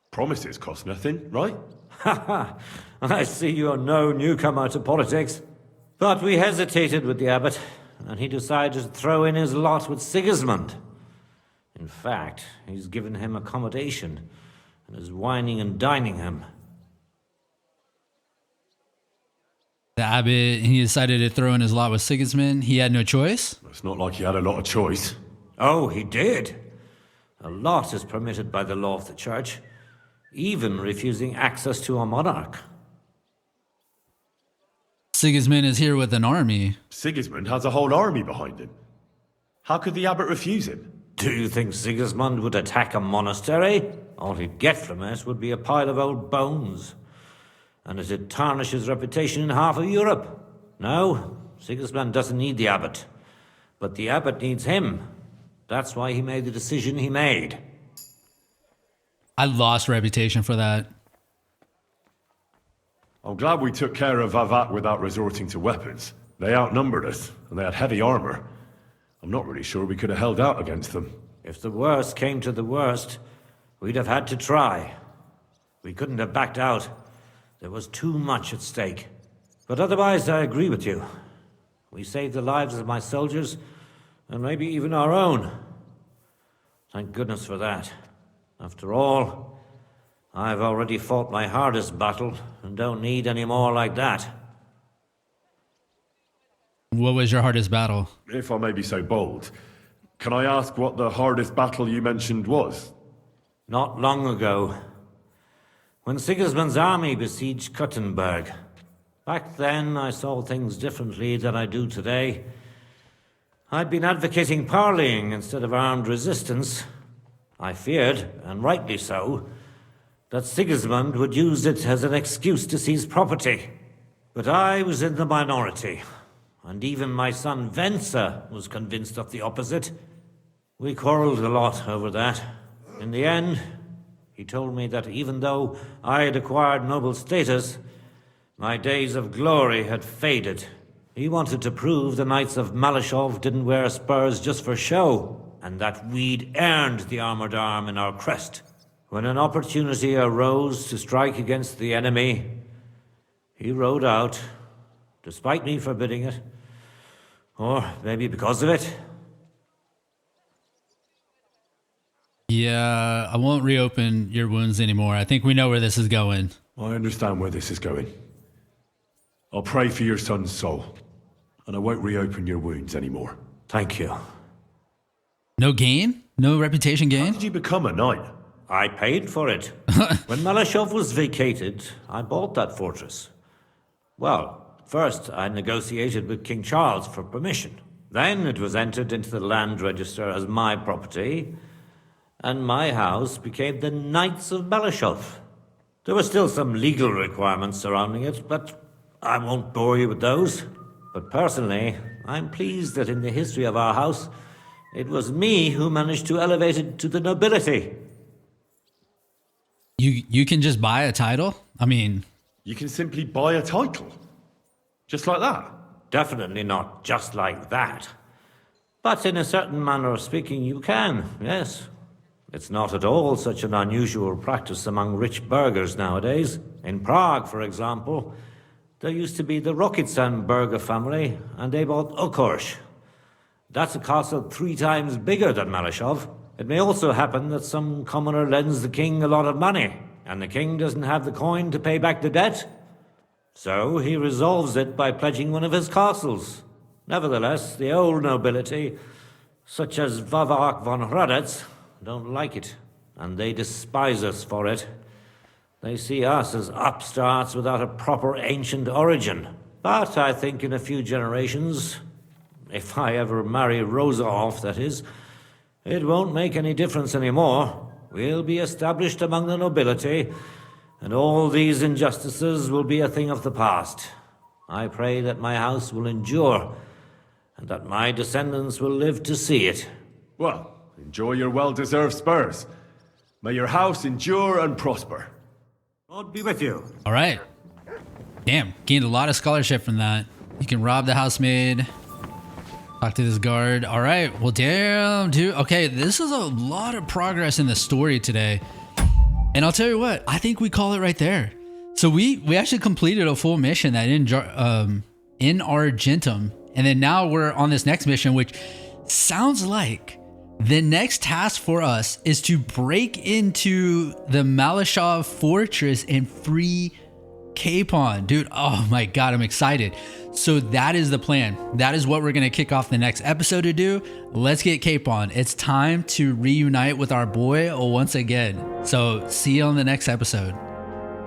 Promises cost nothing, right? Ha ha! I see you're no newcomer to politics. But we hesitated with the abbot, and he decided to throw in his lot with Sigismund. In fact, he's given him accommodation and is whining and dining him. The abbot, he decided to throw in his lot with Sigismund. He had no choice? It's not like he had a lot of choice. Oh, he did. A lot is permitted by the law of the church, even refusing access to a monarch. Sigismund is here with an army. Sigismund has a whole army behind him. How could the abbot refuse him? Do you think Sigismund would attack a monastery? All he'd get from it would be a pile of old bones. And it'd tarnish his reputation in half of Europe. No, Sigismund doesn't need the abbot. But the abbot needs him. That's why he made the decision he made. I lost reputation for that. I'm glad we took care of Vavak without resorting to weapons. They outnumbered us, and they had heavy armor. I'm not really sure we could have held out against them. If the worst came to the worst, we'd have had to try. We couldn't have backed out. There was too much at stake. But otherwise, I agree with you. We saved the lives of my soldiers, and maybe even our own. Thank goodness for that. After all, I've already fought my hardest battle, and don't need any more like that. What was your hardest battle? If I may be so bold, can I ask what the hardest battle you mentioned was? Not long ago, when Sigismund's army besieged Kuttenberg. Back then, I saw things differently than I do today. I'd been advocating parleying instead of armed resistance. I feared, and rightly so, that Sigismund would use it as an excuse to seize property. But I was in the minority, and even my son Venser was convinced of the opposite. We quarreled a lot over that. In the end, he told me that even though I had acquired noble status, my days of glory had faded. He wanted to prove the Knights of Malashov didn't wear spurs just for show, and that we'd earned the armored arm in our crest. When an opportunity arose to strike against the enemy, he rode out, despite me forbidding it. Or maybe because of it. Yeah, I won't reopen your wounds anymore. I think we know where this is going. I understand where this is going. I'll pray for your son's soul, and I won't reopen your wounds anymore. Thank you. No gain? No reputation gain? How did you become a knight? I paid for it. When Malashov was vacated, I bought that fortress. Well, first I negotiated with King Charles for permission. Then it was entered into the land register as my property, and my house became the Knights of Malashov. There were still some legal requirements surrounding it, but I won't bore you with those. But personally, I'm pleased that in the history of our house, it was me who managed to elevate it to the nobility. You can just buy a title? I mean... You can simply buy a title? Just like that? Definitely not just like that. But in a certain manner of speaking, you can, yes. It's not at all such an unusual practice among rich burghers nowadays. In Prague, for example, there used to be the Rokitsan burgher family, and they bought Okorsh. That's a castle 3 times bigger than Malashov. It may also happen that some commoner lends the king a lot of money, and the king doesn't have the coin to pay back the debt. So he resolves it by pledging one of his castles. Nevertheless, the old nobility, such as Vavak von Radetz, don't like it, and they despise us for it. They see us as upstarts without a proper ancient origin. But I think in a few generations, if I ever marry Rosa off, that is, it won't make any difference anymore. We'll be established among the nobility, and all these injustices will be a thing of the past. I pray that my house will endure, and that my descendants will live to see it. Well, enjoy your well-deserved spurs. May your house endure and prosper. God be with you. All right. Damn, gained a lot of scholarship from that. You can rob the housemaid. Talk to this guard. All right. Well, damn, dude. Okay, this is a lot of progress in the story today. And I'll tell you what, I think we call it right there. So we actually completed a full mission that in Argentum. And then now we're on this next mission, which sounds like the next task for us is to break into the Malashov fortress and free Capon. Dude, oh my God, I'm excited. So that is the plan. That is what we're going to kick off the next episode to do. Let's get Capon. It's time to reunite with our boy once again. So see you on the next episode.